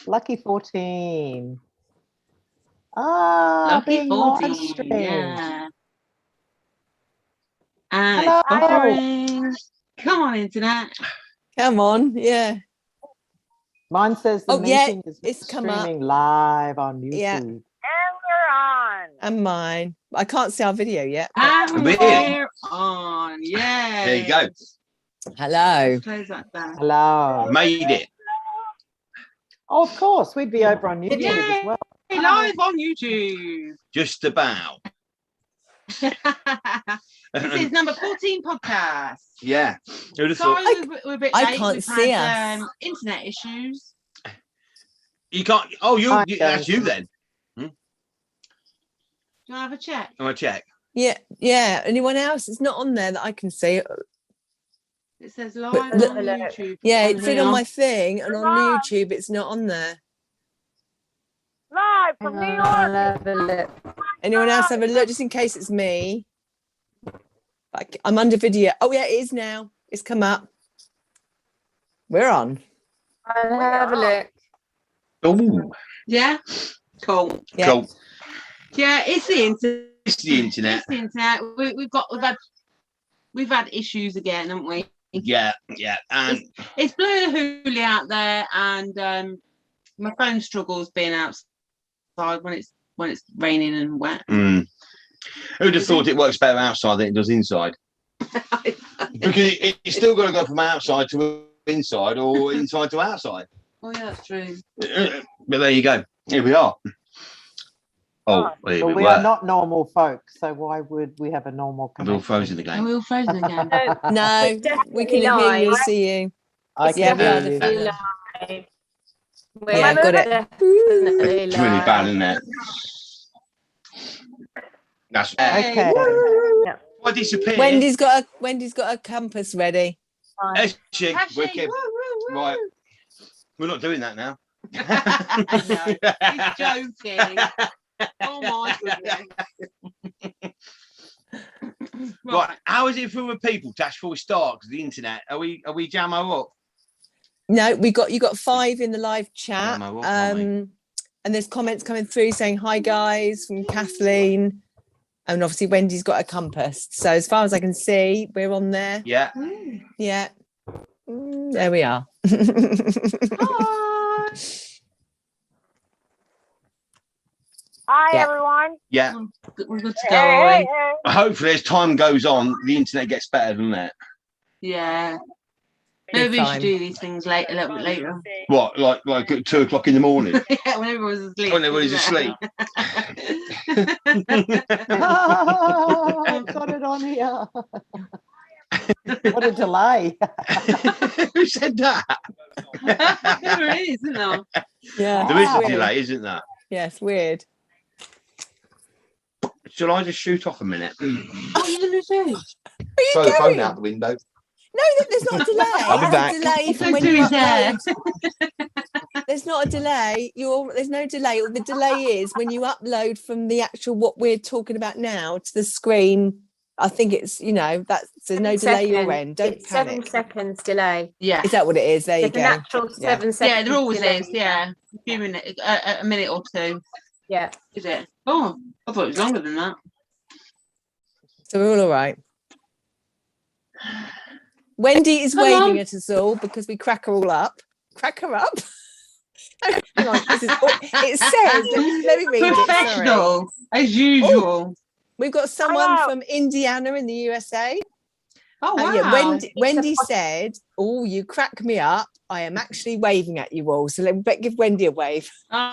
Lucky 14. Ah, Lucky being 14. monstrous. Yeah. And Hello. it's buffering. Come on, internet. Come on, yeah. Mine says the meeting is it's come up. streaming live on YouTube. Yeah. And we're on. And mine. I can't see our video yet. And We're we're on. Yeah. There you go. Hello. Close that down. Hello. Made it. Oh, of course, we'd be over on YouTube Yay. as well. Live on YouTube. Just about. This is number 14 podcast. Yeah. Who'd have Sorry, thought? we're a bit I late. can't We've see had, us. internet issues. You can't. Oh, Hi, that's you guys. then. Do you want to have a check? I'm gonna check. Yeah, yeah. Anyone else? It's not on there that I can see. It says live But on look- YouTube. Yeah, it's in on here. my thing, and on Hello. YouTube it's not on there. Live from New York. Anyone else have a look, just in case it's me? Like, I'm under video. Oh yeah, it is now. It's come up. We're on. I'll have a look. Oh, Yeah. Cool. Yeah. cool. Yeah, it's the internet. It's the internet. It's the internet. We've had issues again, haven't we? Yeah, yeah. And It's blue hooly out there, and my phone struggles being outside when it's raining and wet. who'd have thought it works better outside than it does inside? Because you still got to go from outside to inside or inside to outside. Oh yeah, that's true. But there you go. Here we are. Oh, here But we we were. are not normal folk, so why would we have a normal I'm all connection? frozen And again. we're all frozen again. No, we can hear you and see you. I Yeah, can we are hear you. definitely. Live. We're Yeah, got it. definitely It's really live. bad, isn't it? That's Okay. I disappeared. Wendy's got a compass ready. Has she? Has she? Wicked. Woo, woo, woo. Right. We're not doing that now. I know, he's joking. Oh my goodness. Right. How is it for the people? Dash before we start, because the internet. Are we jammo up? No, you got 5 in the live chat. Yeah, my what, aren't we? And there's comments coming through saying hi guys from Kathleen. And obviously Wendy's got a compass. So as far as I can see, we're on there. Yeah. Yeah. There we are. Hi, Yeah. everyone. Yeah. We're good to go, Hey, are hey, we? hey. Hopefully, as time goes on, the internet gets better, doesn't it? Yeah. Big Maybe we time. should do these things late, a little bit later. What, like at 2 o'clock in the morning? Yeah, when everyone's asleep. When everybody's asleep. I've got it on here. What a delay. Who said that? There is, isn't there? Yeah. There is a Weird. delay, isn't there? Yes, weird. Shall I just shoot off a minute? What are you going to do? Throw the phone out the window. No, there's not a delay. I'll be There's back. a delay from Don't when do you his hair. upload. There's not a delay. There's no delay. The delay is when you upload from the actual what we're talking about now to the screen. I think it's there's no delay your end. Don't It's panic. 7 seconds delay. Yeah. Is that what it is? There you It's a go. natural Yeah. 7 seconds. Yeah, there always delay. is. Yeah. A few minutes, a minute or two. Yeah. Is it? Oh, I thought it was longer than that. So we're all right. Wendy is Come waving on. at us all because we crack her all up. Crack her up. Hang on, it says. Let me read it. Sorry. Professional, as usual. We've got someone Hello. from Indiana in the USA. Oh, wow. Yeah, Wendy said, "Oh, you crack me up. I am actually waving at you all." So let's give Wendy a wave. Oh,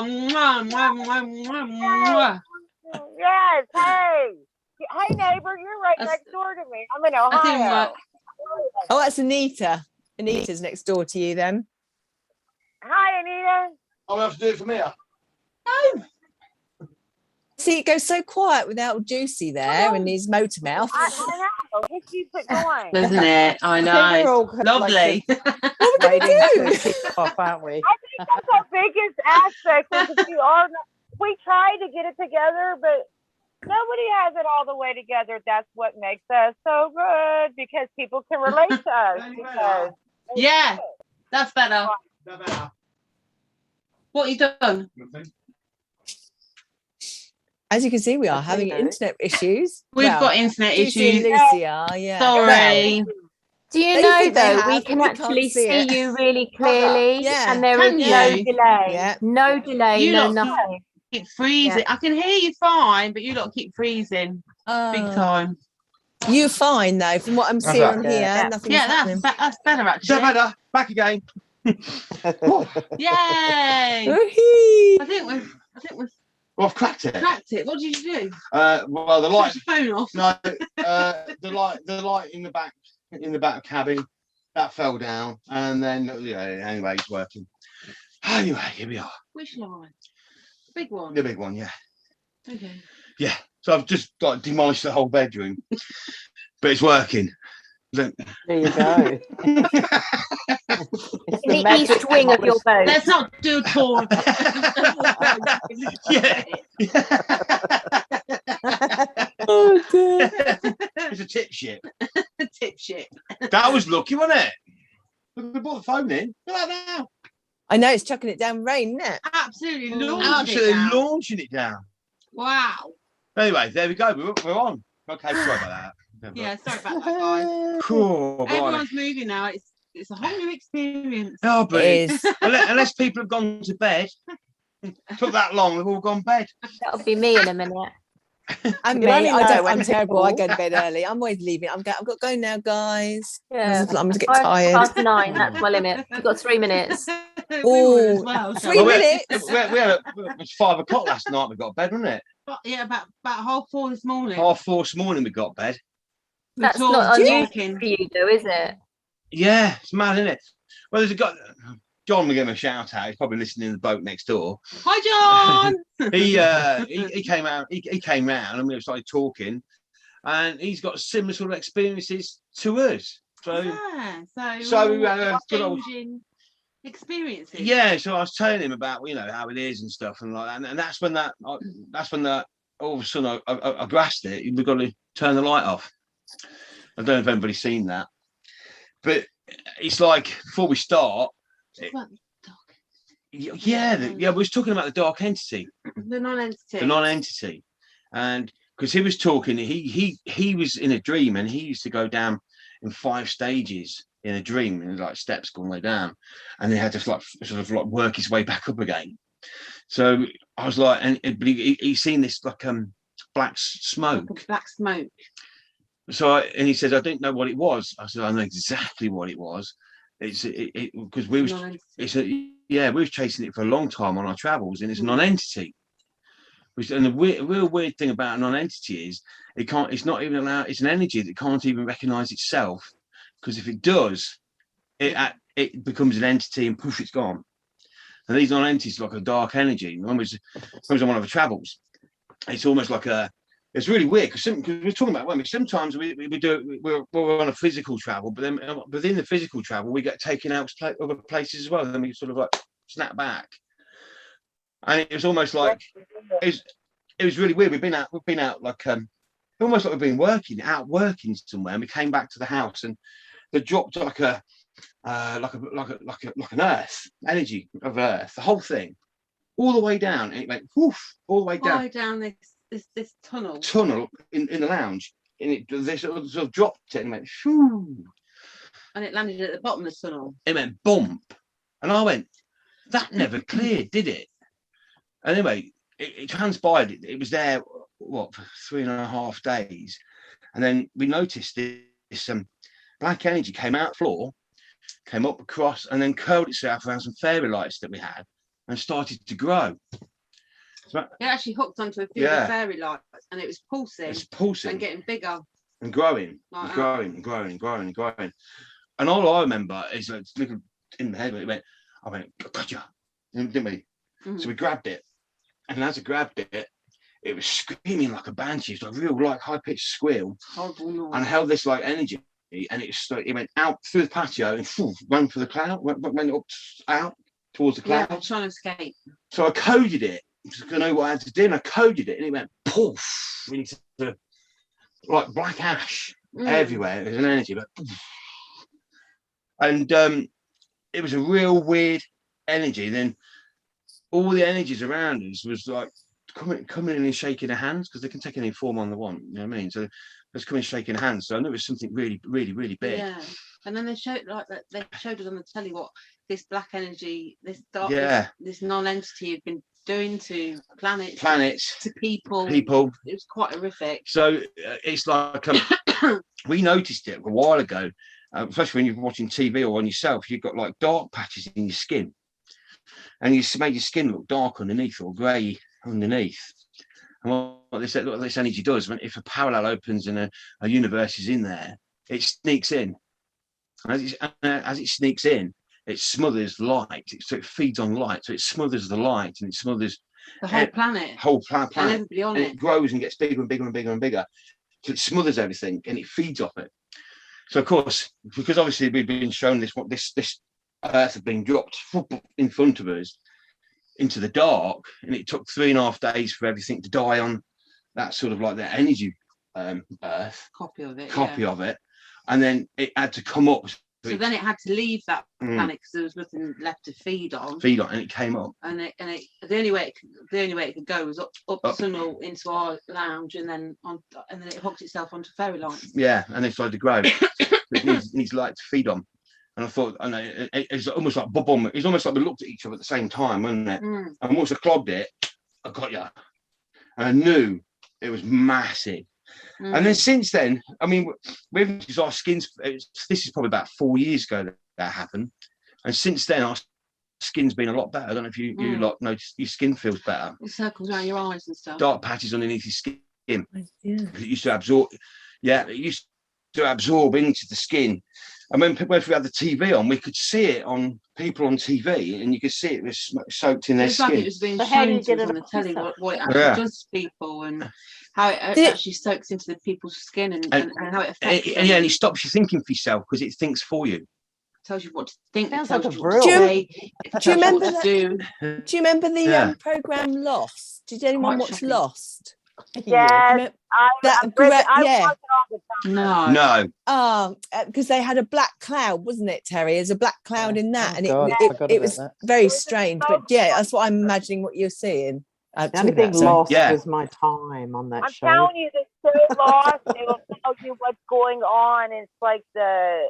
mwah, mwah, mwah, mwah, mwah. Yes, hey. Hey, neighbor, you're right That's- next door to me. I'm in I think Ohio. Oh, that's Anita. Anita's next door to you then. Hi, Anita. I'll have to do it from here. See, it goes so quiet without Juicy there and his motor mouth. I know. He keeps it going. Isn't it? I I think know. we're all kind of Lovely. What are we waiting going to to do? kick off, aren't we? I think that's our biggest aspect. Because we try to get it together, but nobody has it all the way together. That's what makes us so good because people can relate to us. Because Yeah. That's better. What you done? As you can see, we are Okay, having no. internet issues. We've Well, got internet Lucy and issues. Lucy are, yeah. Well, Sorry. Do you They know think they though, we have, can but we can't actually see see it. you really clearly, Yeah. and there Can is no you? delay. Yeah. No delay, You no lot nothing. keep freezing. I can hear you fine, but you lot keep freezing big Oh, time. you're fine though, from what I'm How's seeing that? on here. Yeah. Nothing's Yeah, happening. that's better Is actually. that better? Back again. Yay! Woohoo. I think we've Well, I've cracked it. cracked it. What did you do? Well, the light. Switch the phone off. No, the light in the back cabin that fell down, and then anyway, it's working. Anyway, here we are. Which line? The big one. The big one, yeah. Okay. Yeah. So I've just like demolished the whole bedroom, but it's working. There you go. It's In the magic east wing of your boat. Let's not do a tour. Of Yeah. Oh dear. It's a tip ship. Tip shit. That was lucky, wasn't it? Look, we brought the phone in. Look at that now. I know it's chucking it down rain, isn't it? Absolutely launched Absolutely it down. launching it down. Wow. Anyway, there we go. We're on. Okay, sorry about that. Yeah, sorry about that, guys. Cool. Blimey. Everyone's moving now. It's a whole new experience. Oh, It brilliant. is. Unless people have gone to bed. Took that long, they've all gone to bed. That'll be me in a minute. And You me, only know I'm when terrible. I people- go to bed early. I'm always leaving. I've got to go now, guys. Yeah. I'm just get 5 tired. past 9, that's my limit. You've got 3 minutes. We Oh, were as well. So 3 we minutes. it was 5 o'clock last night. We got to bed, wasn't it? yeah, about 4:30 this morning. 4:30 this morning. We got to bed. We That's talked, not unusual talking. for you though, is it? Yeah, it's mad, isn't it? Well, there's a guy. John, we give him a shout out. He's probably listening in the boat next door. Hi, John. He came out. He came round and we started talking, and he's got similar sort of experiences to us. So Yeah, So we we had a good old- exchanging experiences. yeah, so I was telling him about how it is and stuff and like that, and that's when that all of a sudden I grasped it. We've got to turn the light off. I don't know if anybody's seen that, but it's like before we start. Talk about We was talking about the dark entity, the non-entity. the non-entity, and because he was talking, he was in a dream, and he used to go down in 5 stages in a dream, and like steps going way down, and he had to sort of work his way back up again. So I was like, and he's seen this like black smoke. Black smoke. So and he says, I didn't know what it was. I said, I know exactly what it was. It's because we was Non-entity. we was chasing it for a long time on our travels, and it's a non-entity. And the real weird thing about a non-entity is it's not even allowed. It's an energy that can't even recognize itself, because if it does, it becomes an entity and poof, it's gone. And these non-entities are like a dark energy. When I was on one of the travels, it's almost like it's really weird because we're talking about when sometimes we're on a physical travel, but then within the physical travel we get taken out to other places as well. And then we sort of like snap back, and it was almost like it was really weird. We've been out like almost like we've been working somewhere, and we came back to the house, and they dropped like an earth energy of earth, the whole thing, all the way down, and it went woof, all the way down. All the way down this tunnel. In the lounge, and they sort of dropped it and went shoo, And it landed at the bottom of the tunnel. it went bump, and I went, that never cleared, did it? Anyway, it transpired. It was there for 3.5 days, and then we noticed this black energy came out the floor, came up across, and then curled itself around some fairy lights that we had, and started to grow. It actually hooked onto a few of the fairy lights, and it was pulsing. It's pulsing and getting bigger. and growing, Like and that. growing, and growing, and growing, and growing. And all I remember is like looking in my head, I went, gotcha, didn't we? Mhm. So we grabbed it, and as I grabbed it, it was screaming like a banshee. It was a real like high pitched squeal, Horrible noise. and I held this like energy, and it went out through the patio and ran for the cloud, went up out towards the Yeah, clouds. trying to escape. So I coded it because I know what I had to do, and I coded it, and it went poof into like black ash everywhere. There's an energy, but and it was a real weird energy. Then all the energies around us was like coming in and shaking their hands, because they can take any form on they want, you know what I mean? So just coming shaking hands. So I knew it was something really, really, really big. Yeah. And then they showed they showed us on the telly what this black energy, this dark, this non-entity had been doing to planets, to people. It was quite horrific. So it's like we noticed it a while ago, especially when you're watching TV or on yourself. You've got like dark patches in your skin, and you made your skin look dark underneath or grey underneath. And what they said, look, this energy does, when if a parallel opens and a universe is in there, it sneaks in. And as it sneaks in, it smothers light. So it feeds on light. So it smothers the light, and it smothers the whole planet. And everybody on it. It grows and gets bigger and bigger and bigger and bigger. So it smothers everything, and it feeds off it. So of course, because obviously we've been shown this Earth had been dropped in front of us into the dark, and it took 3.5 days for everything to die on that sort of like the energy Earth copy of it, and then it had to come up. So then it had to leave that planet because there was nothing left to feed on, and it came up. And the only way it could go was up the tunnel into our lounge, and then it hooked itself onto fairy lights. Yeah, and they started to grow. It needs light to feed on. And I thought, I know it's almost like bubble. It's almost like we looked at each other at the same time, wasn't it? And once I clogged it, I got you, and I knew it was massive. And then since then, I mean, with our skins, this is probably about 4 years ago that happened, and since then our skin's been a lot better. I don't know if you lot notice your skin feels better. The circles around your eyes and stuff. Dark patches underneath your skin. Yeah. It used to absorb. Yeah, it used to absorb into the skin. And when we had the TV on, we could see it on people on TV, and you could see it was soaked in their skin. Like it was being shown to us on the telly what it actually does to people, and how it actually soaks into the people's skin, and how it affects them. Yeah, and it stops you thinking for yourself, because it thinks for you. Tells you what to think. Sounds Tells like a you what to say. Do you remember what to do? Do you remember the program Lost? Did anyone watch Lost? Yes, I watch it all the time. No. Oh, because they had a black cloud, wasn't it, Terry? There's a black cloud in that, and it was that. very strange. But yeah, that's what I'm imagining what you're seeing. The only thing lost was my time on that show. I'm telling you, the show Lost. It will tell you what's going on. It's like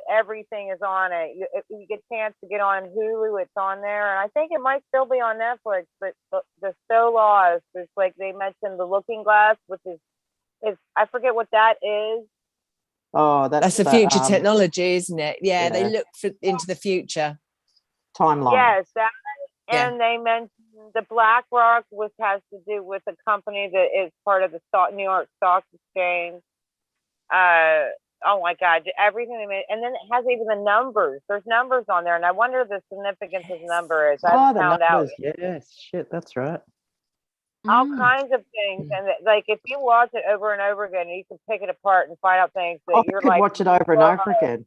everything is on it. If you get a chance to get on Hulu, it's on there, and I think it might still be on Netflix. But the show Lost, it's like they mentioned the Looking Glass, which is I forget what that is. Oh, that's the future technology, isn't it? Yeah, they look into the future timeline. Yes, and they mentioned the BlackRock, which has to do with a company that is part of the New York Stock Exchange. Oh my God, everything they made, and then it has even the numbers. There's numbers on there, and I wonder the significance of the number is. I found out. Yes, shit, that's right. All kinds of things, and like if you watch it over and over again, you can pick it apart and find out things that you're like. Watch it over and over again.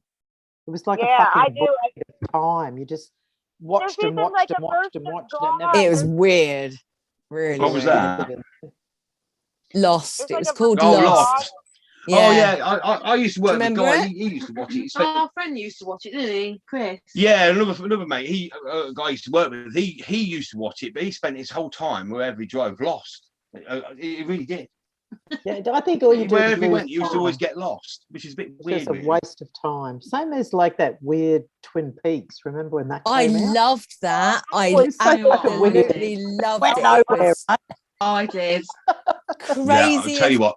It was like a fucking book at time. You just watched and watched and watched and watched it. It was weird, really. What was that? Lost. It was called Lost. Yeah. Oh yeah, I used to work with a guy. He used to watch it. Our friend used to watch it, didn't he, Chris? Yeah, another mate. A guy I used to work with. He used to watch it, but he spent his whole time wherever he drove lost. He really did. Yeah, I think all you do wherever he went, you used to always get lost, which is a bit weird. It's just a waste of time. Same as like that weird Twin Peaks. Remember when that? I loved that. I absolutely loved it. I did. Crazy. Yeah, I'll tell you what.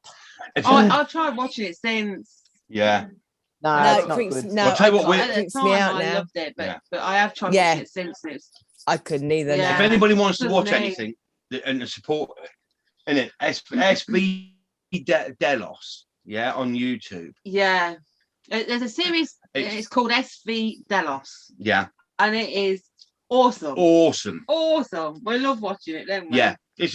I've tried watching it since. Yeah. No, it's not good. No, I'll tell you what. At the time, I loved it, but I have tried watching it since. I couldn't either. If anybody wants to watch anything and support, in it, SV Delos, on YouTube. Yeah, there's a series. It's called SV Delos. Yeah, and it is awesome. Awesome. We love watching it, don't we? Yeah, it's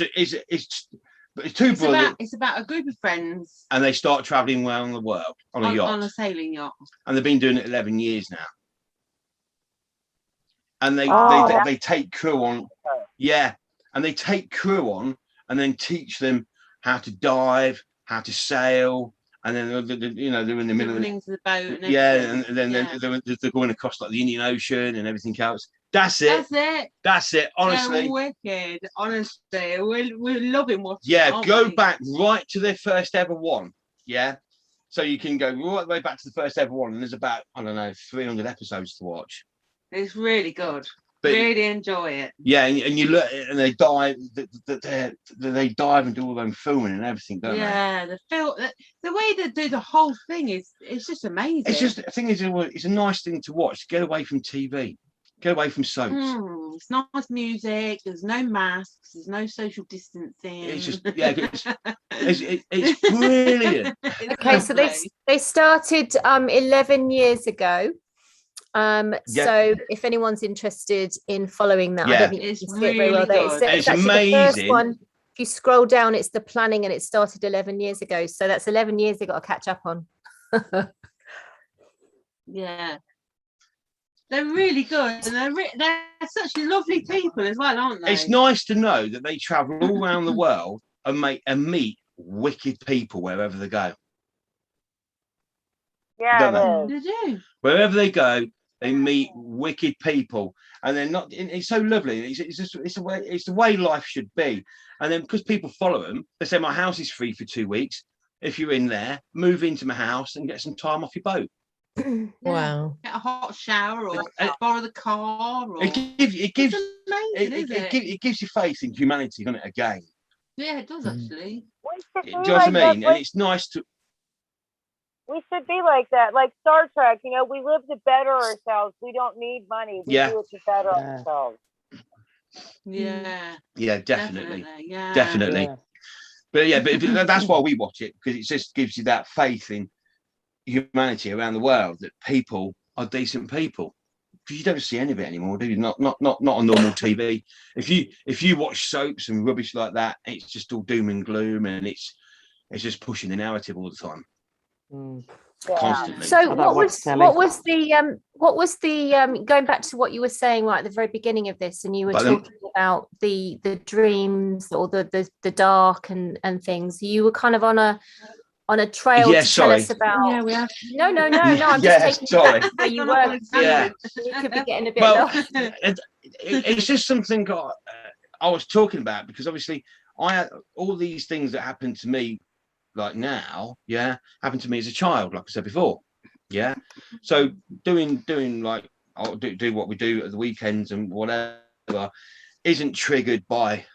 two brothers. It's about a group of friends, and they start traveling around the world on a yacht, on a sailing yacht, and they've been doing it 11 years now. And they take crew on, and they take crew on, and then teach them how to dive, how to sail, and then you know, they're in the middle of the boat. And and then they're going across like the Indian Ocean and everything else. That's it. Honestly, they're wicked. Honestly, we're loving watching. Yeah, go back right to their first ever one. Yeah, so you can go right the way back to the first ever one, and there's about, I don't know, 300 episodes to watch. It's really good. But really enjoy it. Yeah, and you look, and they dive. They dive and do all their own filming and everything, don't they? Yeah, the way they do the whole thing it's just amazing. It's just, the thing is, it's a nice thing to watch. Get away from TV. Get away from soaps. It's nice music. There's no masks. There's no social distancing. It's just, it's brilliant. Okay, so they started 11 years ago. So if anyone's interested in following that, I don't think it's you can see it very well good. there. It's amazing. The first one, if you scroll down, it's the planning, and it started 11 years ago. So that's 11 years they've got to catch up on. Yeah. They're really good, and they're such lovely people as well, aren't they? It's nice to know that they travel all around the world and meet wicked people wherever they go. Yeah, they do. Wherever they go, they meet wicked people, and they're not. It's so lovely. It's the way life should be. And then because people follow them, they say my house is free for 2 weeks. If you're in there, move into my house and get some time off your boat. Wow. Get a hot shower or borrow the car. Or... It gives you faith in humanity, doesn't it? Again. Yeah, it does actually. Do you know what I mean? And it's nice to. We should be like that, like Star Trek. You know, we live to better ourselves. We don't need money. We do it to better ourselves. Yeah. Yeah, definitely. Yeah. Definitely. Yeah. But that's why we watch it, because it just gives you that faith in humanity around the world, that people are decent people. Because you don't see any of it anymore, do you? Not on normal TV. If you watch soaps and rubbish like that, it's just all doom and gloom, and it's just pushing the narrative all the time. Constantly. So what was the going back to what you were saying right at the very beginning of this, and you were talking about the dreams or the dark and things. You were kind of on a trail to tell us about. Yeah, we have. No. I'm just taking you back to where you were. Yeah. You could be getting a bit lost. It's just something I was talking about, because obviously I had all these things that happened to me, like now, happened to me as a child, like I said before. Yeah. So doing like, I'll do what we do at the weekends and whatever isn't triggered by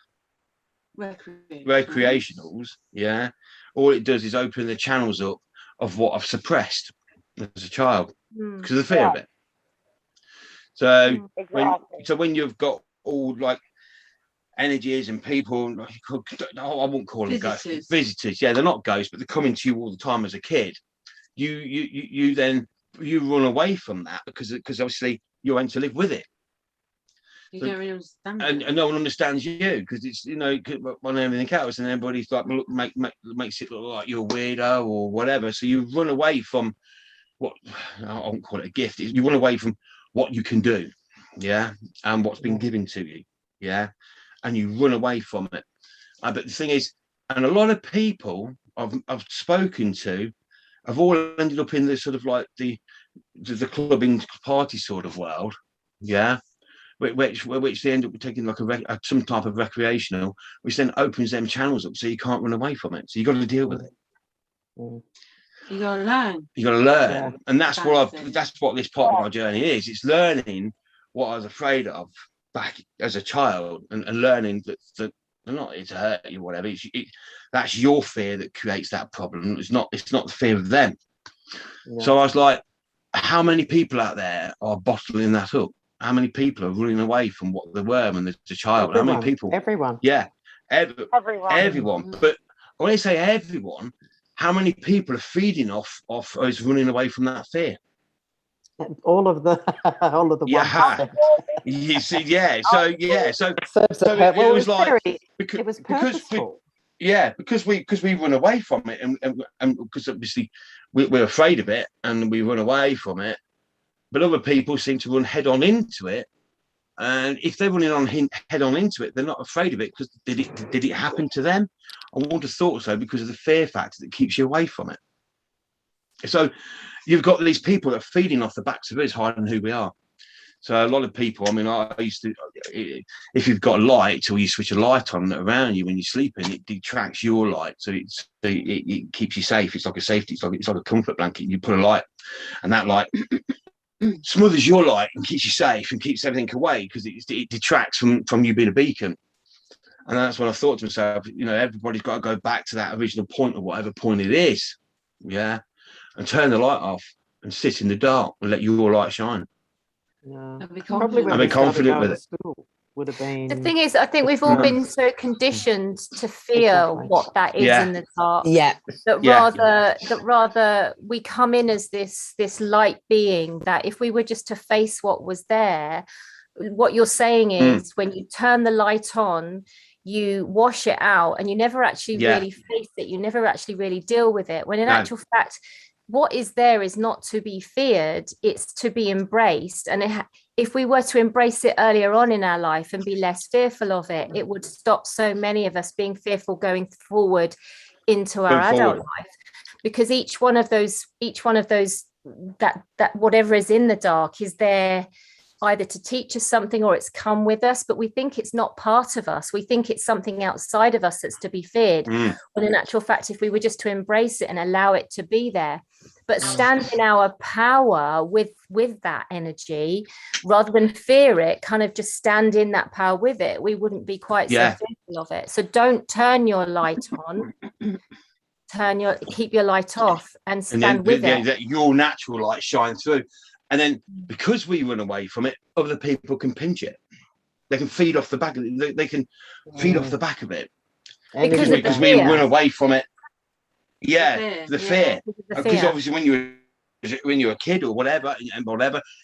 recreationals. Yeah. All it does is open the channels up of what I've suppressed as a child because of the fear of it. So when you've got all like energies and people, I won't call them ghosts, visitors. Yeah, they're not ghosts, but they're coming to you all the time as a kid. You then run away from that because obviously you're meant to live with it. You don't really understand and no one understands you, because it's, you know, on everything else, and everybody's like makes it look like you're a weirdo or whatever. So you run away from what I won't call it a gift. You run away from what you can do, and what's been given to you, and you run away from it. But the thing is, and a lot of people I've spoken to have all ended up in the sort of like the clubbing party sort of world, which they end up taking like some type of recreational, which then opens them channels up, so you can't run away from it. So you got to deal with it. You got to learn. You got to learn, and that's what this part of my journey is. It's learning what I was afraid of back as a child, and learning that they're not here to hurt you, whatever. That's your fear that creates that problem. It's not the fear of them. So I was like, how many people out there are bottling that up? How many people are running away from what they were when they're a child? Everyone. How many people? Everyone. Yeah. Everyone. But when I say everyone, how many people are feeding off us running away from that fear? All of the 1%. You see, So it was like it was purposeful. Because we run away from it, and because obviously we're afraid of it and we run away from it. But other people seem to run head on into it, and if they're running head on into it, they're not afraid of it because did it happen to them? I wouldn't have thought so, because of the fear factor that keeps you away from it. So you've got these people that are feeding off the backs of us, hiding who we are. So a lot of people, I mean, I used to, if you've got a light or you switch a light on around you when you're sleeping, it detracts your light. So it keeps you safe. It's like a safety, it's like a comfort blanket. You put a light and that light smothers your light and keeps you safe and keeps everything away because it detracts from you being a beacon. And that's what I thought to myself, you know, everybody's got to go back to that original point of whatever point it is. Yeah. And turn the light off and sit in the dark and let your light shine. Yeah. Probably I'd be confident with it. Would have been. The thing is, I think we've all been so conditioned to fear what that is in the dark. Yeah. That rather we come in as this light being, that if we were just to face what was there, what you're saying is when you turn the light on, you wash it out and you never actually really face it. You never actually really deal with it. When in actual fact, what is there is not to be feared, it's to be embraced. And if we were to embrace it earlier on in our life and be less fearful of it, it would stop so many of us being fearful going forward into our adult life. Because each one of those that whatever is in the dark is there either to teach us something or it's come with us, but we think it's not part of us. We think it's something outside of us that's to be feared. When in actual fact, if we were just to embrace it and allow it to be there, but stand in our power with that energy, rather than fear it, kind of just stand in that power with it, we wouldn't be quite so fearful of it. So don't turn your light on, keep your light off and stand with it. Let your natural light shine through. And then because we run away from it, other people can pinch it. They can feed off the back of it. They can feed off the back of it. Because we run away from it. Yeah, the fear. Because obviously when you're a kid or whatever,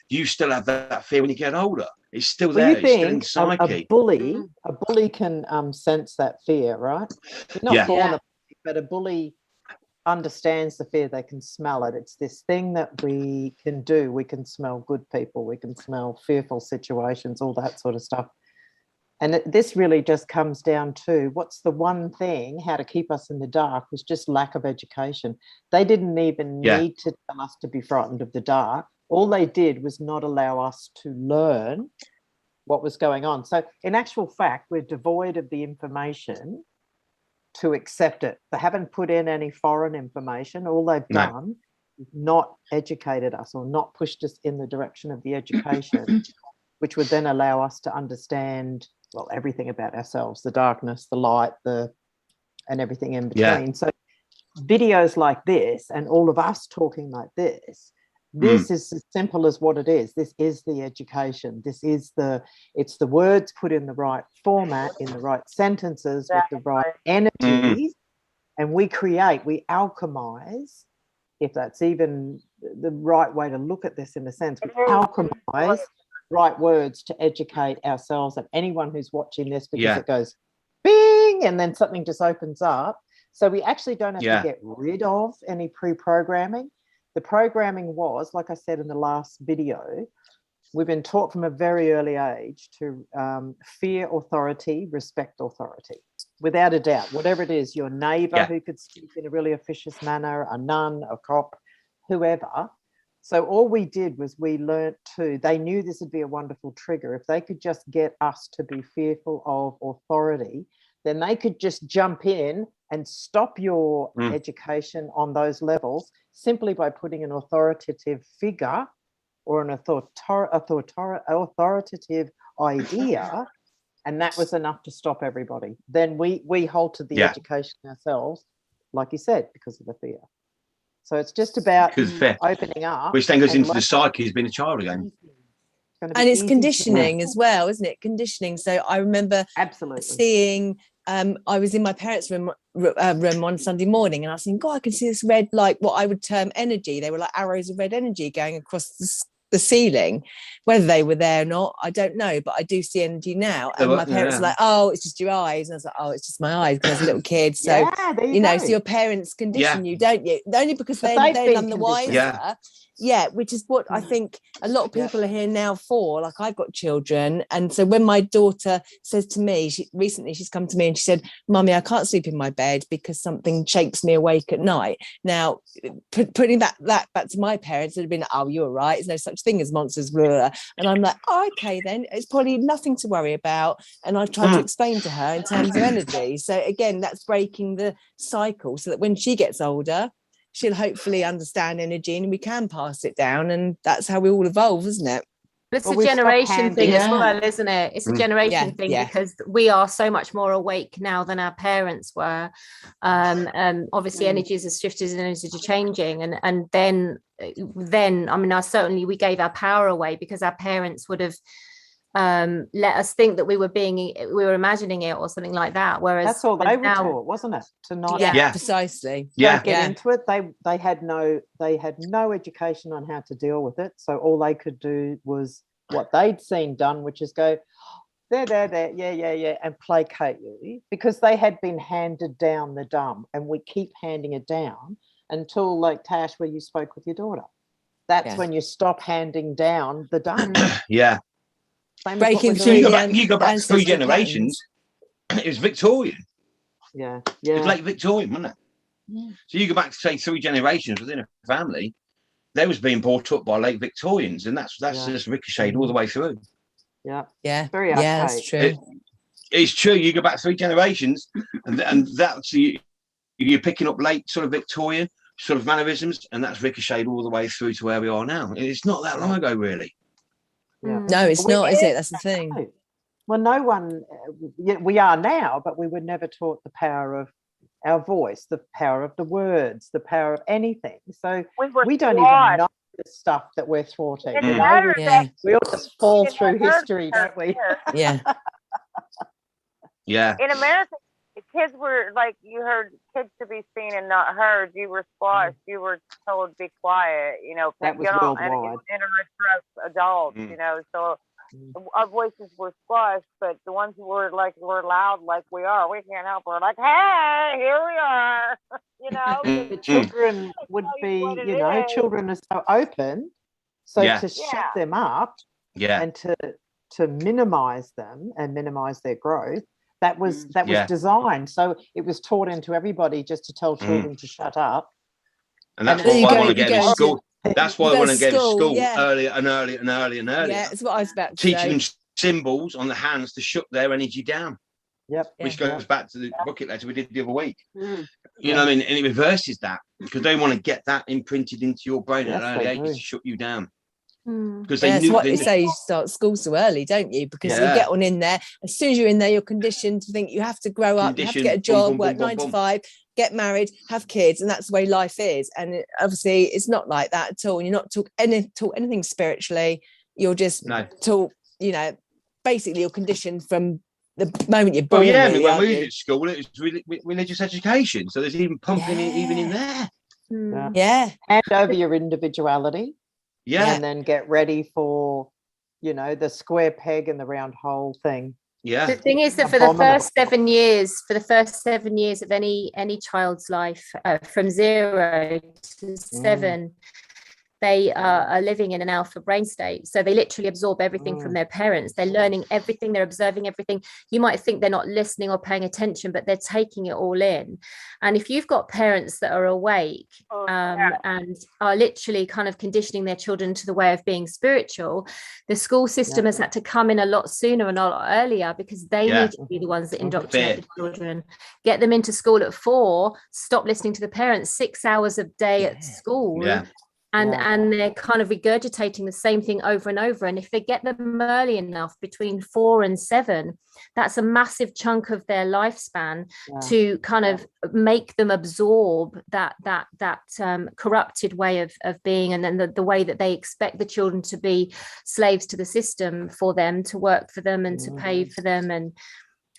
you still have that fear when you get older. It's still there. You think it's still in psyche. A bully can sense that fear, right? You're not born a bully, but a bully understands the fear. They can smell it. It's this thing that we can do. We can smell good people. We can smell fearful situations, all that sort of stuff. And this really just comes down to what's the one thing, how to keep us in the dark, was just lack of education. They didn't even need to tell us to be frightened of the dark. All they did was not allow us to learn what was going on. So in actual fact, we're devoid of the information to accept it. They haven't put in any foreign information. All they've done is not educated us or not pushed us in the direction of the education, which would then allow us to understand, well, everything about ourselves, the darkness, the light, and everything in between. So videos like this and all of us talking like this is as simple as what it is. This is the education. It's the words put in the right format, in the right sentences, with the right energies, and we alchemize, if that's even the right way to look at this in a sense, we alchemize right words to educate ourselves and anyone who's watching this, because it goes bing and then something just opens up. So we actually don't have to get rid of any pre-programming. The programming was, like I said in the last video, we've been taught from a very early age to fear authority, respect authority, without a doubt. Whatever it is, your neighbour who could speak in a really officious manner, a nun, a cop, whoever. So all we did was we learnt they knew this would be a wonderful trigger. If they could just get us to be fearful of authority, then they could just jump in and stop your education on those levels simply by putting an authoritative figure or an authoritative idea, and that was enough to stop everybody. Then we halted the education ourselves, like you said, because of the fear. So it's just about opening up. Which then goes into the psyche as being a child again. And it's conditioning as well, isn't it? Conditioning. So I remember seeing, I was in my parents' room one Sunday morning, and I was thinking, God, I can see this red, like what I would term energy. They were like arrows of red energy going across the ceiling. Whether they were there or not, I don't know, but I do see energy now. And my parents were like, oh, it's just your eyes. And I was like, oh, it's just my eyes, because I was a little kid. So, so your parents condition you, don't you? Only because they're none the wiser. which is what I think a lot of people are here now for. Like, I've got children, and so when my daughter says to me, recently she's come to me and she said, "Mummy, I can't sleep in my bed because something shakes me awake at night." Now, putting that back to my parents, it would have been, "Oh, you're right, there's no such thing as monsters," blah, blah, blah. And I'm like, "Oh, okay, then it's probably nothing to worry about." And I tried to explain to her in terms of energy. So again, that's breaking the cycle, so that when she gets older, she'll hopefully understand energy and we can pass it down, and that's how we all evolve, isn't it? It's a generation thing as well, isn't it? It's a generation thing because we are so much more awake now than our parents were. Obviously energies are shifted and energies are changing, and then I mean, we gave our power away because our parents would have let us think that we were imagining it or something like that, whereas that's all they were taught, wasn't it? To not precisely don't get into it. They had no education on how to deal with it, so all they could do was what they'd seen done, which is go there, yeah, and placate you, because they had been handed down the dumb, and we keep handing it down until, like Tash, where you spoke with your daughter, that's when you stop handing down the dumb. Breaking through. You go back 3 generations. It was Victorian. Yeah. It was late Victorian, wasn't it? Yeah. So you go back to, say, 3 generations within a family, they was being brought up by late Victorians, and that's just ricocheted all the way through. Yeah. Very archaic. Yeah, that's true. It's true. You go back 3 generations, and that's you're picking up late sort of Victorian sort of mannerisms, and that's ricocheted all the way through to where we are now. It's not that long ago, really. Yeah. No, it's not, is it? That's the thing. Well, no one, we are now, but we were never taught the power of our voice, the power of the words, the power of anything. So we don't even know the stuff that we're thwarting. We all just fall through history, don't we? Yeah. In America, kids were like, you heard kids to be seen and not heard. You were squashed. You were told be quiet. That was worldwide. And adults. So our voices were squashed, but the ones who were loud like we are, we can't help. We're like, hey, here we are. The children would be, children are so open, so to shut them up, and to minimize them and minimize their growth. That was designed. So it was taught into everybody just to tell children to shut up. And that's why I want to get in school. That's why I want to get in school earlier and earlier and earlier and earlier. Yeah, that's what I was about to teaching them symbols on the hands to shut their energy down. Yep. Which goes back to the bucket letter we did the other week. You know what I mean? And it reverses that, because they want to get that imprinted into your brain at an early age to shut you down. Because that's what they say. You start school so early, don't you? Because you get on in there. As soon as you're in there, you're conditioned to think you have to grow up, you have to get a job, work 9 to 5, get married, have kids, and that's the way life is. And obviously, it's not like that at all. You're not taught anything spiritually. You're just taught. Basically, you're conditioned from the moment you're born. When we were at school, it was religious education. So there's even pumping even in there. Hand over your individuality. And then get ready for, the square peg and the round hole thing. The thing is that for the first 7 years of any child's life, from 0 to 7, they are living in an alpha brain state. So they literally absorb everything from their parents. They're learning everything. They're observing everything. You might think they're not listening or paying attention, but they're taking it all in. And if you've got parents that are awake and are literally kind of conditioning their children to the way of being spiritual, the school system has had to come in a lot sooner and a lot earlier, because they need to be the ones that indoctrinate the children. Get them into school at 4, stop listening to the parents, 6 hours a day at school. And they're kind of regurgitating the same thing over and over. And if they get them early enough, between 4 and 7, that's a massive chunk of their lifespan to kind of make them absorb that corrupted way of being, and then the way that they expect the children to be slaves to the system, for them to work for them and to pay for them.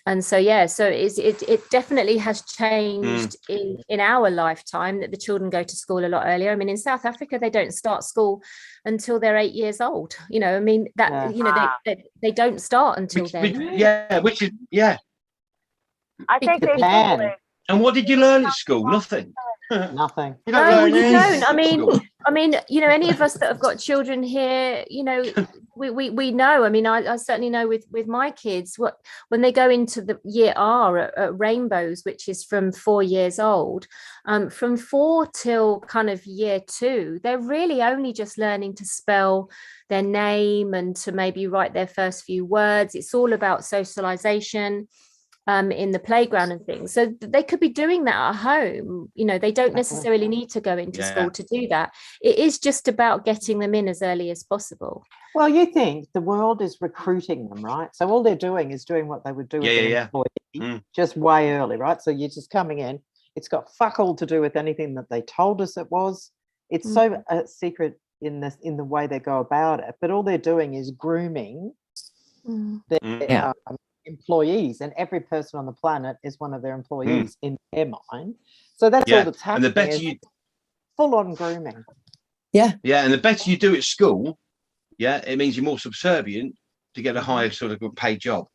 And so it definitely has changed in our lifetime, that the children go to school a lot earlier. I mean, in South Africa, they don't start school until they're 8 years old. They don't start until then. I think they can. And what did you learn at school? Nothing. Nothing. No, you don't. I mean, you know, any of us that have got children here, you know, we know. I mean, I certainly know with my kids, when they go into the year R at Rainbows, which is from 4 years old, from 4 till kind of year 2, they're really only just learning to spell their name and to maybe write their first few words. It's all about socialization. In the playground and things, so they could be doing that at home. You know, they don't necessarily need to go into school to do that. It is just about getting them in as early as possible. Well, you think the world is recruiting them, right? So all they're doing is doing what they would do with an employee, just way early, right? So you're just coming in. It's got fuck all to do with anything that they told us it was. It's so secret in the way they go about it, but all they're doing is grooming their employees, and every person on the planet is one of their employees in their mind. So that's all that's happening. And the better full on grooming. And the better you do at school, it means you're more subservient to get a higher sort of paid job.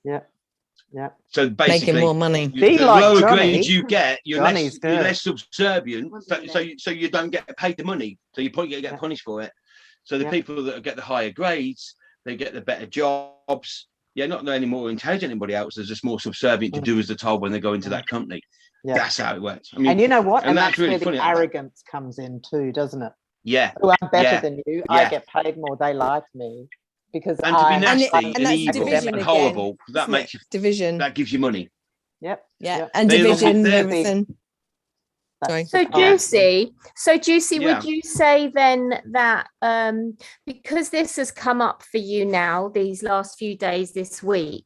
So basically, making more money. The lower grades you get, you're less subservient. So you don't get paid the money. So you get punished for it. So the people that get the higher grades, they get the better jobs. Not any more intelligent than anybody else. They're just more subservient to do as they're told when they go into that company. That's how it works. I mean, and you know what? And that's really where funny. The arrogance comes in too, doesn't it? Oh, I'm better than you. I get paid more. They like me because to be nasty and evil and horrible. That makes you division. That gives you money. And division. Everything. So Juicy, would you say then that because this has come up for you now these last few days this week,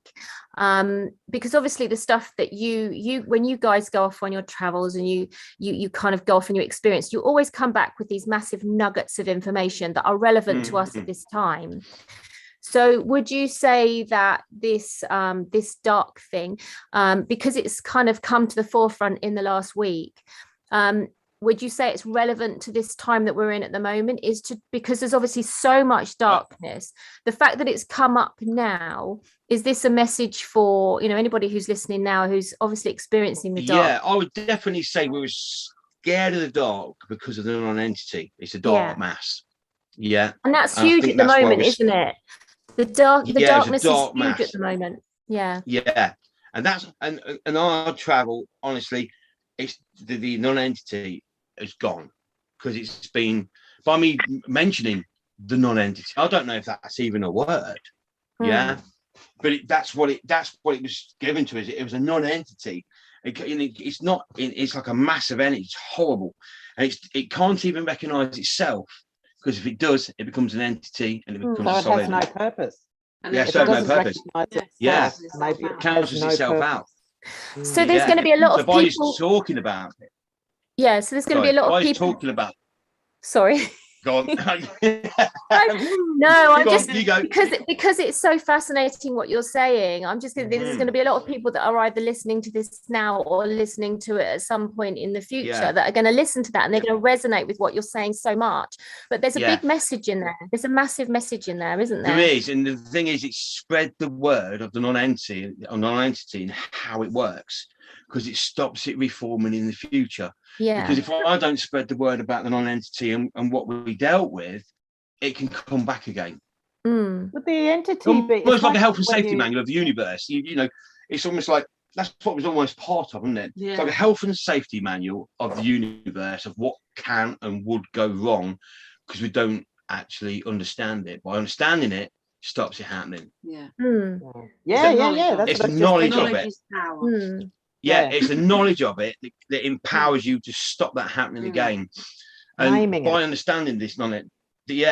because obviously the stuff that you when you guys go off on your travels and you kind of go off and you experience, you always come back with these massive nuggets of information that are relevant to us at this time. So would you say that this dark thing, because it's kind of come to the forefront in the last week, would you say it's relevant to this time that we're in at the moment, because there's obviously so much darkness? The fact that it's come up now, is this a message for, anybody who's listening now who's obviously experiencing the dark? I would definitely say we were scared of the dark because of the non-entity. It's a dark mass. And that's huge at the moment, isn't it? The darkness is huge at the moment. And that's and our travel, honestly, it's the non-entity is gone, because it's been, by me mentioning the non-entity, I don't know if that's even a word, but that's what it was given to us. It was a non-entity. It's not. It's like a massive energy. It's horrible, and it can't even recognize itself, because if it does, it becomes an entity and it becomes a solid. So it has no purpose. So no purpose. Maybe it cancels itself out. So there's going to be a lot of people talking about it. So there's going to be a lot of people talking about. Sorry. Go on. No, I'm just because it's so fascinating what you're saying. I'm just thinking there's going to be a lot of people that are either listening to this now or listening to it at some point in the future that are going to listen to that, and they're going to resonate with what you're saying so much. But there's a big message in there. There's a massive message in there, isn't there? There is, and the thing is, it spread the word of the non-entity and how it works, because it stops it reforming in the future. Because if I don't spread the word about the non-entity and what we dealt with, it can come back again. But the entity, it's like a health and safety manual of the universe. It's almost like that's what it was almost part of, isn't it? It's like a health and safety manual of the universe of what can and would go wrong, because we don't actually understand it. By understanding it, stops it happening. That's it's the knowledge of it. It's the knowledge of it that empowers you to stop that happening again. And by understanding this non-entity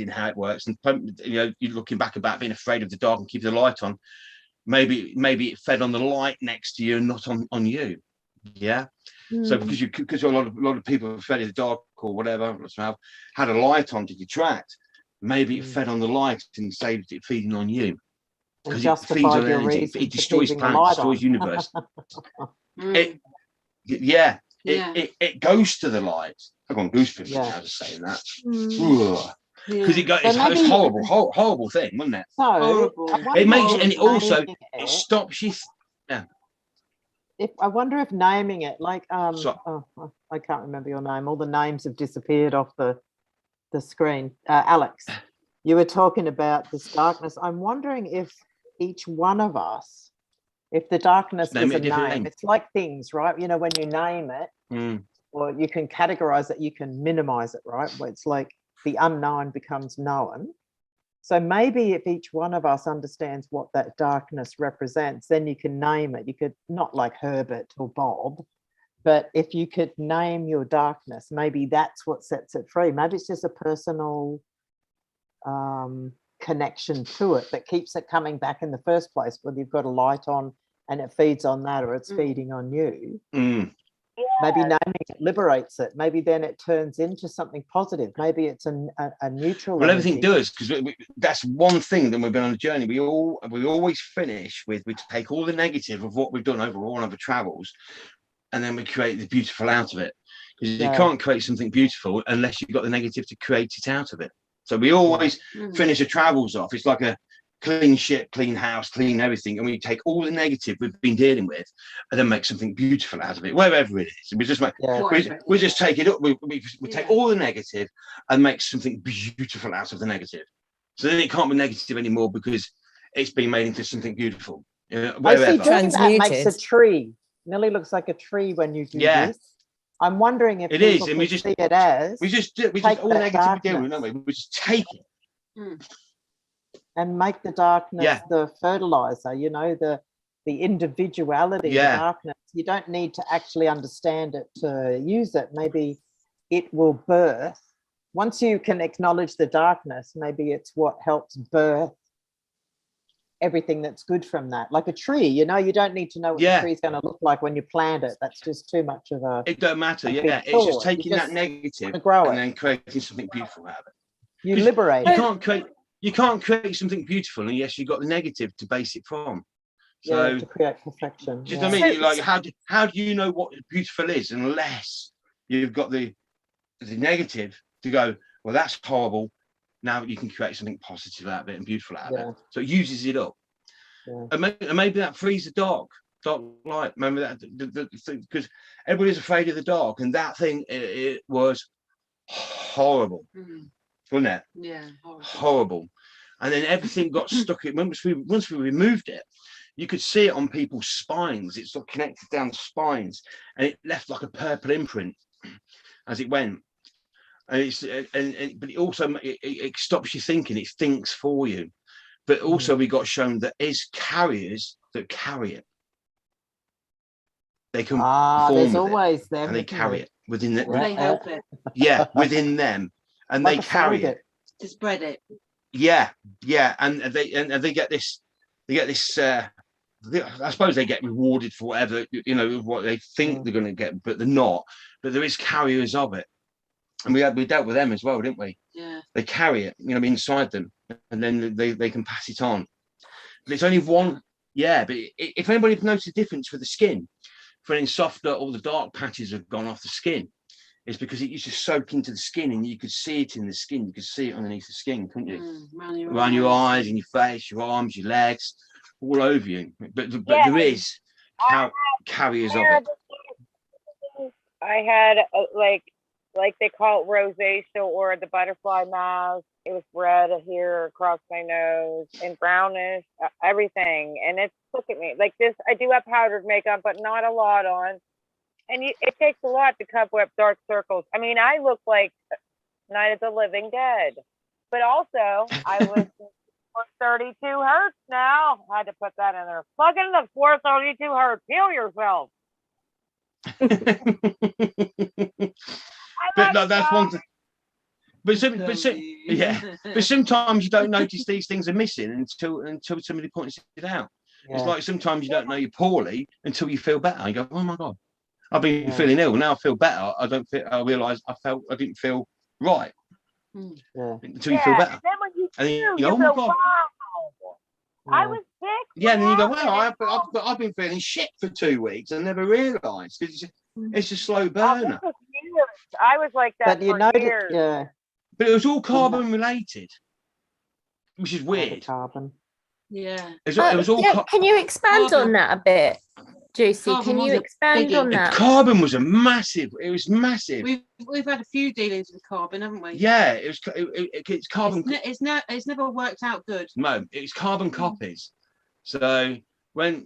and how it works, and you're looking back about being afraid of the dark and keeping the light on, maybe it fed on the light next to you and not on you. So because a lot of people are afraid of the dark or whatever, had a light on to detract, maybe it fed on the light and saved it feeding on you. Because it feeds on energy, it destroys planets, destroys universe. It goes to the light. I've gone goosebumps now just saying that. Because it's a horrible thing, wasn't it? So it makes, and it also it stops you. if I wonder if naming it, like I can't remember your name. All the names have disappeared off the screen. Alex, you were talking about this darkness. I'm wondering if each one of us, if the darkness was a name, it's like things, right? You know, when you name it, or you can categorize it, you can minimize it, right? Where it's like the unknown becomes known. So maybe if each one of us understands what that darkness represents, then you can name it. You could, not like Herbert or Bob, but if you could name your darkness, maybe that's what sets it free. Maybe it's just a personal connection to it that keeps it coming back in the first place, whether you've got a light on and it feeds on that, or it's feeding on you. Maybe naming it liberates it. Maybe then it turns into something positive. Maybe it's a neutral. Well, everything does, because that's one thing that we've been on a journey. We always finish with, we take all the negative of what we've done over all of our travels, and then we create the beautiful out of it. Because you can't create something beautiful unless you've got the negative to create it out of it. So we always finish the travels off. It's like a clean ship, clean house, clean everything, and we take all the negative we've been dealing with and then make something beautiful out of it, wherever it is. We just make, we just take it up. We take all the negative and make something beautiful out of the negative. So then it can't be negative anymore, because it's been made into something beautiful. I see that makes a tree. Nearly looks like a tree when you do this. I'm wondering if it is, and we just see it as we just all the negative we deal with, don't we? We just take it. And make the darkness the fertilizer, you know, the individuality of the darkness. You don't need to actually understand it to use it. Maybe it will birth. Once you can acknowledge the darkness, maybe it's what helps birth everything that's good from that. Like a tree, you know, you don't need to know what the tree is going to look like when you plant it. That's just too much of a... It don't matter, It's just taking that negative and then creating something beautiful out of it. You liberate it. You can't create something beautiful unless you've got the negative to base it from. So to create perfection. Just I mean, like, how do you know what beautiful is unless you've got the negative to go, well, that's horrible. Now you can create something positive out of it and beautiful out of it. So it uses it up. And maybe that frees the dark light. Remember that, because everybody's afraid of the dark, and that thing, it was horrible. Wasn't it? Yeah, horrible. And then everything got stuck in. Once we removed it, you could see it on people's spines. It sort of connected down the spines, and it left like a purple imprint as it went. And but it also it stops you thinking. It thinks for you. But also we got shown that is carriers that carry it. They can there's always them, and they carry it within the, they help it. Yeah, within them. And like they carry it to spread it. And they get this. I suppose they get rewarded for whatever, you know, what they think they're going to get, but they're not. But there is carriers of it, and we dealt with them as well, didn't we? Yeah. They carry it, you know, inside them, and then they can pass it on. But it's only one. Yeah, but if anybody noticed a difference with the skin, for any softer, all the dark patches have gone off the skin. It's because it used to soak into the skin, and you could see it in the skin. You could see it underneath the skin, couldn't you? Around your eyes, in your face, your arms, your legs, all over you. But there is carriers of it. I had like they call it rosacea, or the butterfly mask. It was red here across my nose and brownish, everything. And it took at me like this. I do have powdered makeup, but not a lot on. And it takes a lot to cover up dark circles. I mean, I look like Night of the Living Dead. But also, I was 432 hertz now. I had to put that in there. Plug in the 432 hertz. Heal yourself. But no, that's one thing. But sometimes you don't notice these things are missing until somebody points it out. It's like sometimes you don't know you're poorly until you feel better. You go, oh my God. I've been feeling ill. Now I feel better. I realise I didn't feel right until you feel better. And then when you go, oh my God. Wow, I was sick. Yeah, and then you go, wow, I've been feeling shit for 2 weeks and never realised, because it's a slow burner. I was like that for years. But it was all carbon related, which is weird. Carbon. Yeah. It was all can you expand on that a bit? Juicy, can you expand on that? Carbon was it was massive. We've had a few dealings with carbon, haven't we? Yeah, it's carbon. It's never worked out good. No, it's carbon copies. So when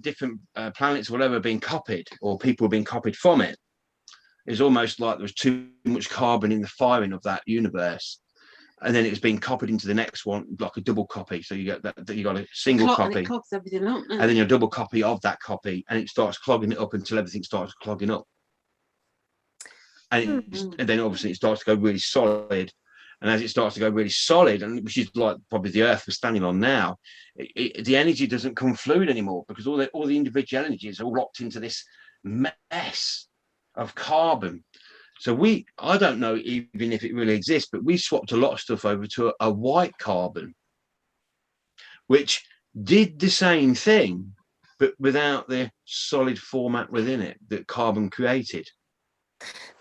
different planets or whatever are being copied, or people are being copied from it, it's almost like there was too much carbon in the firing of that universe. And then it's being copied into the next one, like a double copy. So you get that you got a single copy, and it clogs everything up, and then your double copy of that copy, and it starts clogging it up until everything starts clogging up. And then obviously it starts to go really solid. And as it starts to go really solid, and which is like probably the Earth we're standing on now, the energy doesn't come fluid anymore, because all the individual energies are all locked into this mess of carbon. So I don't know even if it really exists, but we swapped a lot of stuff over to a white carbon, which did the same thing, but without the solid format within it that carbon created.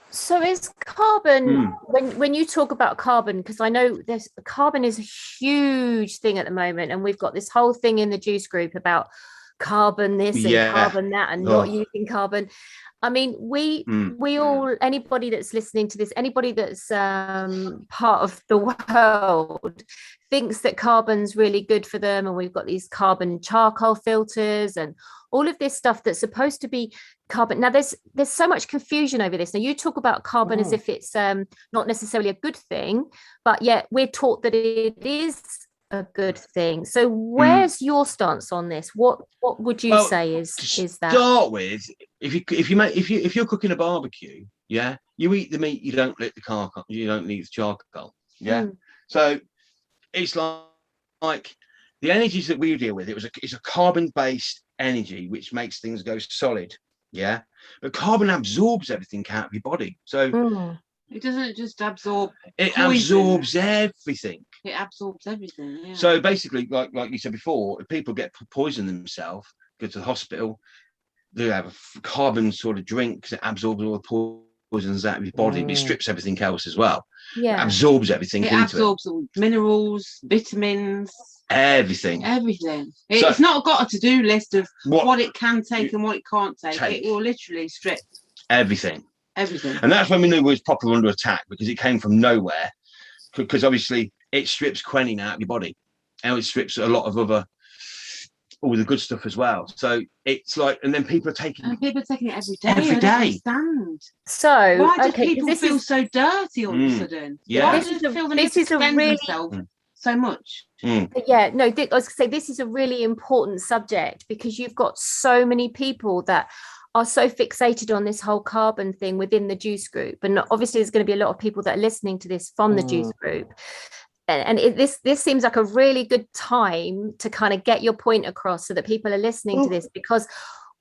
So is carbon, when you talk about carbon, because I know carbon is a huge thing at the moment, and we've got this whole thing in the juice group about carbon this and carbon that, and not using carbon. I mean, we all, anybody that's listening to this, anybody that's part of the world thinks that carbon's really good for them. And we've got these carbon charcoal filters and all of this stuff that's supposed to be carbon. Now, there's so much confusion over this. Now, you talk about carbon as if it's not necessarily a good thing, but yet we're taught that it is a good thing. So where's your stance on this? What would you say is that? Start with, if you're cooking a barbecue, you eat the meat, you don't let the charcoal, you don't leave the charcoal. So it's like the energies that we deal with, it's a carbon-based energy which makes things go solid. But carbon absorbs everything out of your body. So it doesn't just absorb it poison. Absorbs everything. It absorbs everything. So basically, like you said before, if people get poisoned themselves, go to the hospital, they have a carbon sort of drink that absorbs all the poisons out of your body. It strips everything else as well. It absorbs everything. It absorbs all minerals, vitamins, everything. It's not got a to-do list of what it can take and what it can't take. It will literally strip everything. And that's when we knew it was properly under attack, because it came from nowhere. Because obviously it strips quinine out of your body, and it strips a lot of all the good stuff as well. So it's like, and then people are taking it every day. So why do people feel so dirty all of a sudden? Why do they feel the need to cleanse themselves so much? I was going to say, this is a really important subject, because you've got so many people that are so fixated on this whole carbon thing within the juice group. And obviously there's going to be a lot of people that are listening to this from the juice group. And this seems like a really good time to kind of get your point across, so that people are listening to this, because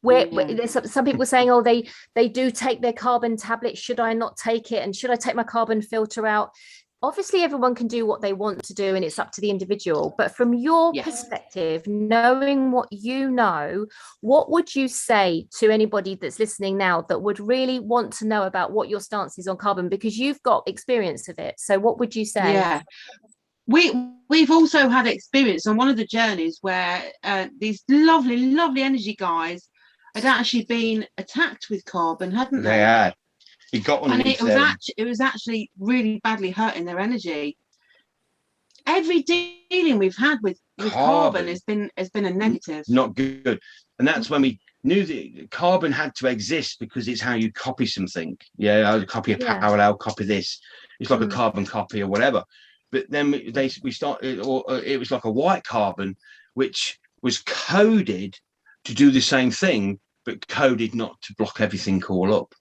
there's some people saying, oh, they do take their carbon tablet. Should I not take it? And should I take my carbon filter out? Obviously, everyone can do what they want to do, and it's up to the individual. But from your perspective, knowing what you know, what would you say to anybody that's listening now that would really want to know about what your stance is on carbon? Because you've got experience of it. So what would you say? Yeah. We've also had experience on one of the journeys where these lovely energy guys had actually been attacked with carbon, hadn't they? They had. He got one, and it was actually really badly hurting their energy. Every dealing we've had with carbon has been a negative. Not good. And that's when we knew that carbon had to exist, because it's how you copy something. I'll copy a parallel, copy this. It's like a carbon copy or whatever. But then we started, or it was like a white carbon, which was coded to do the same thing, but coded not to block everything all up.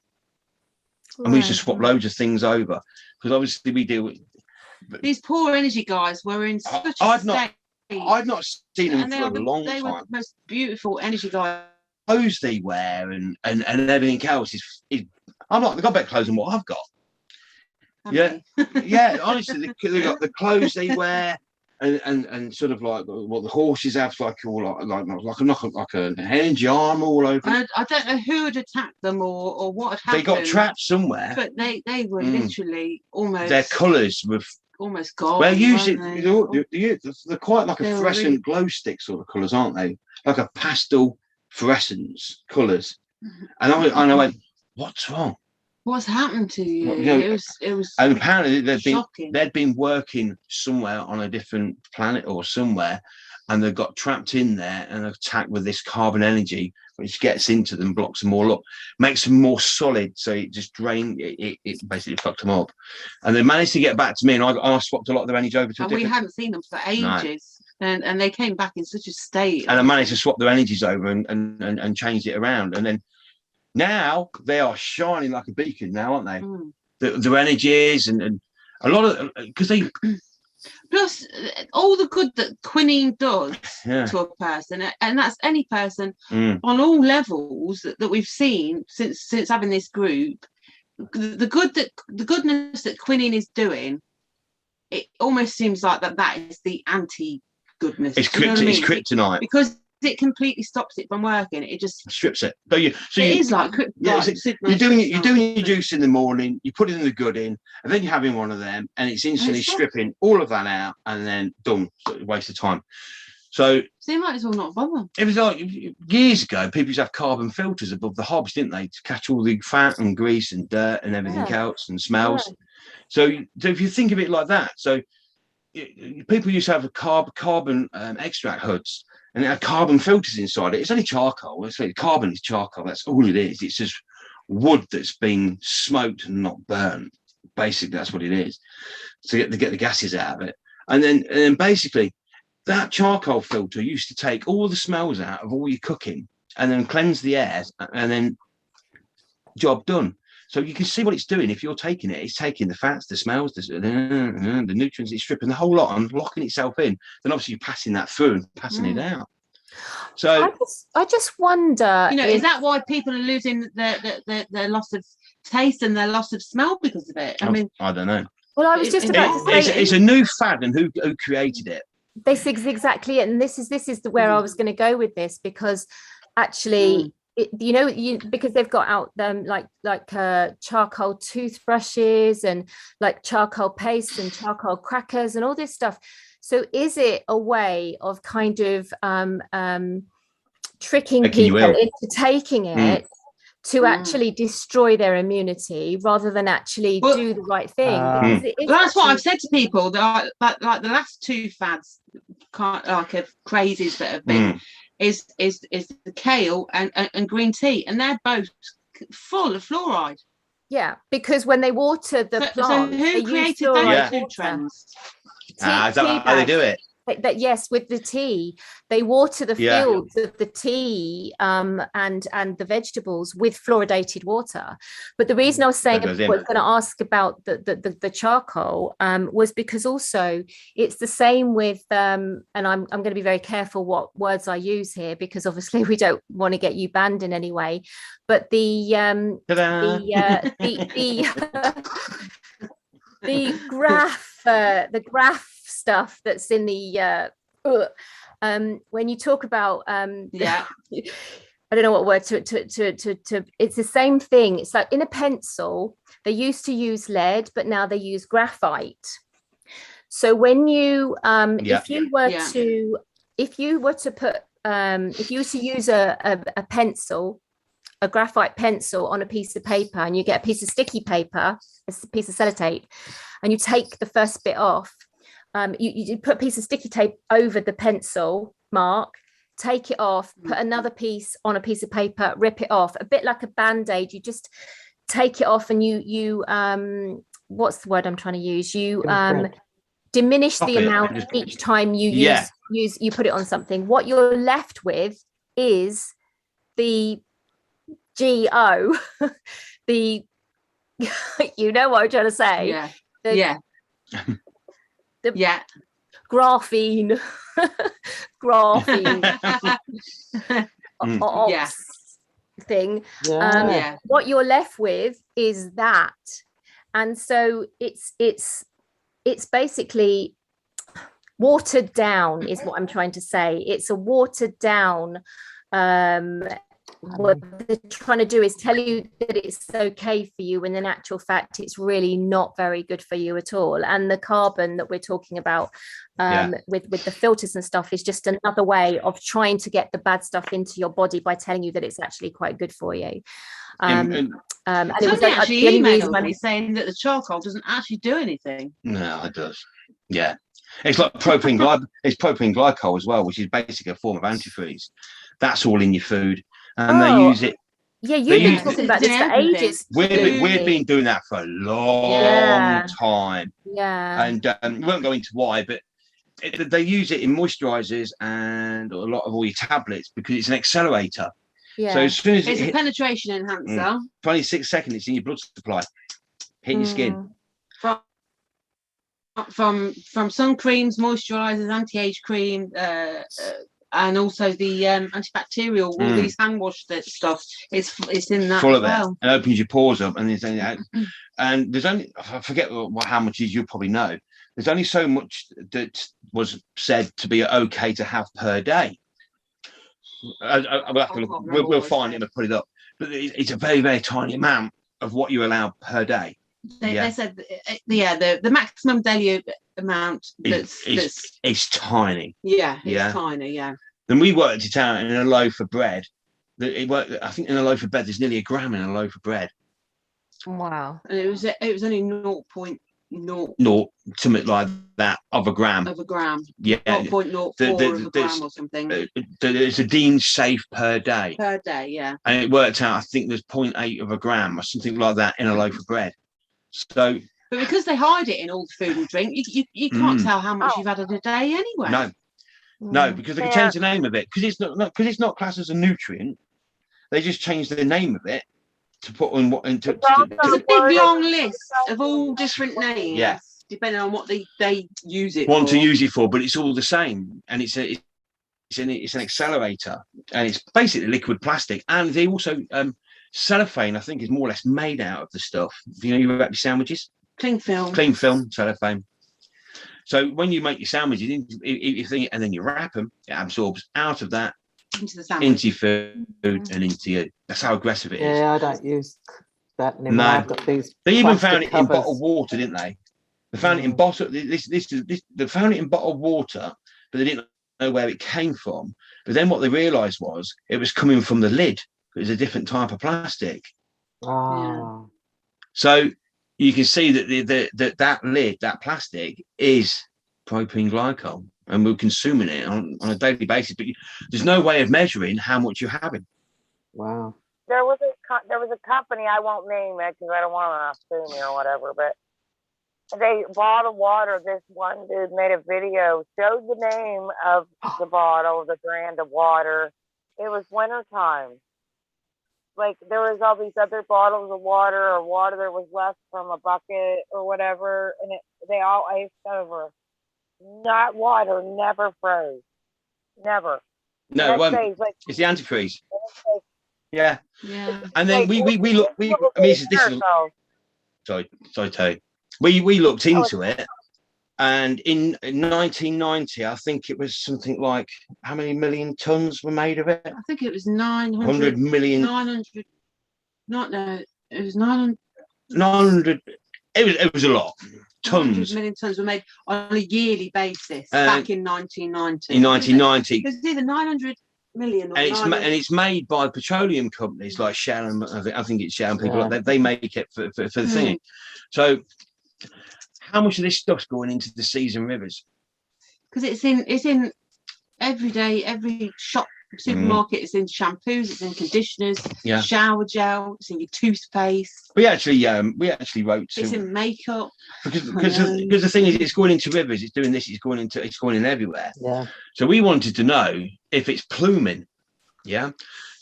And we used to swap loads of things over, because obviously we deal with these poor energy guys were in such a state. I've not seen them for a long time. They were the most beautiful energy guys. Clothes they wear and everything else is I'm like, they've got better clothes than what I've got. Honestly, they got the clothes they wear, and sort of like what the horses have, like an energy arm all over. I don't know who had attacked them or what had happened. They got trapped somewhere, but they were literally almost. Their colours were almost gone. Well, usually they're quite like a fluorescent glow stick sort of colours, aren't they? Like a pastel fluorescence colours, and I went, what's wrong? What's happened to you? It was and apparently they'd been working somewhere on a different planet or somewhere, and they got trapped in there and attacked with this carbon energy, which gets into them, blocks them all up, makes them more solid. So it just drained it basically fucked them up. And they managed to get back to me, and I swapped a lot of their energy over to. And we hadn't seen them for ages, and they came back in such a state. And I managed to swap their energies over and changed it around, and then. Now they are shining like a beacon now, aren't they? Their energies and a lot of, because they plus all the good that quinine does to a person, and that's any person on all levels that we've seen since having this group. The goodness that quinine is doing, it almost seems like that is the anti-goodness. It's kryptonite because it completely stops it from working. It just strips it. So it is like you're doing your juice in the morning, you put it in the good in, and then you're having one of them, and it's instantly stripping all of that out, and then done. So waste of time. So you might as well not bother. It was like years ago, people used to have carbon filters above the hobs, didn't they, to catch all the fat and grease and dirt and everything else and smells. So if you think of it like that, so people used to have a carbon extract hoods. And it had carbon filters inside it. It's only charcoal. It's like carbon is charcoal. That's all it is. It's just wood that's been smoked and not burnt. Basically, that's what it is. To get the gases out of it. And then basically, that charcoal filter used to take all the smells out of all your cooking and then cleanse the air, and then job done. So you can see what it's doing. If you're taking it, it's taking the fats, the smells, the nutrients, it's stripping the whole lot and locking itself in. Then obviously you're passing that through and passing it out. So I just wonder, is that why people are losing their loss of taste and their loss of smell because of it? I mean, I don't know. Well, I was just about to say it's a new fad, and who created it? This is exactly it, and this is where I was going to go with this, because actually. Because they've got out them like charcoal toothbrushes and like charcoal paste and charcoal crackers and all this stuff. So is it a way of kind of tricking people into taking it to actually destroy their immunity rather than actually do the right thing? That's what I've said to people, that like the last two fads, crazes that have been. Is the kale and green tea, and they're both full of fluoride. Yeah, because when they water the plant, so who created those two trends? Is that how they do it? That yes, with the tea, they water the fields of the tea and the vegetables with fluoridated water. But the reason I was saying I was going to ask about the charcoal was because also it's the same with and I'm going to be very careful what words I use here, because obviously we don't want to get you banned in any way. But the graph stuff that's in the when you talk about I don't know what word to it's the same thing. It's like in a pencil they used to use lead, but now they use graphite. So when you if you were to use a pencil, a graphite pencil on a piece of paper, and you get a piece of sticky paper, a piece of sellotape, and you take the first bit off, you put a piece of sticky tape over the pencil mark, take it off, put another piece on a piece of paper, rip it off, a bit like a band-aid. You just take it off and you what's the word I'm trying to use? You diminish the amount each time you you put it on something. What you're left with is the GO, the you know what I'm trying to say. Graphene thing. What you're left with is that, and so it's basically watered down is what I'm trying to say. It's a watered down what they're trying to do is tell you that it's okay for you, when in actual fact it's really not very good for you at all. And the carbon that we're talking about with the filters and stuff is just another way of trying to get the bad stuff into your body by telling you that it's actually quite good for you. And it was actually emailed me saying that the charcoal doesn't actually do anything. No, it does. Yeah, it's like propylene glycol as well, which is basically a form of antifreeze. That's all in your food, and they use it. Yeah, you've been talking about this for ages. We've been doing that for a long time. Yeah, and we won't go into why, but they use it in moisturizers and a lot of all your tablets because it's an accelerator. Yeah. So as soon as it's a penetration enhancer. 26 seconds, it's in your blood supply, hitting your skin. From sun creams, moisturizers, anti-age cream, and also the antibacterial, all these hand wash stuff. It's in that full of it, and opens your pores up, and and there's only, I forget how much is, you'll probably know. There's only so much that was said to be okay to have per day. We'll find it and put it up, but it's a very, very tiny amount of what you allow per day. They said, the maximum daily amount it's tiny. Yeah, it's tiny. Yeah. Then we worked it out in a loaf of bread. I think in a loaf of bread, there's nearly a gram in a loaf of bread. Wow. And it was only 0.0 something like that of a gram. Of a gram. Yeah. 0.04 of a gram or something. It's a deemed safe per day. Per day, yeah. And it worked out, I think there's 0.8 of a gram or something like that in a loaf of bread. So, but because they hide it in all the food and drink, you can't tell how much you've had in a day anyway. No, because they can change the name of it, because it's not classed as a nutrient. They just changed the name of it to put on what into. It's a big long list of all different names. Yeah. Depending on what they use it want to use it for, but it's all the same, and it's an accelerator, and it's basically liquid plastic, and they also cellophane, I think, is more or less made out of the stuff. You wrap your sandwiches. Cling film, cellophane. So when you make your sandwiches, and then you wrap them, it absorbs out of that into the sandwich, into your food, and into you. That's how aggressive it is. Yeah, I don't use that anymore. No. I've got these. They even found it covers. in bottled water, didn't they? They found it in bottle. They found it in bottled water, but they didn't know where it came from. But then what they realised was it was coming from the lid. It was a different type of plastic. Ah. So you can see that that lid, that plastic, is propylene glycol, and we're consuming it on a daily basis. But there's no way of measuring how much you're having. Wow. There was a company, I won't name it because I don't want to sue me or whatever, but they bottled water. This one dude made a video, showed the name of the bottle, the brand of water. It was wintertime. Like, there was all these other bottles of water or water that was left from a bucket or whatever, and they all iced over. Not water, never froze. Never. No, it won't. Like, it's the antifreeze. Yeah. And then we look. I mean, this is sorry, Terry. We looked into it, and in 1990, I think it was something like, how many million tons were made of it? I think it was 900 million. 900. It was 900. 900. It was a lot. Tons. 100 million tons were made on a yearly basis back in 1990. In 1990, it was either 900 million. Or and it's made by petroleum companies like Shell, and I think it's Shell and people like that. They make it for the thing. So, how much of this stuff's going into the seas and rivers? Because it's in every shop, supermarket. It's in shampoos, it's in conditioners, shower gel, it's in your toothpaste. We actually wrote. It's in makeup. Because the thing is, it's going into rivers. It's doing this. It's going in everywhere. Yeah. So we wanted to know if it's pluming. Yeah.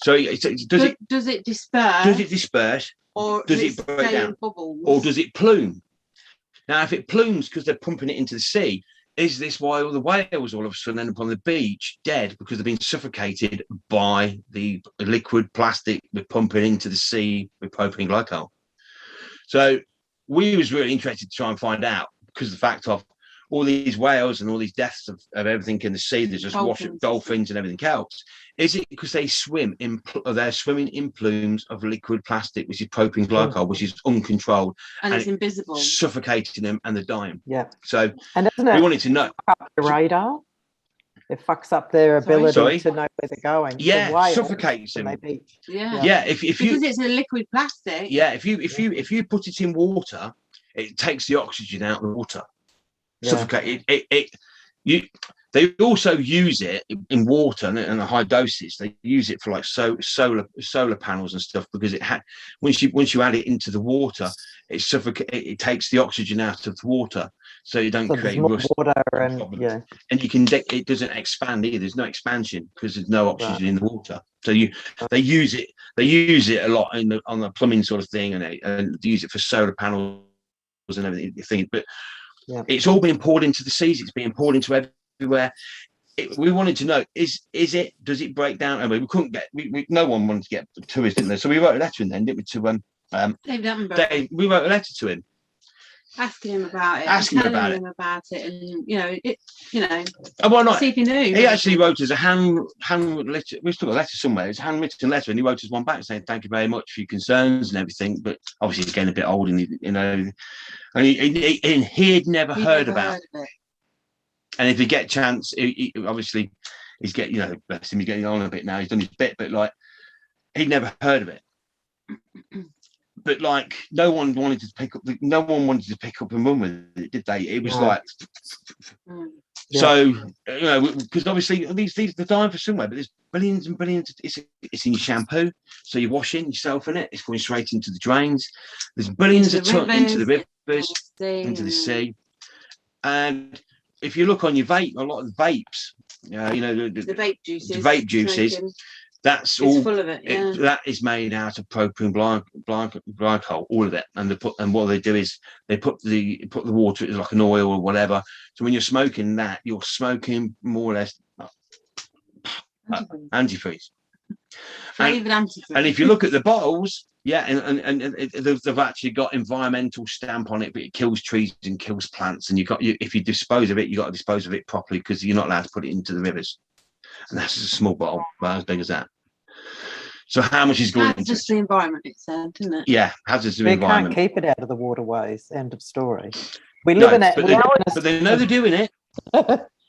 So does it disperse? Does it disperse? Or does it break down? Or does it plume? Now, if it plumes because they're pumping it into the sea, is this why all the whales all of a sudden end up on the beach dead because they've been suffocated by the liquid plastic we're pumping into the sea with propylene glycol? So we was really interested to try and find out, because the fact of all these whales and all these deaths of everything in the sea, there's just wash of dolphins and everything else? Is it because they swim in, they're swimming in plumes of liquid plastic, which is propylene glycol, which is uncontrolled, and it's invisible, suffocating them, and they're dying? Yeah. So, and isn't it, we wanted to know. The radar. It fucks up their ability to know where they're going. Yeah, suffocates them. Yeah. If you, because it's a liquid plastic. Yeah, if you put it in water, it takes the oxygen out of the water. Suffocate it. They also use it in water and at high doses. They use it for like solar panels and stuff, because it once you add it into the water, it takes the oxygen out of the water, so you don't create rust water and and it doesn't expand either. There's no expansion because there's no oxygen in the water. So they use it a lot on the plumbing sort of thing, and they use it for solar panels and everything. But it's all being poured into the seas. It's being poured into everywhere. We wanted to know, does it break down? I mean, we couldn't get, no one wanted to get to us, didn't they? So we wrote a letter in then, didn't we, to David Attenborough. We wrote a letter to him, asking him about it, and why not? See if he knew. He actually wrote us a handwritten letter. We've still got a letter somewhere. It's a handwritten letter, and he wrote us one back saying thank you very much for your concerns and everything. But obviously he's getting a bit old, and and he had never heard about it. And if he get a chance, he obviously he's getting, bless him, he's getting on a bit now. He's done his bit, but like he'd never heard of it. But like no one wanted to pick up and run with it, did they? It was so because obviously they're dying for somewhere, but there's billions and billions. It's in your shampoo, so you're washing yourself in it. It's going straight into the drains. There's billions of tons into the rivers, into the sea, and if you look on your vape, a lot of the vapes, the vape juices, that's all full of it. That is made out of propylene glycol, all of it. And what they do is they put the water like an oil or whatever. So when you're smoking that, you're smoking more or less antifreeze. And if you look at the bottles, and they've actually got environmental stamp on it, but it kills trees and kills plants. And if you dispose of it, you got to dispose of it properly, because you're not allowed to put it into the rivers. And that's just a small bottle, about as big as that. So how much is going into just the environment itself, isn't it? Yeah, hazardous to the environment. We can't keep it out of the waterways. End of story. We live in it, but they know they're doing it.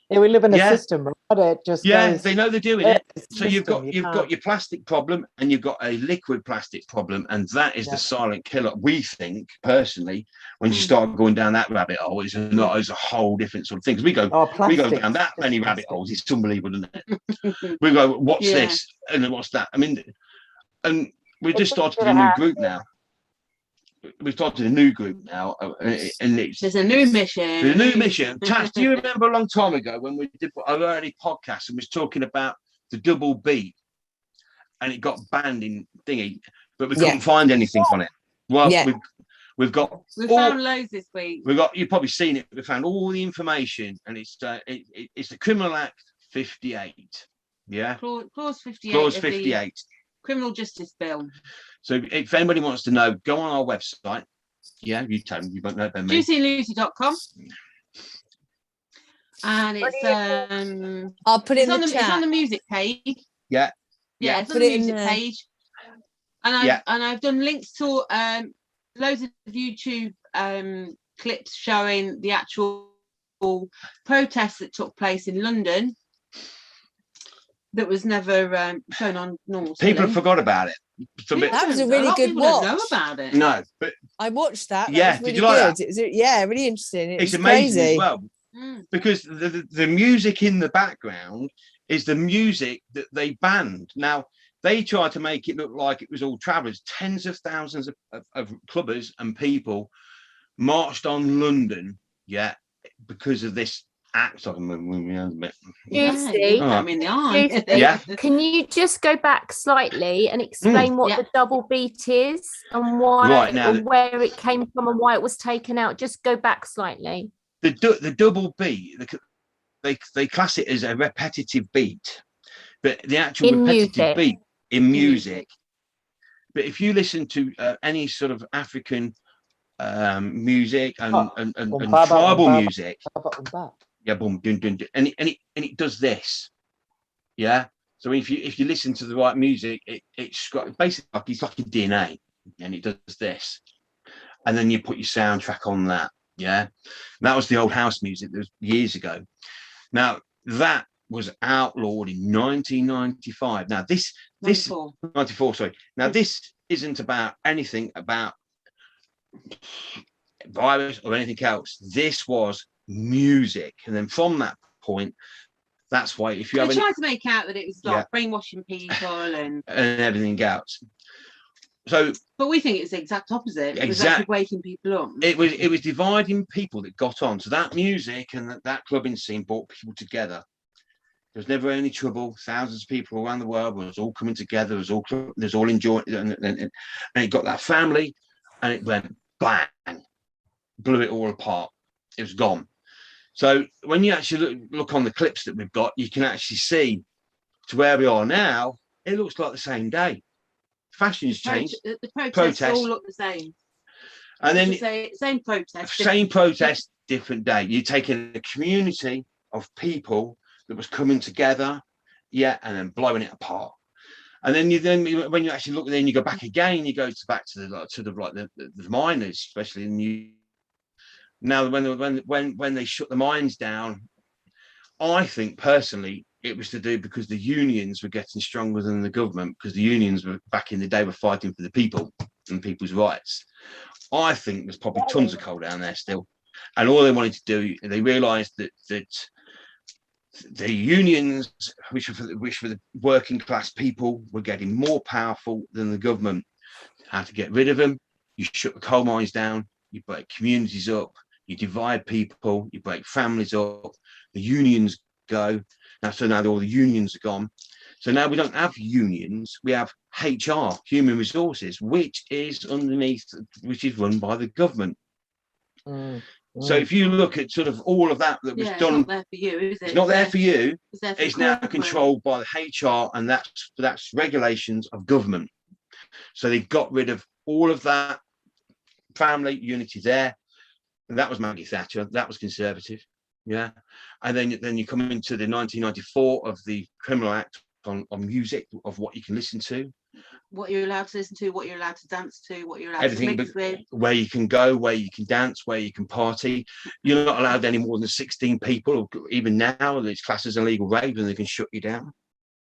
We live in a system, right? It just they know they're doing it. So you've got your plastic problem, and you've got a liquid plastic problem, and that is the silent killer. We think personally, when you start going down that rabbit hole, it's a whole different sort of thing. Because we go down that many rabbit holes, it's unbelievable, isn't it? We go, what's this, and then what's that? I mean, and we just started a new group now. We've started a new group now, and there's a new mission. Tash, do you remember a long time ago when we did our early podcast and was talking about the double beat, and it got banned in thingy, but we couldn't find anything on it? Well, we found loads this week. You've probably seen it. We found all the information, and it's the Criminal Act 58. Yeah, clause 58. Clause 58. Criminal Justice Bill. So if anybody wants to know, go on our website. Yeah, you tell them. You won't know them. JuicyandLucy.com. And it's I'll put it in the chat. It's on the music page. Yeah, it's on the music page. And I've done links to loads of YouTube clips showing the actual protest that took place in London. That was never shown on normal. People forgot about it. That was a really good watch. Don't know about it. No, but I watched that. That was really did you like good. that? It was, really interesting. It's amazing as well, because the music in the background is the music that they banned. Now they tried to make it look like it was all travellers. Tens of thousands of clubbers and people marched on London, because of this act. I mean, the eye. Can you just go back slightly and explain what the double beat is and why, where it came from and why it was taken out? Just go back slightly. The double beat, they class it as a repetitive beat, but the actual repetitive beat in music. But if you listen to any sort of African music and tribal music. Yeah, boom, dun, dun, dun, and it does this. Yeah. So if you listen to the right music, it's got basically it's like your DNA, and it does this, and then you put your soundtrack on that. Yeah, and that was the old house music that was years ago. Now that was outlawed in 1995. Now this 94. Sorry. Now this isn't about anything about virus or anything else. This was music, and then from that point. That's why if you have tried to make out that it was like brainwashing people and everything else. So, but we think it's the exact opposite. It was actually waking people up. It was dividing people that got on. So that music and that clubbing scene brought people together. There was never any trouble. Thousands of people around the world was all coming together. There's all enjoying, and it got that family, and it went bang, blew it all apart. It was gone. So when you actually look on the clips that we've got, you can actually see to where we are now. It looks like the same day. Fashion's changed. The protests all look the same. And then same protest. Same protest, different day. You're taking a community of people that was coming together, and then blowing it apart. And then when you actually look, then you go back again. You go back to the miners, especially in the. Now, when they shut the mines down, I think personally it was to do because the unions were getting stronger than the government, because the unions were back in the day were fighting for the people and people's rights. I think there's probably tons of coal down there still, and all they wanted to do, they realised that the unions, which were the working class people, were getting more powerful than the government. How to get rid of them? You shut the coal mines down. You break communities up. You divide people, you break families up, the unions go. Now all the unions are gone. So now we don't have unions, we have HR, human resources, which is run by the government. So if you look at sort of all of that was done. It's not there for you, is it? It's not there for you. It's now controlled by the HR, and that's regulations of government. So they got rid of all of that family unity there. And that was Maggie Thatcher. That was Conservative, and then you come into the 1994 of the Criminal Act on music, of what you can listen to, what you're allowed to listen to, what you're allowed to dance to, what you're allowed to mix with, where you can go, where you can dance, where you can party. You're not allowed any more than 16 people. Even now, it's classed as illegal rave, and they can shut you down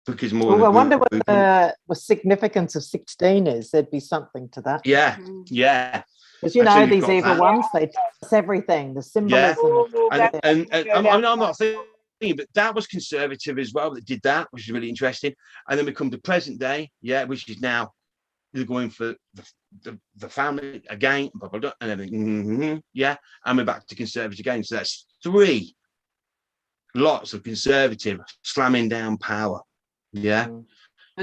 because more. Well, I wonder what the significance of 16 is. There'd be something to that. Yeah. Because these evil ones, they tell us everything, the symbolism. And I'm not thinking, but that was Conservative as well that did that, which is really interesting. And then we come to present day, which is now they're going for the family again, blah, blah, blah, and everything. And we're back to Conservative again. So that's 3 lots of Conservative slamming down power. And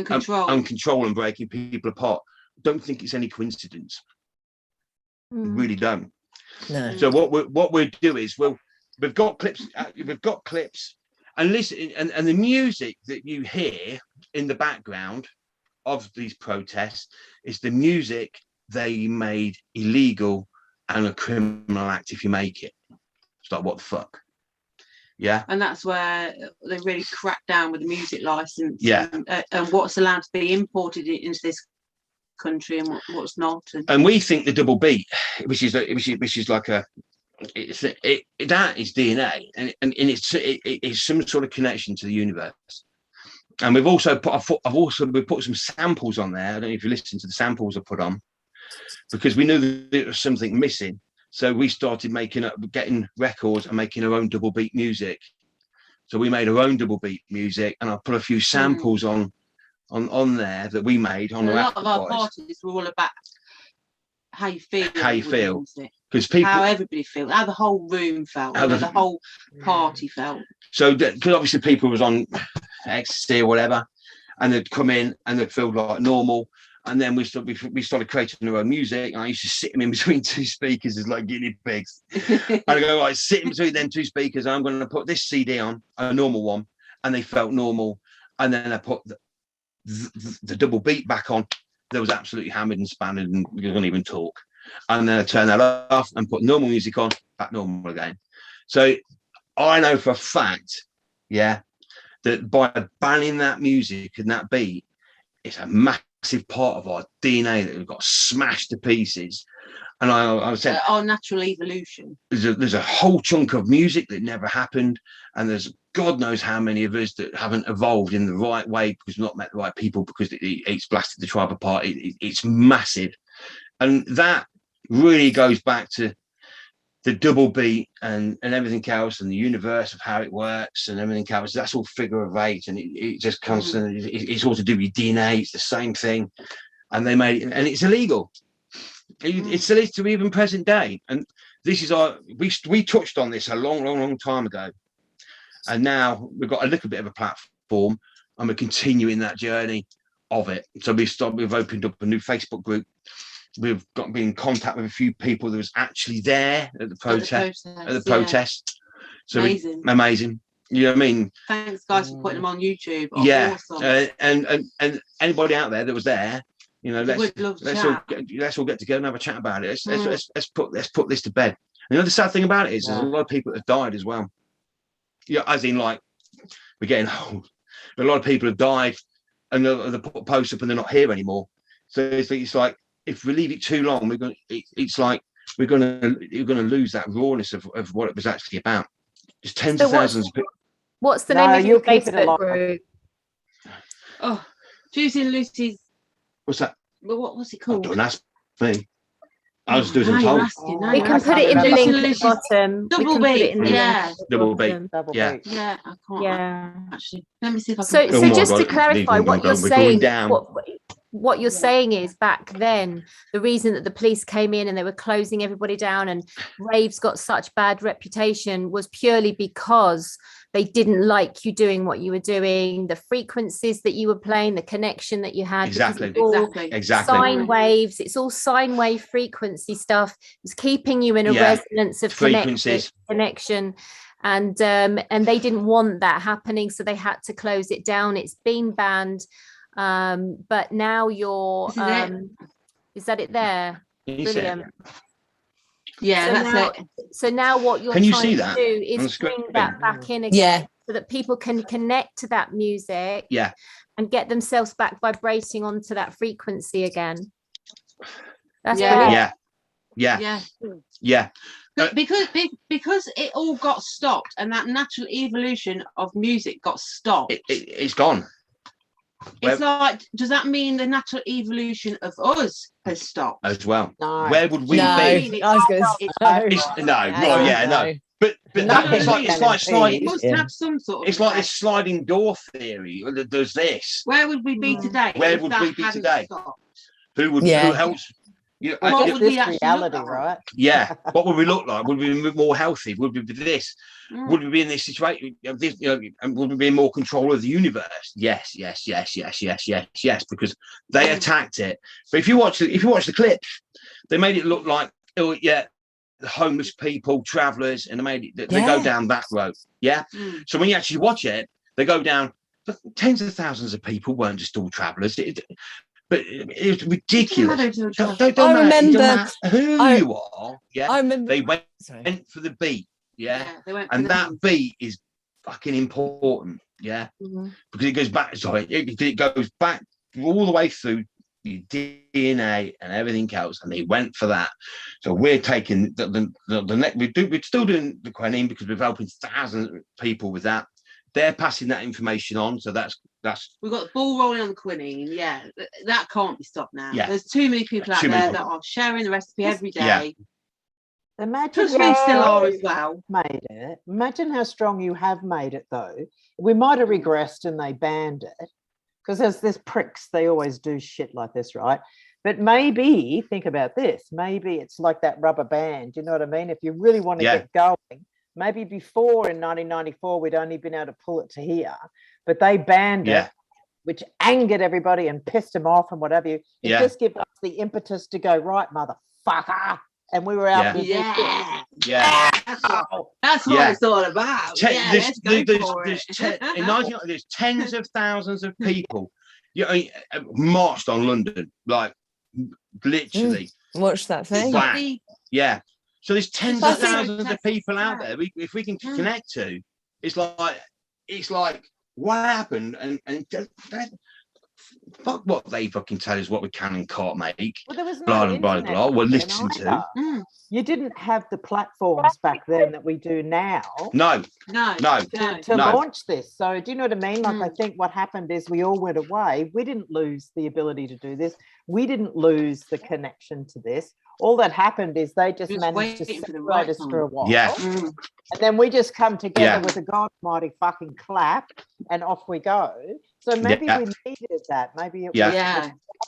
control. And control and breaking people apart. Don't think it's any coincidence. Really don't. No. So what we'll do is we've got clips, and listen, and the music that you hear in the background of these protests is the music they made illegal and a criminal act if you make it. It's like, what the fuck? And that's where they really crack down with the music license. And what's allowed to be imported into this country and what's not, and we think the double beat, which is like that is DNA, and it's some sort of connection to the universe. And we've also put some samples on there. I don't know if you listen to the samples I put on, because we knew that there was something missing. So we started getting records and making our own double beat music. So we made our own double beat music, and I put a few samples on there that we made on a lot of our parties were all about how you feel, because people, how everybody feels, how the whole room felt, how the whole party felt. So because obviously people was on ecstasy or whatever, and they'd come in and they'd feel like normal, and then we started creating our own music, and I used to sit them in between 2 speakers as like guinea pigs. And I go, right, sit in between them 2 speakers, I'm going to put this CD on, a normal one, and they felt normal, and then I put the double beat back on. There was absolutely hammered and spanned, and we couldn't even talk. and then I turn that off and put normal music on, back normal again. So I know for a fact, yeah, that by banning that music and that beat, it's a massive part of our DNA that we've got smashed to pieces. And I said, our natural evolution. There's a whole chunk of music that never happened, and there's God knows how many of us that haven't evolved in the right way because we've not met the right people, because it's blasted the tribe apart. It's massive, and that really goes back to the double beat and everything else, and the universe of how it works and everything else. That's all figure of eight, and it just constantly. It's all to do with DNA. It's the same thing, and they made it, and it's illegal. It's illegal to even present day, and this is we touched on this a long time ago, and now we've got a little bit of a platform, and we're continuing that journey of it. So we've opened up a new Facebook group. We've been in contact with a few people that was actually there at the protest. So amazing. You know what I mean? Thanks, guys, for putting them on YouTube. Awesome. And anybody out there that was there, you know, let's all get together and have a chat about it. Let's put this to bed. You know, the sad thing about it is there's a lot of people that have died as well. Yeah, as in, like, we're getting old. A lot of people have died, and they put posts up and they're not here anymore. So it's like, if we leave it too long, we're gonna lose that rawness of what it was actually about. There's tens of thousands of people. What's the name of your Facebook group? Oh, Juicy and Lucy's. What's that? Well, what was it called? Don't ask me. I was doing told. We can put it in the link at the bottom. Double beat. Yeah. Double beat. Yeah. Yeah. I can't. Yeah. Actually, let me see if I can. So just to clarify, what you're saying, what you're saying is, back then, the reason that the police came in and they were closing everybody down and raves got such bad reputation was purely because they didn't like you doing what you were doing, the frequencies that you were playing, the connection that you had. Exactly. Sine waves. It's all sine wave frequency stuff. It's keeping you in a resonance of connection. And they didn't want that happening, so they had to close it down. It's been banned. But now you're is that it there? Brilliant. Yeah, so that's it. So now what you're trying to do is bring that back in again, so that people can connect to that music, and get themselves back vibrating onto that frequency again. That's Because it all got stopped, and that natural evolution of music got stopped. It's gone. It's like, does that mean the natural evolution of us has stopped as well? No. Where would we be? I was going to say no. But it's like sliding. It must have some sort of. It's like this sliding door theory. There's this. Where would we be today? Where would we be today? Stopped? Who else? You know, what would we reality, right? Yeah. What would we look like? Would we be more healthy? Would we be this? Would we be in this situation? And would we be in more control of the universe? Yes. Because they attacked it. But if you watch the clips, they made it look like, the homeless people, travelers, and they go down that road. Yeah. So when you actually watch it, they go down. But tens of thousands of people weren't just all travelers. But it was ridiculous. Don't remember who you are. Yeah, I remember. They went for the beat. Yeah, and that beat is fucking important. Yeah, because it goes back. Sorry, it goes back all the way through your DNA and everything else, and they went for that. So we're taking the next. We're still doing the quinine because we're helping thousands of people with that. They're passing that information on, so that's we've got the ball rolling on the quinine. Yeah, that can't be stopped now. There's too many people out there that are sharing the recipe every day. Imagine we still are as well. Made it. Imagine how strong you have made it, though. We might have regressed and they banned it, because there's pricks. They always do shit like this, right? But maybe think about this. Maybe it's like that rubber band. You know what I mean? If you really want to get going. Maybe before in 1994, we'd only been able to pull it to here, but they banned it, which angered everybody and pissed them off and whatever. It just gave us the impetus to go, right, motherfucker. And we were out. That's what it's all about. There's tens of thousands of people marched on London, like literally. Watch that thing. Yeah. So there's tens of thousands of people out there. If we can connect to, it's like what happened, and fuck what they fucking tell us what we can and can't make. Well, there was no blah blah blah. We'll listen to. You didn't have the platforms back then that we do now. No. To launch this. So do you know what I mean? Like I think what happened is we all went away. We didn't lose the ability to do this. We didn't lose the connection to this. All that happened is they just managed to separate us for a while. Yeah. And then we just come together with a God Almighty fucking clap and off we go. So maybe we needed that. Maybe it was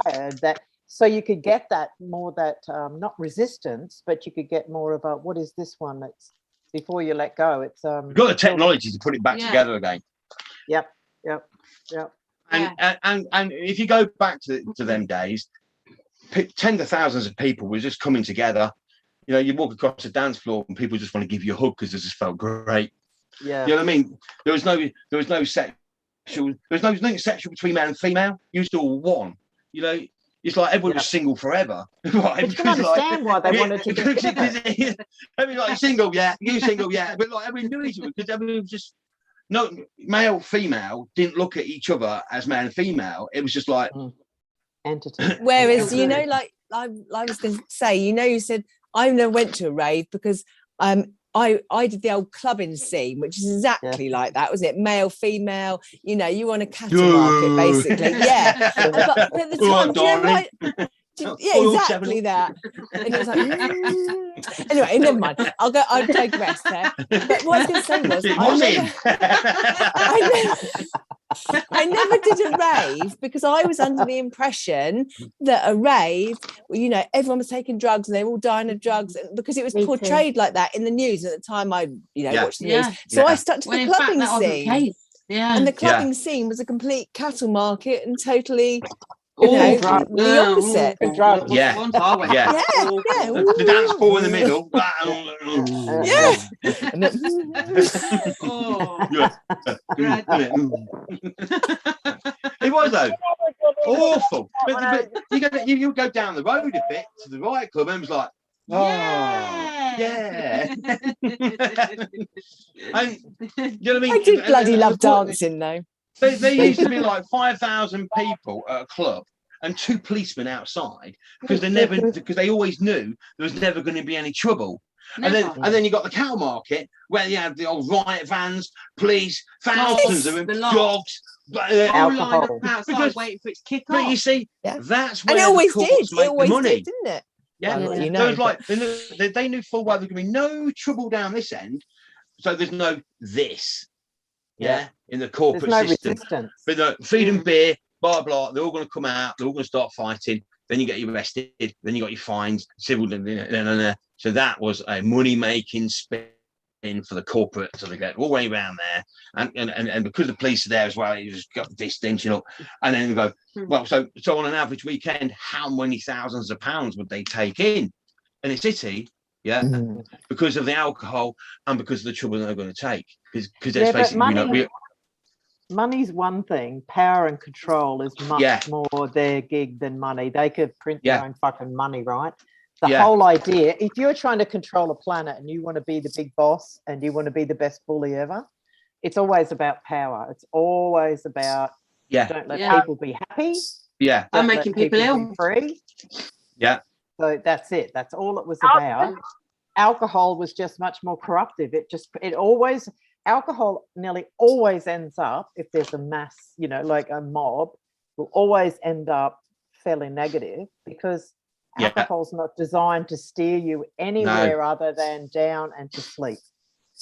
required that, so you could get that more, that not resistance, but you could get more of a, what is this one that's before you let go? It's you've got the technology to put it back together again. Yep. And if you go back to them days, tens of thousands of people were just coming together. You know, you walk across the dance floor and people just want to give you a hug because it just felt great. Yeah. You know what I mean? There was no nothing sexual between male and female. You was all one. You know, it's like everyone was single forever. Right? But you can understand why they wanted to do it. Everyone like single, you single, but like everyone knew each other because everyone was just male, female didn't look at each other as male and female. It was just like entity. Whereas, you know, like I was going to say, you know, you said I never went to a rave because I did the old clubbing scene, which is exactly like that, wasn't it? Male, female, you know, you want a cattle market, basically. Yeah. But at the time, do you know what? Exactly that. And it was like, anyway, never mind. I'll digress there. But what I was going to say was, I never did a rave because I was under the impression that a rave, you know, everyone was taking drugs and they were all dying of drugs because it was portrayed like that in the news at the time. I, watched the news. So I stuck to the clubbing scene. Yeah. And the clubbing scene was a complete cattle market and totally, the opposite. The dance floor in the middle. It was though awful. But you go down the road a bit to the right club and it was like, and you know what I mean? I did bloody love dancing though. There used to be like 5,000 people at a club and 2 policemen outside because they always knew there was never going to be any trouble. And then you got the cow market where you had the old riot vans, police, thousands of them, dogs, all lined up outside waiting for it to kick off. But you see, that's where it always the did. Make it always the money. did, didn't it? Yeah, well, you know, it was like they knew full well there's going to be no trouble down this end, so there's no this. In the corporate system. Resistance. But the feed and beer, blah blah, they're all going to come out, they're all going to start fighting, then you get arrested, then you got your fines, civil, so that was a money making spin for the corporate, so they get all the way around there, and because the police are there as well, you just got this tension up, and then we go, well, so on an average weekend, how many thousands of pounds would they take in a city? Because of the alcohol and because of the trouble they're going to take. Because that's basically, money's one thing. Power and control is much more their gig than money. They could print their own fucking money, right? The whole idea, if you're trying to control a planet and you want to be the big boss and you want to be the best bully ever, it's always about power. It's always about don't let people be happy. I'm making people ill. Free. So that's it. That's all it was about. Alcohol was just much more corruptive. Alcohol nearly always ends up, if there's a mass, like a mob, will always end up fairly negative because alcohol's not designed to steer you anywhere other than down and to sleep.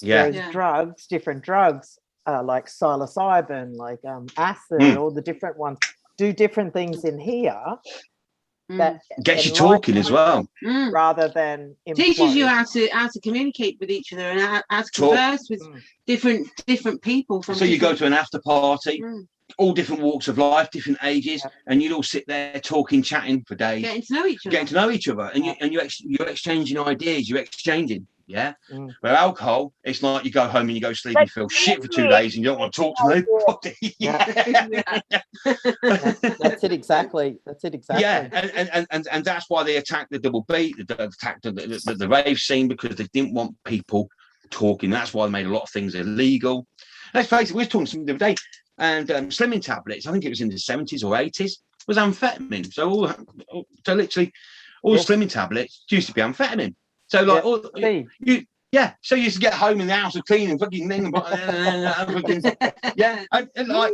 Whereas different drugs, like psilocybin, like acid, all the different ones, do different things in here. That gets you talking as well, rather than teaches you how to communicate with each other and how to converse with different people. So you go to an after party, all different walks of life, different ages, and you'd all sit there talking, chatting for days, getting to know each other, and you're exchanging ideas, you're exchanging. But alcohol, it's like you go home and you go sleep, you feel shit for 2 days and you don't want to talk to nobody. That's it exactly. That's it exactly. Yeah, and that's why they attacked the double beat, attacked the rave scene, because they didn't want people talking. That's why they made a lot of things illegal. Let's face it, we were talking to somebody the other day, and slimming tablets, I think it was in the 70s or 80s, was amphetamine. So literally all the slimming tablets used to be amphetamine. So so you used to get home in the house of cleaning, fucking thing, and the thing is, like,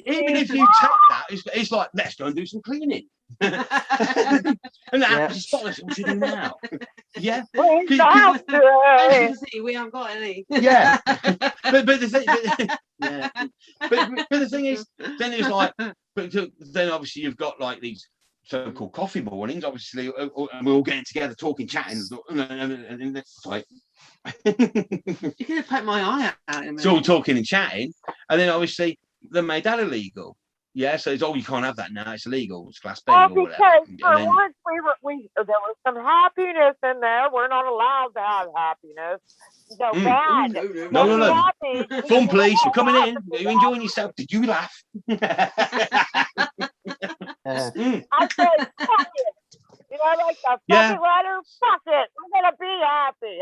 even if you take that, it's like, let's go and do some cleaning. And that happens spotless. What should we do now? Yeah, we haven't got any. Yeah, but the thing, but the thing is, then it's like, but then obviously you've got like these so-called coffee mornings, obviously, and we're all getting together, talking, chatting, and it's like, you could have poked my eye out. It's all talking and chatting, and then obviously they made that illegal. Yeah, so it's you can't have that now. It's illegal. It's class B or whatever. Because for once there was some happiness in there. We're not allowed to have happiness. So bad. No. Fun, please. You're coming in. Are you enjoying yourself? Did you laugh? I said, fuck it. You know, like the fucking letter. Fuck it. I'm gonna be happy.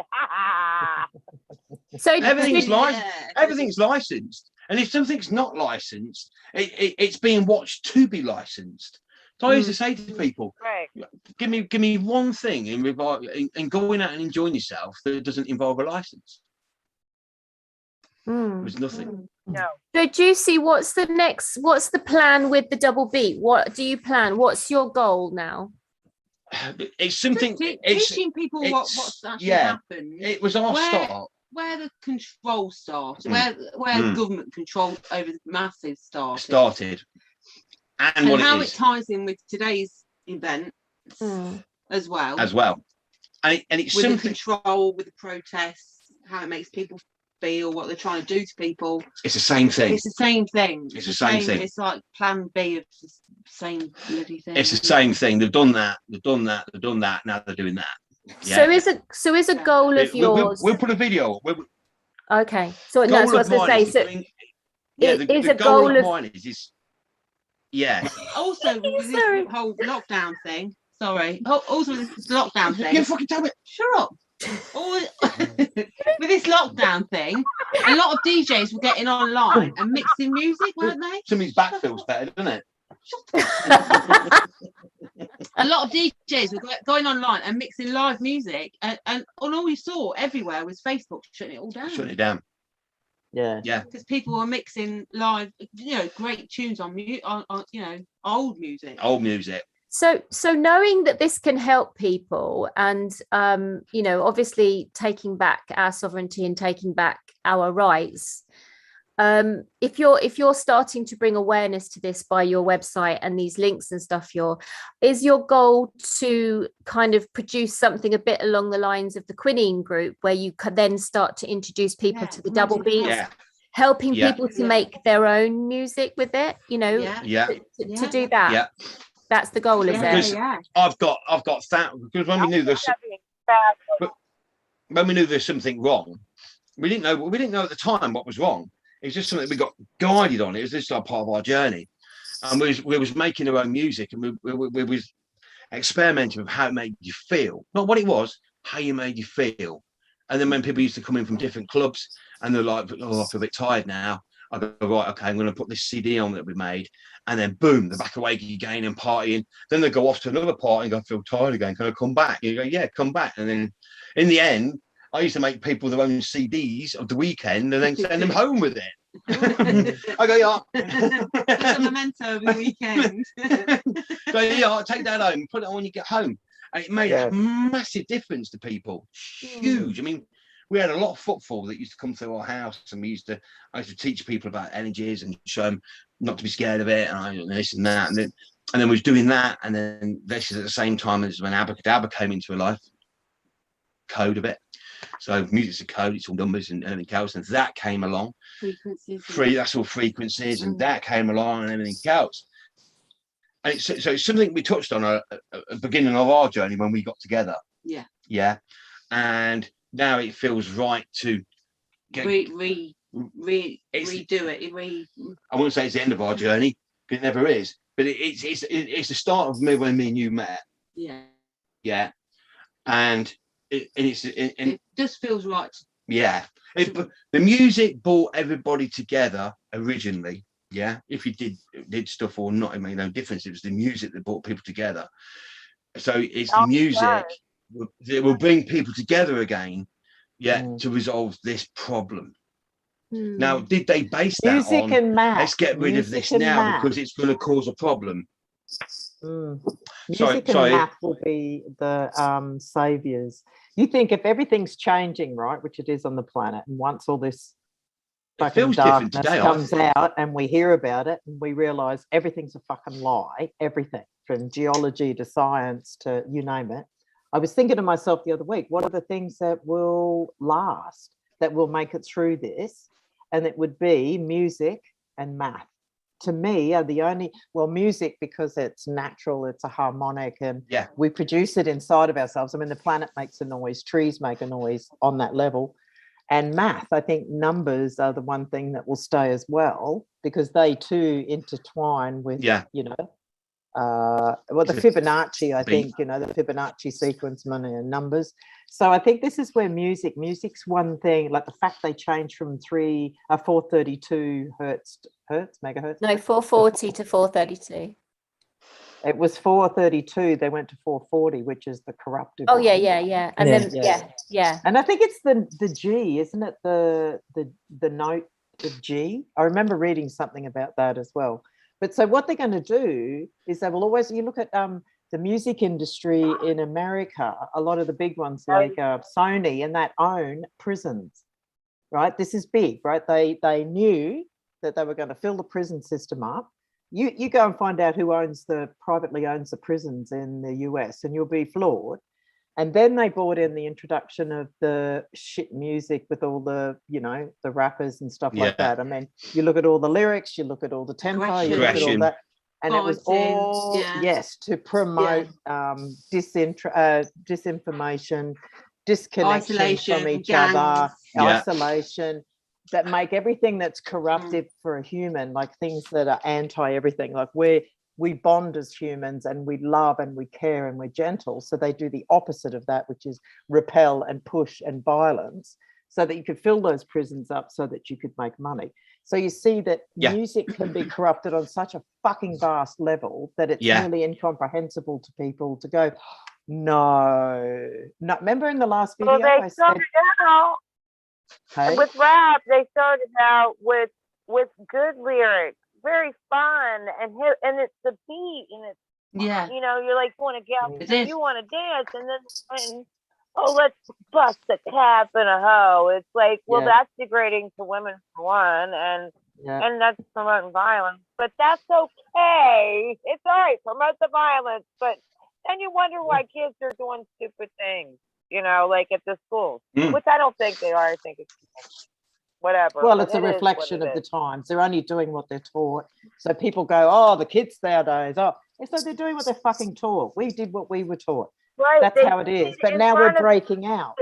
So everything's licensed, and if something's not licensed, it's being watched to be licensed. So I used to say to people, give me one thing in going out and enjoying yourself that doesn't involve a license. There's nothing. No. So Juicy, what's the plan with the double beat? What do you plan? What's your goal now? It's something. Teaching people what's actually happened. It was our start. Where the control started, where government control over the masses started. And how it ties in with today's event as well. And it's with the control, with the protests, how it makes people feel, what they're trying to do to people. It's the same thing. It's the same thing. It's the same thing. It's like Plan B of the same bloody thing. It's the same thing. They've done that. Now they're doing that. Yeah. So is a goal of yours? We'll put a video. Okay. So no, so I was going to say. So the goal of mine is. Yeah. Also, with this whole lockdown thing. Sorry. Also, with this lockdown thing. You fucking tell me. Shut up. With this lockdown thing, a lot of DJs were getting online and mixing music, weren't they? Somebody's back feels better, doesn't it? A lot of DJs were going online and mixing live music, and all we saw everywhere was Facebook shutting it all down. Shutting it down. Yeah. Because people were mixing live, great tunes on old music. Old music. So knowing that this can help people, and obviously taking back our sovereignty and taking back our rights. If you're starting to bring awareness to this by your website and these links and stuff, is your goal to kind of produce something a bit along the lines of the Quinine group, where you could then start to introduce people to the double beats, helping people to make their own music with it, to do that. Yeah. That's the goal, is it? Yeah. I've got that, because when we knew there's something wrong, we didn't know at the time what was wrong. It was just something we got guided on. It was just like part of our journey, and we was making our own music, and we was experimenting with how it made you feel, not what it was, how you made you feel. And then when people used to come in from different clubs and they're like, oh, I feel a bit tired now, I go, right, okay, I'm going to put this CD on that we made, and then boom, they're back awake again and partying. Then they go off to another party and go, I feel tired again, can I come back? You go, yeah, come back. And then in the end, I used to make people their own CDs of the weekend and then send them home with it. I go, yeah. It's a memento of the weekend. So yeah, take that home, put it on when you get home. And it made a massive difference to people. Huge. I mean, we had a lot of footfall that used to come through our house, and I used to teach people about energies and show them not to be scared of it, and this and that. And then we was doing that, and then this is at the same time as when Abracadabra came into our life. Code of it. So music's a code, it's all numbers and everything else, and that came along. Frequencies. That's all frequencies, and that came along and everything else. And so it's something we touched on at the beginning of our journey when we got together. Yeah. Yeah. And now it feels right to redo it. I wouldn't say it's the end of our journey, because it never is, but it's the start of me when me and you met. Yeah, and it just feels right. Yeah, the music brought everybody together originally. Yeah, if you did stuff or not, it made no difference. It was the music that brought people together. So it's the music that will bring people together again. Yeah, to resolve this problem. Now, did they base that music on and math? Let's get rid of this now because it's going to cause a problem. Music and math will be the saviors. You think if everything's changing, right, which it is on the planet, and once all this fucking darkness comes out and we hear about it and we realize everything's a fucking lie, everything from geology to science to you name it. I was thinking to myself the other week, what are the things that will last, that will make it through this? And it would be music and math. To me, are the only, well, music because it's natural, it's a harmonic, and we produce it inside of ourselves. I mean, the planet makes a noise, trees make a noise on that level. And math, I think numbers are the one thing that will stay as well, because they too intertwine with, you know, well, the Fibonacci, I think, you know, the Fibonacci sequence, money and numbers. So I think this is where music's one thing, like the fact they change from 432 megahertz. No, 440 to 432. It was 432. They went to 440, which is the corruptive. Oh, yeah. And then, yeah. And I think it's the G, isn't it? The note, the G. I remember reading something about that as well. But so what they're going to do is they will always, you look at the music industry in America, a lot of the big ones like Sony and that own prisons, right? This is big, right? They knew that they were going to fill the prison system up. You go and find out who privately owns the prisons in the US and you'll be floored. And then they brought in the introduction of the shit music with all the, you know, the rappers and stuff like that. I mean, you look at all the lyrics, you look at all the tempo, you look at all that. And it was all, to promote disinformation, disconnection isolation, from each gangs. other, isolation, that make everything that's corruptive for a human, like things that are anti-everything, like we bond as humans and we love and we care and we're gentle. So they do the opposite of that, which is repel and push and violence, so that you could fill those prisons up so that you could make money. So you see that music can be corrupted on such a fucking vast level that it's really incomprehensible to people to go, no. Remember in the last video, they started out with rap. They started out with good lyrics. Very fun, and it's the beat, and it's you know, you're like want to get up, and you want to dance, and then let's bust a cap and a hoe. It's like, well, that's degrading to women for one, and that's promoting violence, but that's okay. It's all right, promote the violence, but then you wonder why kids are doing stupid things, you know, like at the schools, which I don't think they are. I think it's whatever. Well, it's a reflection of the times. They're only doing what they're taught. So people go, oh, the kids nowadays, it's like they're doing what they're fucking taught. We did what we were taught. Right. That's how it is. But now we're breaking out.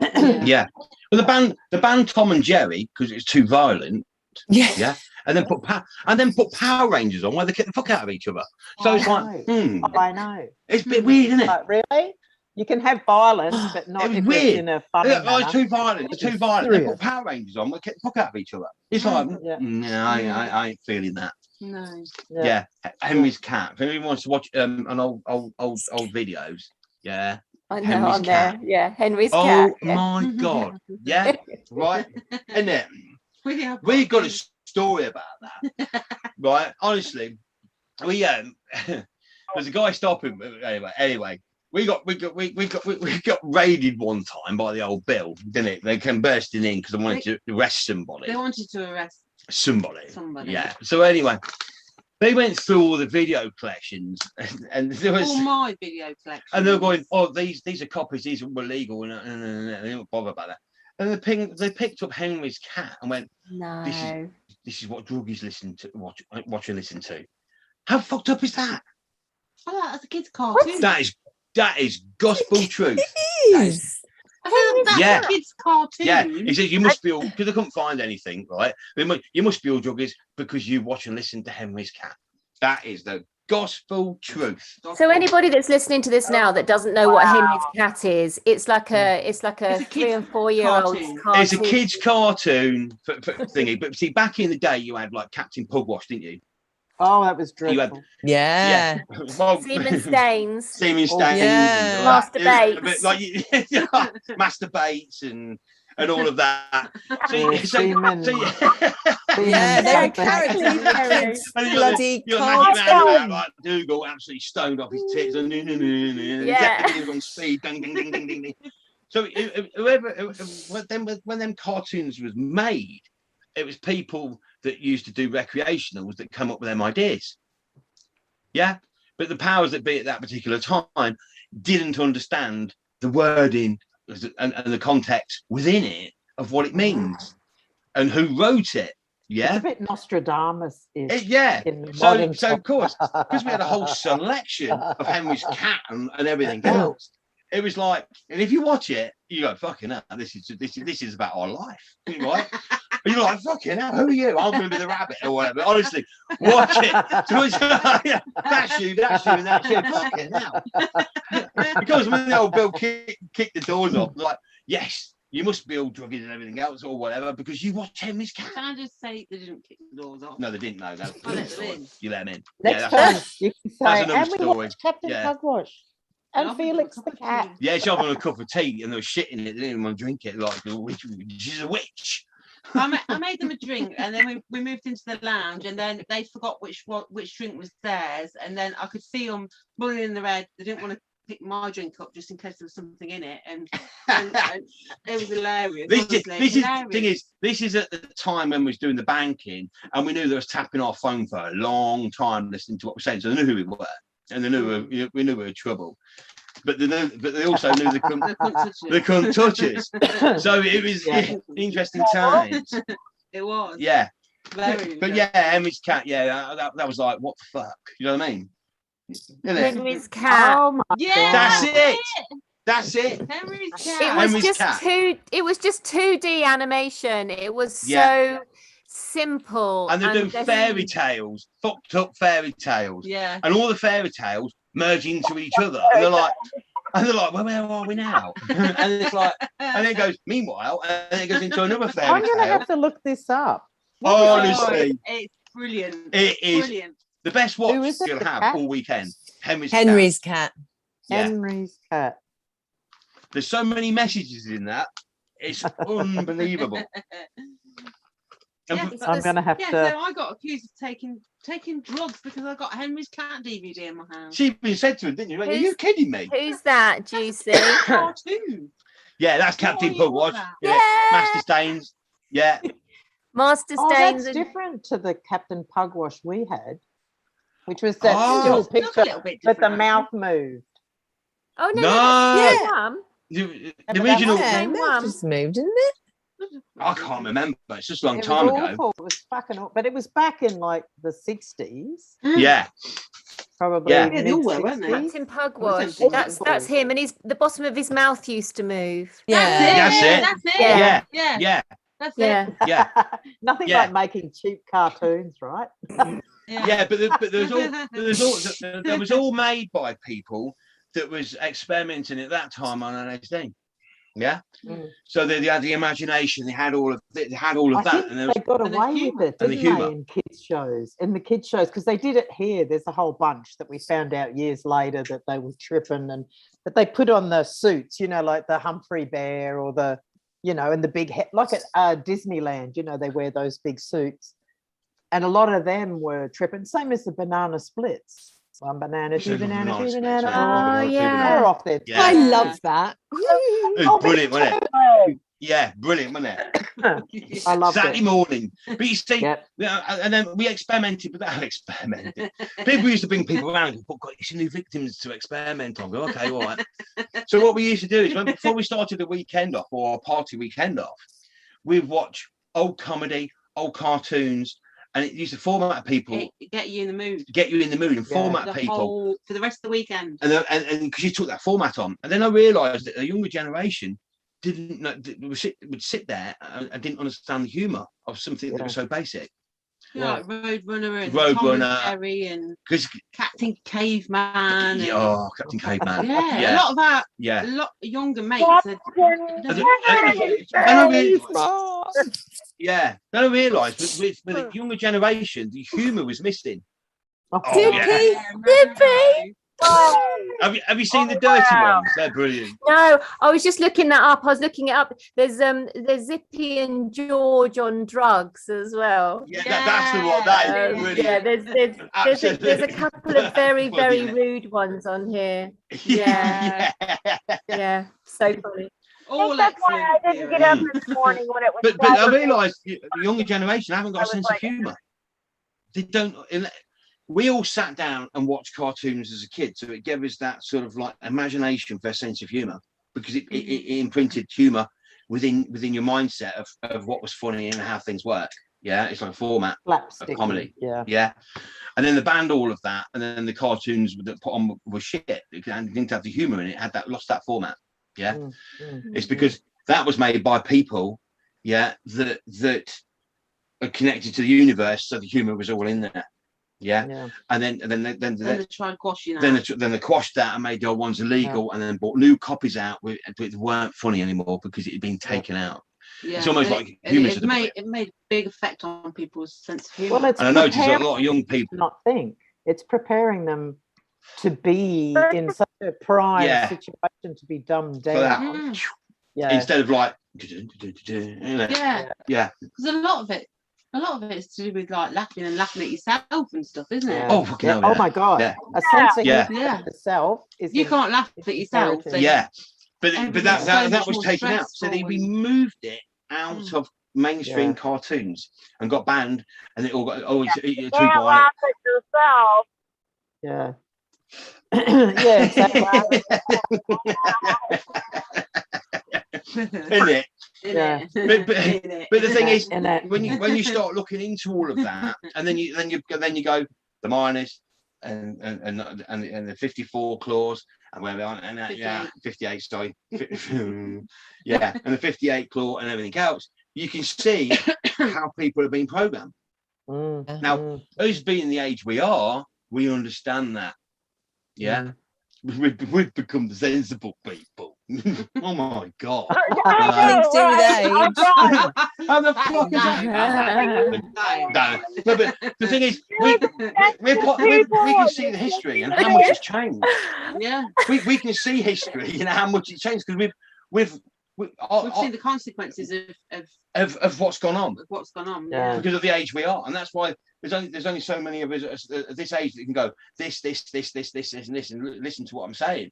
Well, the band Tom and Jerry, because it's too violent. Yeah. And then put Power Rangers on where they kick the fuck out of each other. So it's like, I know. It's a bit weird, isn't it? Like, really? You can have violence, but not if it's in a funny manner. It's too violent. It's too violent. They put Power Rangers on, they kick the fuck out of each other. It's like, no, I ain't feeling that. No. Yeah. Henry's Cat. If anyone wants to watch an old videos, I know, Henry's I'm Cat. there. Yeah, Henry's Cat. Oh my God. Yeah, right. And then we got a story about that. Right. Honestly, there's a guy stopping. Anyway. We got raided one time by the old Bill, didn't it? They came bursting in because they wanted to arrest somebody. They wanted to arrest somebody. Yeah. So anyway, they went through all the video collections, and there was all my video collections, and they were going, "Oh, these are copies. These are illegal," and they didn't bother about that. And they picked up Henry's Cat and went, "No, this is what druggies listen to, watch and listen to." How fucked up is that? Oh, that's a kid's cartoon. That is gospel truth. It is. That's a kid's cartoon. Yeah, he says you must be all, because I couldn't find anything, right? You must be all druggies because you watch and listen to Henry's Cat. That is the gospel truth. So anybody that's listening to this now that doesn't know what Henry's Cat is, it's like a 3 and 4 year old cartoon. It's a kids cartoon thingy. But see, back in the day, you had like Captain Pugwash, didn't you? Oh, that was dreadful. Yeah. Well, Semen Stains. Semen Stains. Yeah. Master Bates. Like Master Bates and all of that. Yeah, they were characters. Bloody cartoon. Like Dougal absolutely stoned off his tits and yeah, on speed. Ding, ding, ding, ding, ding, ding. So when them cartoons was made, it was people that used to do recreationals that come up with them ideas. Yeah, but the powers that be at that particular time didn't understand the wording and the context within it of what it means and who wrote it. Yeah, it's a bit Nostradamus. Yeah. So of course, because we had a whole selection of Henry's Cat and everything else. It was like, and if you watch it, you go, fucking hell, this is about our life, right? And you're like, fucking hell, who are you? I'm going to be the rabbit or whatever. Honestly, watch it. That's you, and that's you. Fucking hell. Because when the old Bill kicked the doors off, like, yes, you must be all druggies and everything else or whatever because you watch Henry's Cat. Can I just say they didn't kick the doors off? No, they didn't. No, that's I let them in. You let them in. Next time you can say, that's another and we story. watched Captain Pugwash and Felix the cat. Yeah, she offered a cup of tea and they were shitting it. They didn't even want to drink it. Like, she's a witch. I made them a drink, and then we moved into the lounge, and then they forgot which drink was theirs, and then I could see them mulling in the red. They didn't want to pick my drink up just in case there was something in it, and it was hilarious. This is at the time when we was doing the banking, and we knew they was tapping our phone for a long time, listening to what we're saying, so they knew who we were, and they knew we knew we were in trouble. But they also knew they couldn't touch us. So it was interesting times. It was. Yeah. But yeah, Henry's Cat. Yeah, that was like, what the fuck? You know what I mean? Henry's Cat. Oh my yeah, God. That's it. Henry's Cat. It was just 2D animation. It was so simple. And they're doing fairy tales, fucked up fairy tales. Yeah. And all the fairy tales merge into each other. And they're like, well, where are we now? And it's like, and then it goes, meanwhile, and then it goes into another fairy tale. I'm going to have to look this up. Honestly. It's brilliant. It is brilliant. The best watch you'll have all weekend. Henry's Cat. Yeah. Henry's Cat. There's so many messages in that. It's unbelievable. I'm going to have to. So I got accused of taking drugs because I got Henry's Cat DVD in my house. She even said to him, didn't you? Are you kidding me? Who's that, Juicy? Cartoon. Yeah, that's Captain Pugwash. Yeah. Master Stains. Yeah. Master Stains. That's different to the Captain Pugwash we had, which was that still picture, but the mouth moved. Oh no! The original one just moved, didn't it? I can't remember. It's just a long time ago. It was fucking awful. But it was back in like the 60s. Yeah. Probably mid-60s. Captain Pugwash. That's him, and the bottom of his mouth used to move. That's it. That's it. Yeah. Nothing like making cheap cartoons, right? Yeah, but there was all made by people that was experimenting at that time on LSD. Yeah. So they had the imagination, they had all of that, and they got away with it, didn't they, in kids shows? In the kids shows, because they did it here. There's a whole bunch that we found out years later that they were tripping, but they put on the suits, like the Humphrey Bear or the, and the big head, like at Disneyland, they wear those big suits, and a lot of them were tripping. Same as the banana splits. One banana, two banana, three banana. Oh, yeah. They're off there. Yeah. I love that. It was brilliant, wasn't it? Yeah, brilliant, wasn't it? I love Saturday morning. But you see, and then we experimented with that. People used to bring people around and go, God, you see new victims to experiment on. Go, okay, all right. So what we used to do is before we started the weekend off or our party weekend off, we'd watch old comedy, old cartoons. And it used to format people. Get you in the mood. And format people. For the rest of the weekend. And because you took that format on. And then I realised that the younger generation would sit there and didn't understand the humour of something that was so basic. like Roadrunner and Tom and Jerry and Captain Caveman. Captain Caveman. A lot of that. A lot of younger mates. Then I realised with the younger generation, the humour was missing. Dippy. Have you seen the dirty ones? They're brilliant. No, I was just looking that up. I was looking it up. There's Zippy and George on drugs as well. Yeah, that's the one. That is brilliant. Yeah, there's a couple of very rude ones on here. Yeah, so funny. That's why I didn't get up this morning when it was. But I realised the younger generation haven't got a sense of humour. They don't. We all sat down and watched cartoons as a kid, so it gave us that sort of like imagination for a sense of humour, because it imprinted humour within your mindset of what was funny and how things work. Yeah, it's like a format of comedy. Yeah. And then they banned all of that, and then the cartoons that put on were shit and didn't have the humour in it. Lost that format. Yeah, it's because that was made by people, that are connected to the universe, so the humour was all in there. Yeah. And then they tried quashing that. Then they quashed that and made the old ones illegal, and then bought new copies out that weren't funny anymore because it had been taken out. Yeah. It's almost like it made a big effect on people's sense of humour. Well, and I noticed a lot of young people not think it's preparing them to be in such a prime situation to be dumbed down. Instead of like because a lot of it is to do with like laughing at yourself and stuff, isn't it? Oh, fucking hell, oh my god! A sense of yourself is you can't laugh at yourself. But that was taken out, so they removed it out of mainstream cartoons and got banned, and it all got you can't laugh at yourself. Yeah. Exactly. Isn't it? Yeah. But the thing is, when you start looking into all of that, and then you go the minus and the 54 clause and where they are, and 58, sorry, and the 58 clause and everything else, you can see how people have been programmed. Now, us being the age we are, we understand that. Yeah. We've become the sensible people. Oh my god! Nothing to do with age. How the fuck is that? No, but the thing is, we can see the history and how much has changed. Yeah, we can see history and how much it's changed because we've seen the consequences of what's gone on. Of what's gone on, because of the age we are, and that's why there's only so many of us at this age that can go this, and listen to what I'm saying.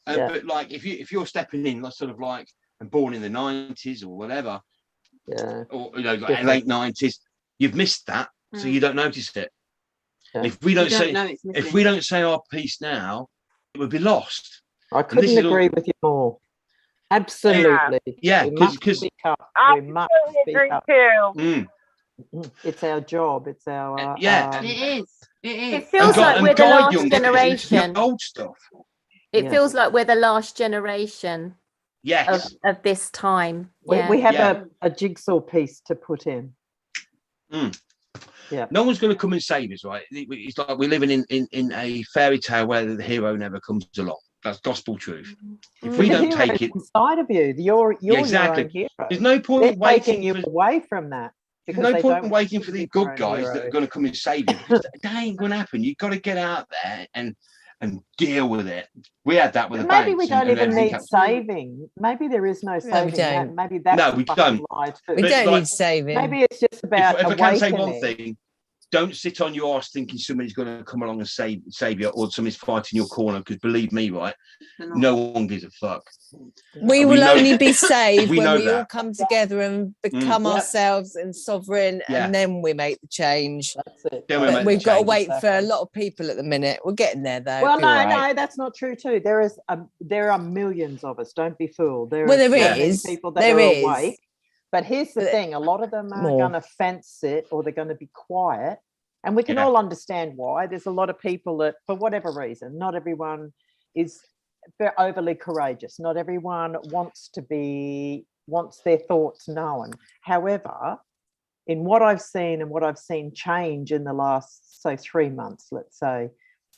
But like if you're stepping in, like, sort of like and born in the 90s or whatever, or like late 90s, you've missed that, so you don't notice it. If we don't say our piece now, it would be lost. I couldn't agree with you more. Absolutely. Yeah, because we must speak up. Too. It's our job. It's our it is. It feels like we're the last generation. Old stuff. It feels like we're the last generation. Yes. Of this time. We have a jigsaw piece to put in. Yeah. No one's going to come and save us, right? It's like we're living in a fairy tale where the hero never comes along. That's gospel truth. If we don't take it inside of you, you're exactly. Your own hero. There's no point taking you away from that. There's no point in waiting for the good guys that are going to come and save you. That ain't going to happen. You've got to get out there and deal with it. We had that with the banks. Maybe we don't even need saving. Maybe there is no saving. Maybe that's no, we don't. We don't need saving. Maybe it's just about if I can say one thing. Don't sit on your arse thinking somebody's going to come along and save you, or somebody's fighting your corner. Because believe me, right, no one gives a fuck. We will only be saved when we all come together and become ourselves and sovereign, and then we make the change. That's it. We've got to wait for a lot of people at the minute. We're getting there, though. Well, no, that's not true too. There are millions of us. Don't be fooled. There is people that are awake. But here's the thing, a lot of them are going to fence it, or they're going to be quiet. And we can all understand why. There's a lot of people that, for whatever reason, not everyone is overly courageous. Not everyone wants their thoughts known. However, in what I've seen and what I've seen change in the last, say, 3 months, let's say,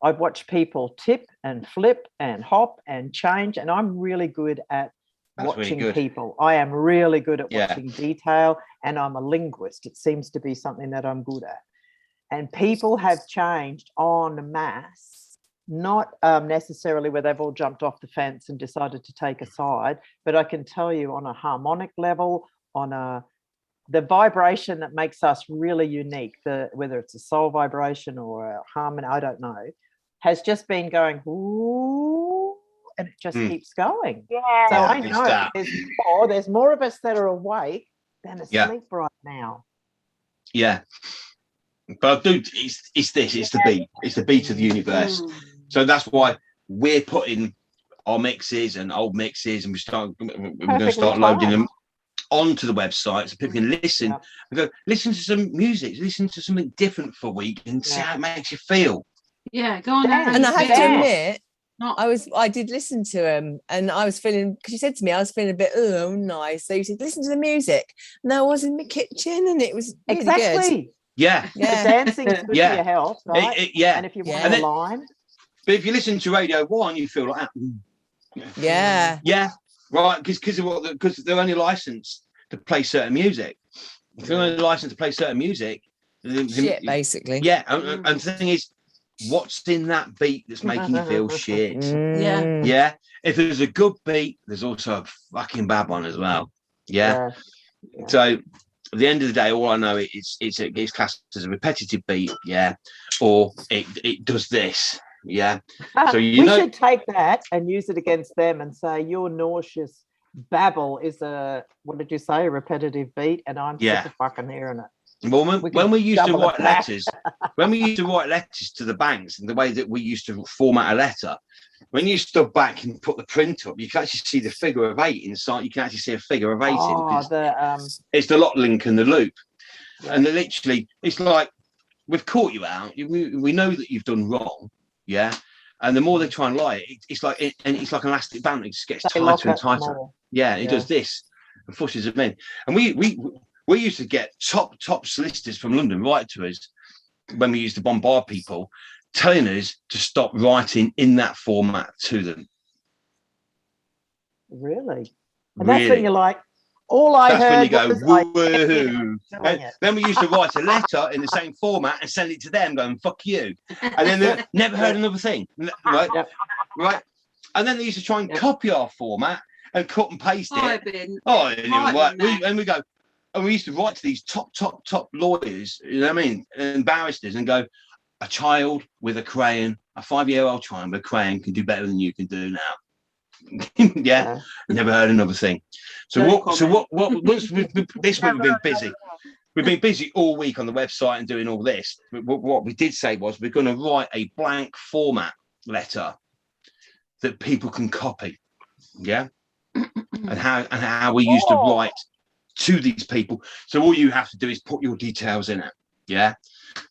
I've watched people tip and flip and hop and change, and I'm really good at watching people. I am really good at watching detail, and I'm a linguist. It seems to be something that I'm good at. And people have changed en masse, not necessarily where they've all jumped off the fence and decided to take a side, but I can tell you on a harmonic level, on the vibration that makes us really unique, whether it's a soul vibration or a harmony, I don't know, has just been going, ooh, and it just keeps going. Yeah. So I know there's more of us that are awake than asleep right now. Yeah. But dude, it's the beat. It's the beat of the universe. So that's why we're putting our mixes and old mixes, and we're going to start loading them onto the website so people can listen and go, listen to some music, listen to something different for a week and see how it makes you feel. Yeah, go on. And I have to admit, I did listen to him, and I was feeling, because you said to me I was feeling a bit nice. So you said listen to the music. And I was in the kitchen, and it was really good. Yeah. The dancing's good for your health, right? And if you want a line. But if you listen to Radio 1, you feel like that. Yeah. Yeah. Right. Because they're only licensed to play certain music. If they're only licensed to play certain music, shit, basically. Yeah. And the thing is, what's in that beat that's making you feel shit? Yeah. If there's a good beat, there's also a fucking bad one as well. Yeah. So at the end of the day, all I know is it's classed as a repetitive beat, or it does this, So we should take that and use it against them and say your nauseous babble is a, what did you say, a repetitive beat, and I'm sick of fucking hearing it. Well, when we used to write letters, to the banks, and the way that we used to format a letter, when you stood back and put the print up, you can actually see the figure of 8 inside. You can actually see a figure of 8 it's the lot link and the loop. And literally, it's like, we've caught you out. We know that you've done wrong. Yeah. And the more they try and lie, it's like an elastic band. It just gets tighter and tighter. Yeah. It does this and pushes them in. And we used to get top solicitors from London write to us when we used to bombard people, telling us to stop writing in that format to them. Really? And that's when you're like, all I heard was woohoo. Then we used to write a letter in the same format and send it to them going, fuck you. And then they never heard another thing. Right? Right. And then they used to try and copy our format and cut and paste it. And we used to write to these top lawyers, you know what I mean, and barristers, and go, a child with a crayon, a 5-year-old child with a crayon can do better than you can do now. Never heard another thing. So once we've been busy. We've been busy all week on the website and doing all this. But what we did say was we're going to write a blank format letter that people can copy. Yeah. and how we used to write to these people. So all you have to do is put your details in it. Yeah.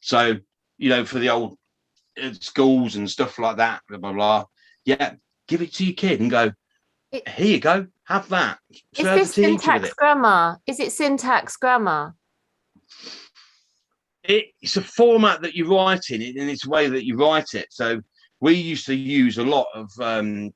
So, for the old schools and stuff like that, blah, blah, blah. Yeah. Give it to your kid and go, here you go, have that. Is this syntax grammar? Is it syntax grammar? It's a format that you write in it, and it's a way that you write it. So we used to use a lot of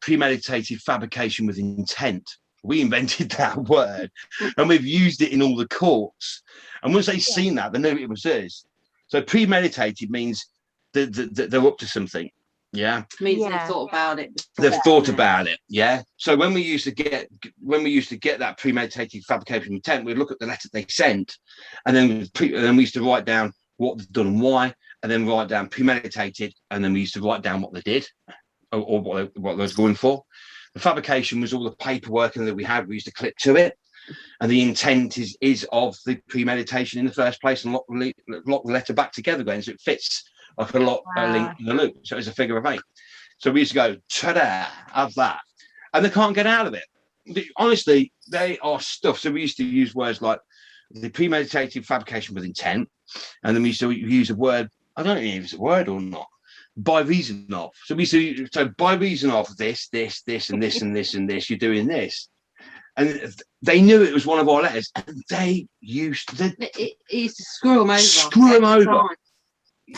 premeditated fabrication with intent. We invented that word, and we've used it in all the courts. And once they've seen that, they knew it was us. So premeditated means that they're up to something. Yeah, means they've thought about it. They've thought about it. Yeah. So when we used to get that premeditated fabrication intent, we'd look at the letter they sent, and then we used to write down what they've done and why, and then write down premeditated, and then we used to write down what they did or what they was going for. The fabrication was all the paperwork that we had. We used to clip to it, and the intent is of the premeditation in the first place, and lock the letter back together again so it fits like a link in the loop. So it's a figure of 8. So we used to go, ta-da, have that. And they can't get out of it. Honestly, they are stuff. So we used to use words like the premeditated fabrication with intent. And then we used to use a word, I don't know if it's a word or not, by reason of. So by reason of this, and this, and this, and this, and this, you're doing this. And they knew it was one of our letters, and they used to screw them over.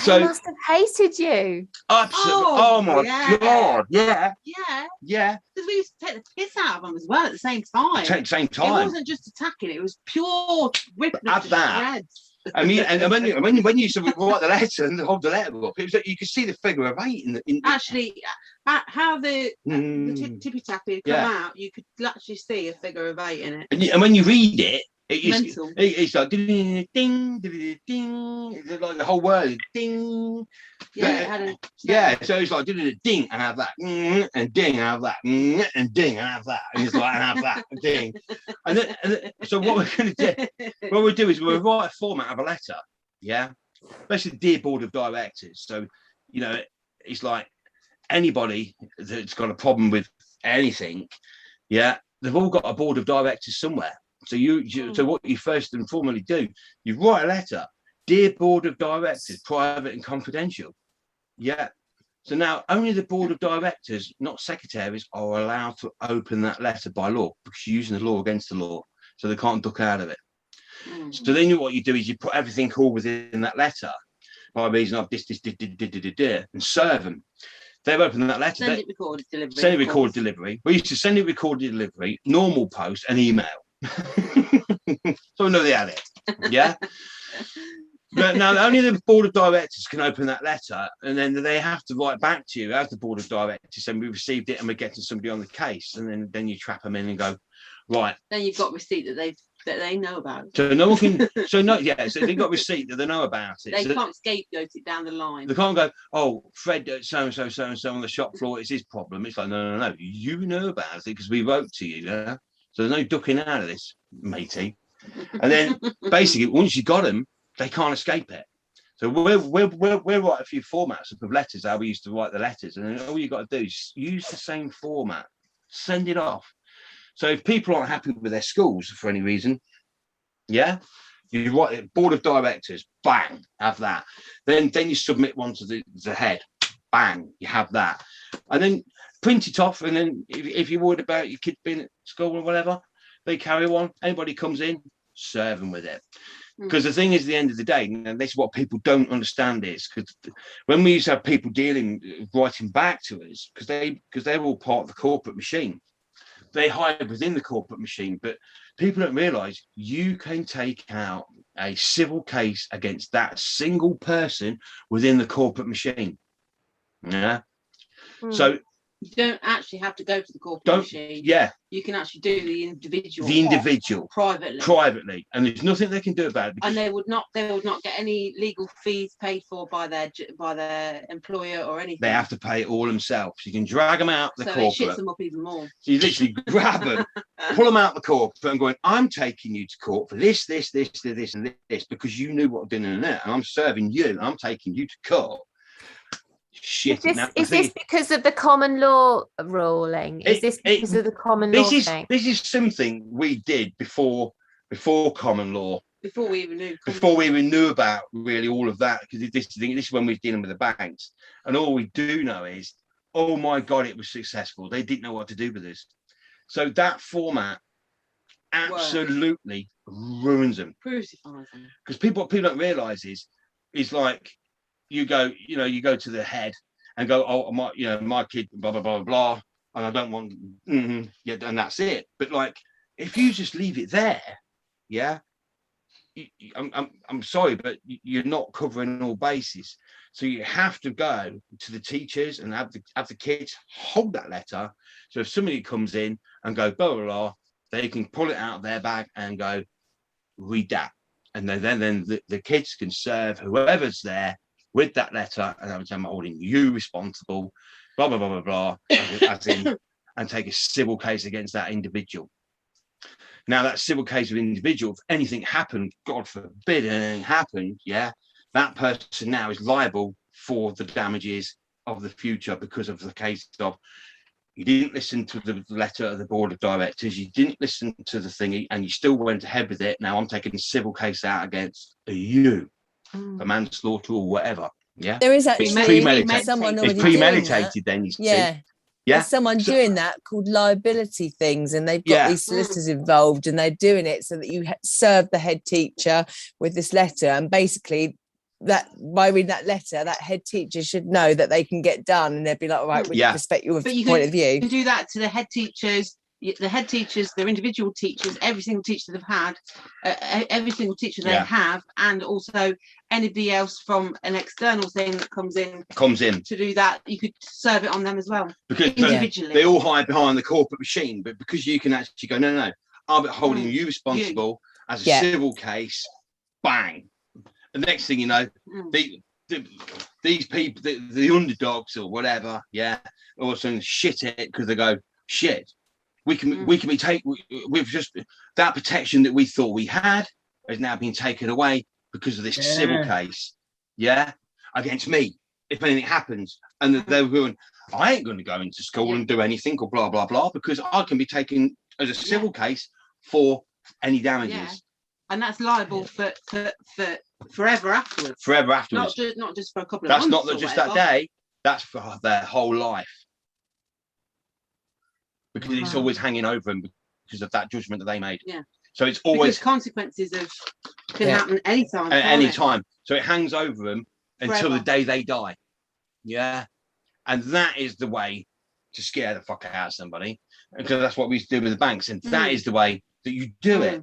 They must have hated you. Absolutely. Oh my God. Yeah. Because we used to take the piss out of them as well at the same time. It wasn't just attacking; it was pure ripping them to shreds. I mean, and when you used to write the letter and hold the letter up, it was like you could see the figure of 8 in actually how the tippy tappy come out. You could actually see a figure of 8 in it. And when you read it, it's like ding, ding, ding, ding. It's like the whole word ding. So it's like ding and have that, and ding and have that, and ding and have that, and it's like and have that, and ding. And so what we're going to do, we'll write a format of a letter, especially Dear Board of Directors. So it's like anybody that's got a problem with anything, they've all got a board of directors somewhere. So so what you first and formally do, you write a letter, Dear Board of Directors, private and confidential. So now only the board of directors, not secretaries, are allowed to open that letter by law, because you're using the law against the law, so they can't duck out of it. So then what you do is you put everything all within that letter by reason of this, and serve them. They've opened that letter. Send it recorded delivery. Send it recorded delivery. We used to send it recorded delivery, normal post, and email. So we know they had it. But now only the board of directors can open that letter, and then they have to write back to you as the board of directors saying we received it and we're getting somebody on the case, and then you trap them in and go right. Then you've got receipt that they know about it. So no one can. So they've got receipt that they know about it. They can't scapegoat it down the line. They can't go, oh, Fred, so and so on the shop floor, it's his problem. It's like no. You know about it because we wrote to you. So there's no ducking out of this, matey. And then basically, once you got them, they can't escape it. So we'll write a few formats of letters, how we used to write the letters, and then all you got to do is use the same format, send it off. So if people aren't happy with their schools for any reason, you write it, board of directors, bang, have that. Then you submit one to the head, bang, you have that, and then print it off. And then if you're worried about your kid being at school or whatever, they carry on. Anybody comes in, serve them with it. Because the thing is, at the end of the day, and this is what people don't understand is, because when we used to have people writing back to us, because they're all part of the corporate machine, they hide within the corporate machine, but people don't realise you can take out a civil case against that single person within the corporate machine. So you don't actually have to go to the corporate machine. You can actually do the individual privately, and there's nothing they can do about it. And they would not get any legal fees paid for by their employer or anything. They have to pay it all themselves. You can drag them out the corporate. So it shits them up even more. So you literally grab them, pull them out the corporate, and going, I'm taking you to court for this, and this, because you knew what I've done in there, and I'm serving you, and I'm taking you to court. Shit. Is this because of the common law ruling? Is this because of the common law thing? This is something we did before common law. Before we even knew about really all of that, because this is when we were dealing with the banks, and all we do know is, oh my God, it was successful. They didn't know what to do with this. So that format absolutely ruins them. Crucifies them. Because people don't realise is like, you go to the head and go, oh, my kid, blah, blah, blah, blah, and I don't want, and that's it. But like, if you just leave it there, I'm sorry, but you're not covering all bases. So you have to go to the teachers and have the kids hold that letter. So if somebody comes in and go, blah, blah, blah, they can pull it out of their bag and go, read that. And then the kids can serve whoever's there with that letter, and I'm holding you responsible, blah, blah, blah, blah, blah, and take a civil case against that individual. Now, that civil case of individual, if anything happened, God forbid anything happened, that person now is liable for the damages of the future because of the case of you didn't listen to the letter of the board of directors, you didn't listen to the thingy, and you still went ahead with it. Now I'm taking a civil case out against you. For manslaughter or whatever, There is actually it's premeditated. Then you see, there's someone doing that called liability things, and they've got these solicitors involved, and they're doing it so that you serve the head teacher with this letter, and basically that by reading that letter, that head teacher should know that they can get done, and they'd be like, all right, we respect your point of view. You can do that to the head teachers, their individual teachers, every single teacher they've had, every single teacher they have, and also anybody else from an external thing that comes in to do that. You could serve it on them as well, because individually. They all hide behind the corporate machine, but because you can actually go, no, I'm holding you responsible as a civil case. Bang. The next thing you know, these people, the underdogs or whatever, all of a sudden shit it because they go, shit, we can we've just, that protection that we thought we had has now been taken away because of this civil case, against me. If anything happens, and they were going, I ain't going to go into school and do anything or blah blah blah, because I can be taken as a civil case for any damages. And that's liable for forever afterwards. Forever afterwards. Not just for a couple of months. That's not just that day. That's for their whole life. Because it's always hanging over them because of that judgment that they made. Yeah. So it's always because consequences can happen anytime. At any time. So it hangs over them until the day they die. Yeah. And that is the way to scare the fuck out of somebody. Because that's what we used to do with the banks. And that is the way that you do it.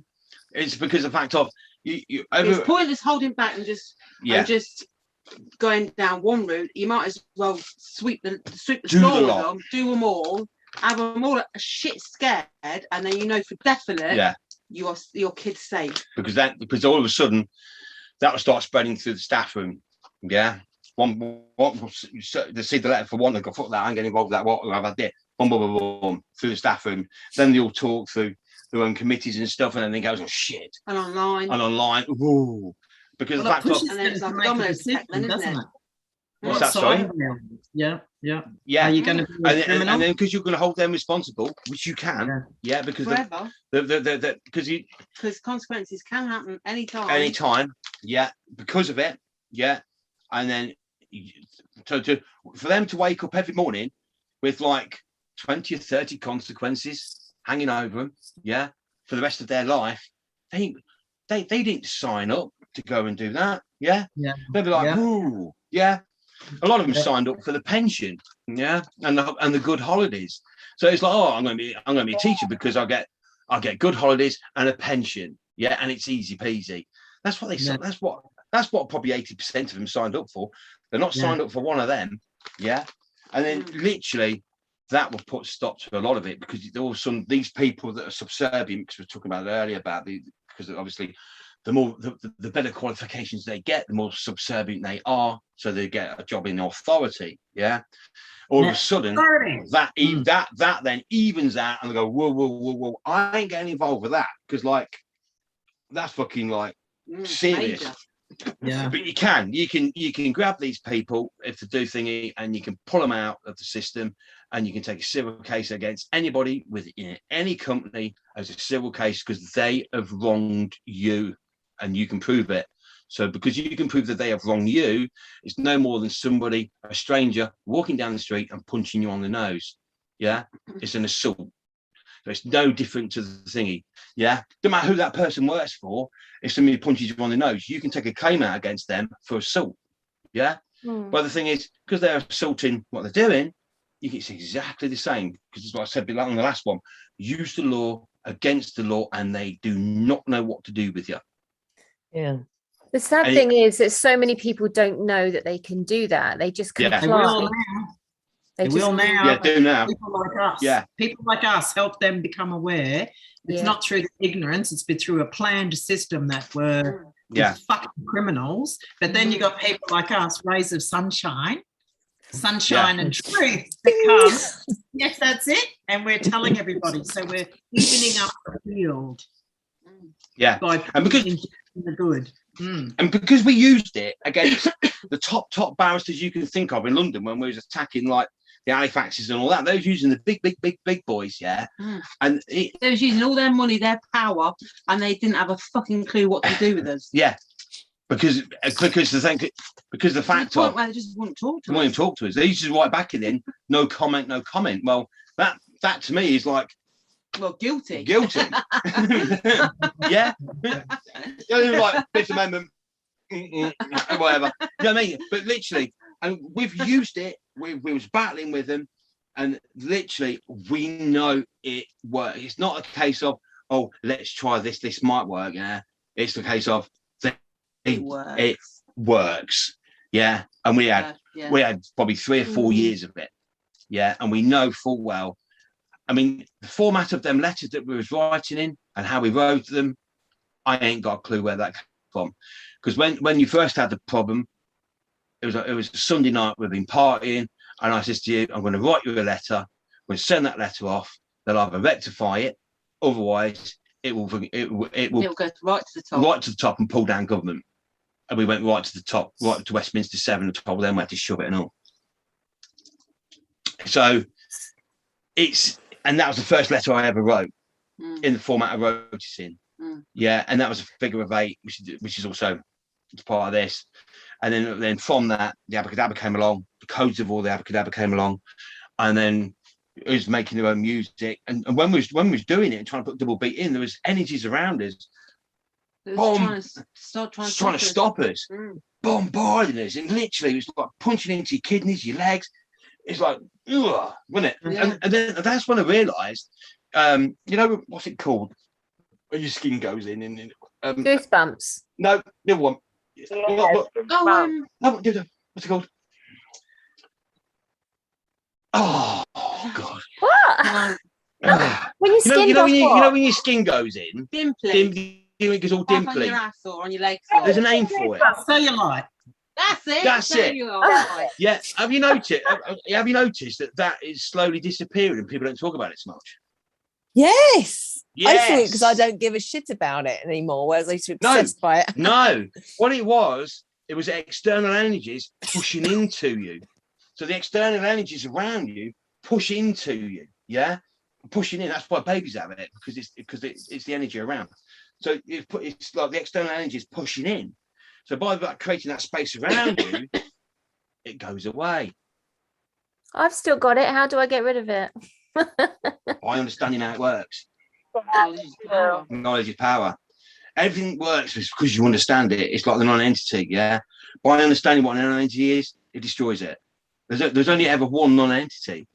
It's because the fact of it's pointless holding back and just going down one route. You might as well sweep the floor with them, do them all, have them all shit scared, and then you know for definite your kid's safe. Because all of a sudden that will start spreading through the staff room. Yeah. One they see the letter for one, they go, fuck that, I'm getting involved with that, what have I did? Boom, boom, boom, boom, through the staff room. Then they all talk through their own committees and stuff, and then they goes, oh shit. And online. Ooh. Because the fact of, and then it's like a domino effect, then, isn't it? What's that, sorry? Yeah. Are you going to and then because you're going to hold them responsible, which you can, because forever. Because consequences can happen anytime. Anytime, because of it, and then for them to wake up every morning with like 20 or 30 consequences hanging over them, for the rest of their life, they didn't sign up to go and do that, they'd be like, ooh, a lot of them signed up for the pension, and the good holidays. So it's like, oh, I'm going to be a teacher because I get good holidays and a pension, and it's easy peasy. That's what they said. That's what probably 80% of them signed up for. They're not signed up for one of them, and then literally that will put stop to a lot of it, because all of a sudden these people that are subservient, because we were talking about it earlier about because obviously the better qualifications they get, the more subservient they are, so they get a job in authority. All of a sudden that then evens out, and they go, whoa, I ain't getting involved with that, because like that's fucking like serious. Major. But you can grab these people if they do thingy, and you can pull them out of the system, and you can take a civil case against anybody within any company as a civil case, because they have wronged you, and you can prove it. So because you can prove that they have wronged you, it's no more than somebody, a stranger, walking down the street and punching you on the nose. It's an assault. So it's no different to the thingy. No matter who that person works for, if somebody punches you on the nose, you can take a claim out against them for assault. But the thing is, because they're assaulting what they're doing, you can see exactly the same. Because it's what I said on the last one. Use the law against the law, and they do not know what to do with you. The sad thing is that so many people don't know that they can do that. They just comply. They will now. Yeah, do now. People like us. People like us help them become aware. It's not through the ignorance. It's been through a planned system that were fucking criminals. But then you got people like us, rays of sunshine and truth that come. Yes, that's it. And we're telling everybody. So we're evening up the field. And because the good. And because we used it against the top barristers you can think of in London, when we was attacking like the Halifaxes and all that, they was using the big boys, and they was using all their money, their power, and they didn't have a fucking clue what to do with us. because the fact of where they just wouldn't talk to us. Won't talk to us. They just write back in, no comment, no comment. Well, that to me is like, well, guilty. Yeah. Like Fifth Amendment, whatever. You know what I mean? But literally, and we've used it. We was battling with them, and literally, we know it works. It's not a case of, oh, let's try this. This might work. Yeah. It's the case of it works. Yeah. And we had probably 3 or 4 years of it. Yeah. And we know full well. I mean, the format of them letters that we was writing in and how we wrote them, I ain't got a clue where that came from. Because when you first had the problem, it was a Sunday night, we've been partying, and I said to you, I'm going to write you a letter. I'm going to send that letter off. They'll either rectify it, otherwise it will go right to the top and pull down government. And we went right to the top, right to Westminster 7, and told them we had to shove it and all. So and that was the first letter I ever wrote in the format I wrote it in. Yeah, and that was a figure of 8, which is also part of this. And then from that, the Abracadabra came along, the codes of all the Abracadabra came along, and then it was making their own music. And when we was doing it and trying to put double beat in, there was energies around us. Trying to stop us, bombarding us, and literally it was like punching into your kidneys, your legs. It's like, ugh, wasn't it? Yeah. And then that's when I realised, you know, what's it called? When your skin goes in. Goosebumps. No, the other one. What's it called? Oh God. What? When your skin when your skin goes in, dimply. It goes all dimply. On your ass or on your legs. There's a name for it. Cellulite. That's it. Yeah. Have you noticed that is slowly disappearing and people don't talk about it so much? Yes. I think because I don't give a shit about it anymore, whereas I used to be obsessed by it. No. What it was external energies pushing into you. So the external energies around you push into you. Yeah. Pushing in. That's why babies have it, because it's the energy around. So it's like the external energy is pushing in. So by creating that space around you, it goes away. I've still got it. How do I get rid of it? By understanding how it works. Knowledge is power. Everything works because you understand it. It's like the non-entity, yeah? By understanding what a non-entity is, it destroys it. There's only ever one non-entity,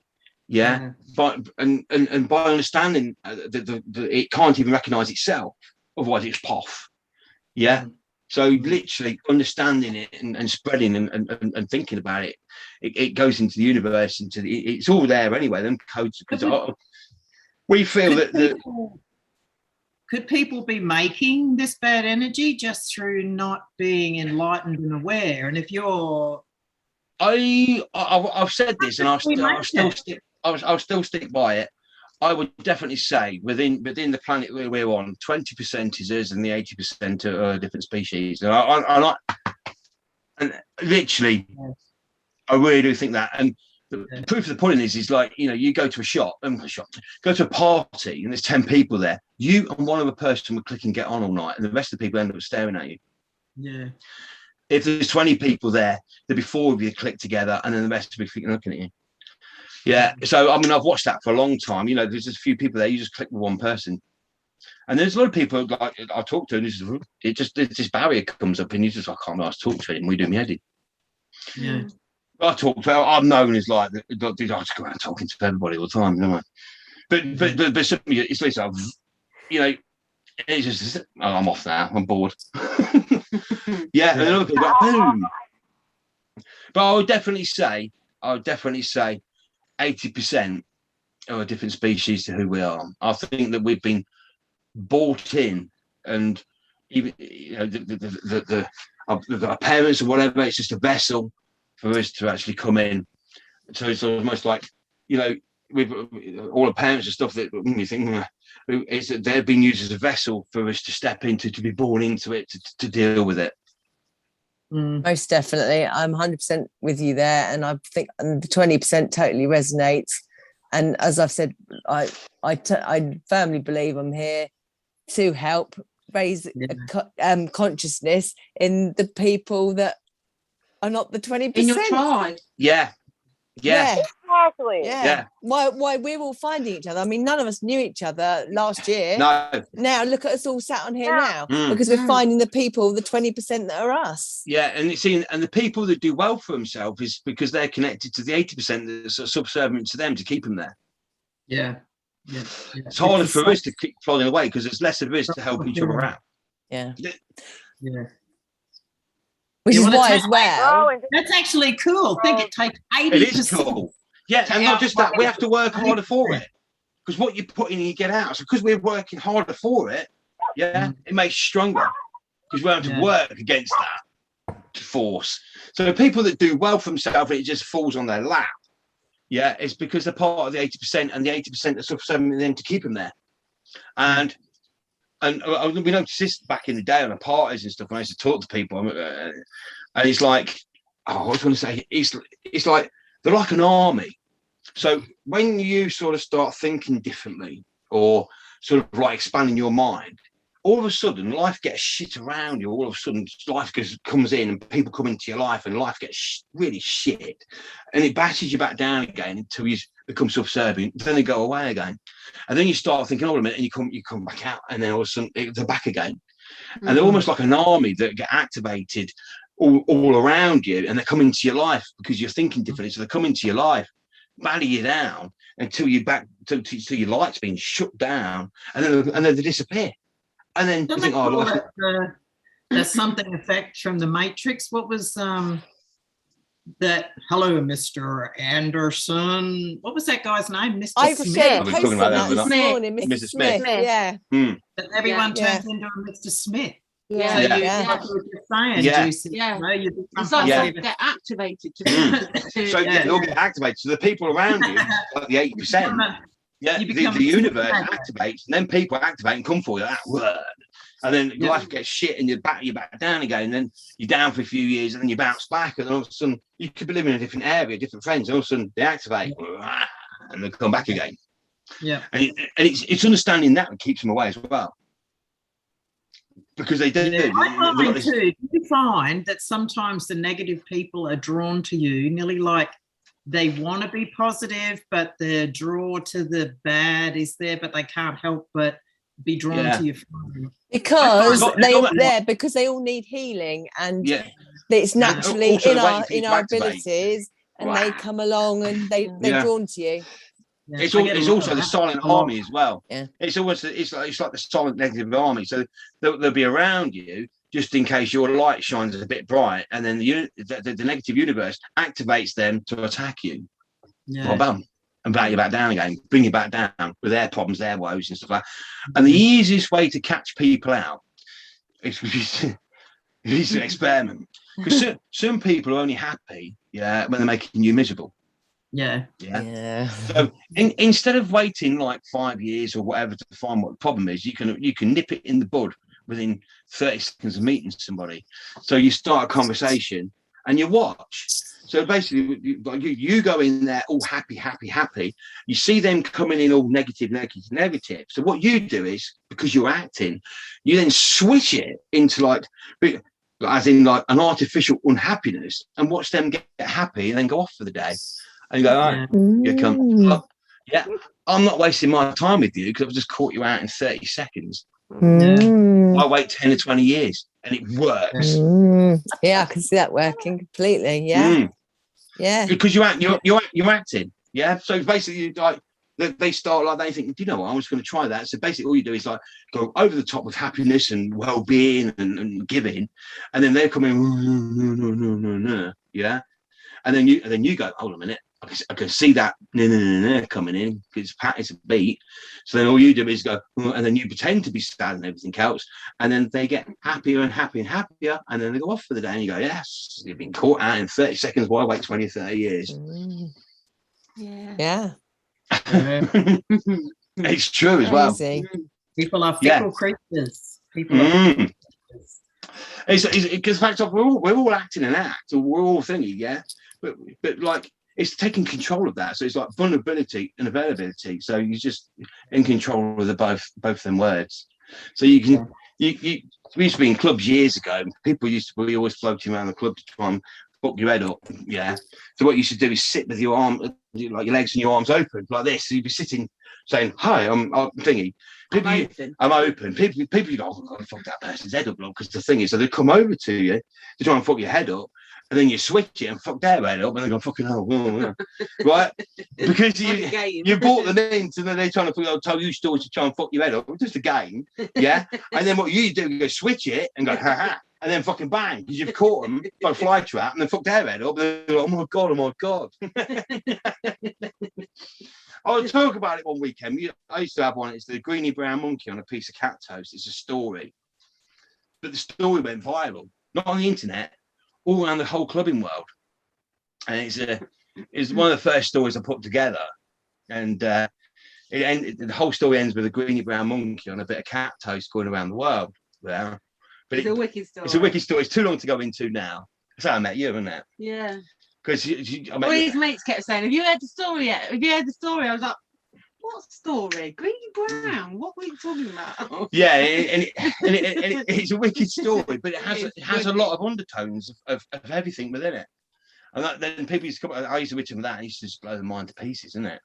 yeah? But and by understanding it can't even recognise itself, otherwise it's poff, yeah? So literally understanding it and spreading and thinking about it, it goes into the universe, it's all there anyway. Them codes, because we feel could people be making this bad energy just through not being enlightened and aware? And if you're, I've said this, and I'll still stick by it. I would definitely say within the planet we're on, 20% is us and the 80% are different species. And literally, I really do think that. And the proof of the pudding is like, you know, you go to go to a party and there's 10 people there. You and one other person will click and get on all night, and the rest of the people end up staring at you. Yeah. If there's 20 people there, there'll be 4 of you click together, and then the rest will be looking at you. Yeah, so I mean, I've watched that for a long time. You know, there's just a few people there. You just click with one person, and there's a lot of people like I talk to, and this barrier comes up, and you just I can't ask to talk to him. We do me head in. Yeah, I'm known as like I just go around talking to everybody all the time, you know. But it's like, you know, it's just I'm off now. I'm bored. Yeah, and other people go boom. But I would definitely say 80% are a different species to who we are. I think that we've been bought in, and even our parents or whatever, it's just a vessel for us to actually come in. So it's almost like, you know, with all the parents and stuff that you think is that they've been used as a vessel for us to step into, to be born into it, to deal with it. Most definitely. I'm 100% with you there. And I think the 20% totally resonates. And as I've said, I firmly believe I'm here to help raise consciousness in the people that are not the 20%. In your tribe. Yeah. Exactly. Yeah. Why we're all finding each other. I mean, none of us knew each other last year. No. Now look at us all sat on here now because we're finding the people, the 20% that are us. Yeah, and the people that do well for themselves is because they're connected to the 80% that's subservient to them to keep them there. Yeah. It's harder for us to keep falling away because there's less of us to help each other out. Yeah. Which is why as well. That's actually cool. I think it takes 80%. It is cool. Yeah, and not just that, we have to work harder for it. Because what you put in, you get out. So because we're working harder for it, it makes you stronger. Because we have to work against that force. So people that do well for themselves, it just falls on their lap. Yeah, it's because they're part of the 80%, and the 80% are subservient to them to keep them there. And we noticed this back in the day on the parties and stuff. When I used to talk to people, and it's like, I was going to say, it's like they're like an army. So when you sort of start thinking differently, or sort of like expanding your mind, all of a sudden life gets shit around you. All of a sudden life comes in, and people come into your life, and life gets really shit, and it bashes you back down again until you become subservient. Then they go away again, and then you start thinking, hold a minute, and you come back out, and then all of a sudden they're back again. And they're almost like an army that get activated all around you, and they come into your life because you're thinking differently. So they come into your life, batter you down until you till your light's been shut down, and then they disappear. And then you think, there's something effect from the Matrix. What was that? Hello, Mr. Anderson. What was that guy's name? Mr. Smith. I was talking about that this morning, Mr. Smith. Yeah. That everyone turns into a Mr. Smith. Yeah. So like you were just saying, Juicy, yeah. You know, you it's like they get activated so they all get activated. So the people around you, like the 80%. The universe activates, and then people activate and come for you. That word, and then life gets shit, and you back down again. And then you're down for a few years, and then you bounce back, and all of a sudden you could be living in a different area, different friends, and all of a sudden they activate, and they come back again. Yeah, and it's understanding that keeps them away as well, because they do. Yeah, I find too. Do you find that sometimes the negative people are drawn to you, nearly like they want to be positive, but the draw to the bad is there, but they can't help but be drawn to you because because they all need healing, and it's naturally in our abilities, and they come along and they're drawn to you. Yeah, it's also the silent army as well. Yeah, it's like the silent negative army. So they'll be around you just in case your light shines a bit bright, and then the negative universe activates them to attack you. Yeah. Bam, and back you back down again, bring you back down with their problems, their woes and stuff like that. And the easiest way to catch people out is to experiment. Because some people are only happy, when they're making you miserable. Yeah. So instead of waiting like 5 years or whatever to find what the problem is, you can nip it in the bud within 30 seconds of meeting somebody. So you start a conversation and you watch. So basically, you go in there all happy. You see them coming in all negative. So what you do is, because you're acting, you then switch it into as in like an artificial unhappiness, and watch them get happy and then go off for the day. And you go, all right, you come. I'm not wasting my time with you because I've just caught you out in 30 seconds. I wait 10 or 20 years and it works. I can see that working completely. Yeah. Because you're acting. Yeah. So basically, like they start like they think, do you know what? I was going to try that. So basically, all you do is like go over the top with happiness and well-being and giving, and then they're coming, no. Yeah. And then you go, hold on a minute. I can see that coming in because it's a beat. So then all you do is go, and then you pretend to be sad and everything else, and then they get happier and happier, and then they go off for the day. And you go, yes, you've been caught out in 30 seconds. Why wait 20 or 30 years? Yeah. It's true as well. People are fickle creatures. It's because we're all acting an act, or we're all thinking, but like. It's taking control of that. So it's like vulnerability and availability. So you're just in control of both them words. So you can we used to be in clubs years ago. People used to be always floating around the club to try and fuck your head up. Yeah. So what you should do is sit with your arm, like your legs and your arms open, like this. So you'd be sitting saying, "Hi, I'm thingy." I'm open. People go, "Oh, God, fuck that person's head up," because the thing is, so they come over to you to try and fuck your head up, and then you switch it and fuck their head up, and they go, "Fucking hell," right? Because you brought them in, so then they're trying to tell you stories to try and fuck your head up. It's just a game, yeah. And then what you do, you go switch it and go, "Ha ha," and then fucking bang, because you've caught them by a fly trap, and then fuck their head up. And they're like, "Oh my God, oh my God." I'll talk about it one weekend. I used to have one. It's the greeny brown monkey on a piece of cat toast. It's a story, but the story went viral, not on the internet, all around the whole clubbing world. And it's one of the first stories I put together. And the whole story ends with a greeny brown monkey on a bit of cat toast going around the world. Yeah, but it's a wicked story. It's a wicked story. It's too long to go into now. That's how I met you, isn't it? Yeah. Because his mates kept saying, "Have you heard the story yet? Have you heard the story?" I was like, "What story? Greeny brown? What were you talking about?" Yeah, and it's a wicked story, but it has a lot of undertones of everything within it. And then people used to come. I used to read them that. And it used to just blow their mind to pieces, isn't it?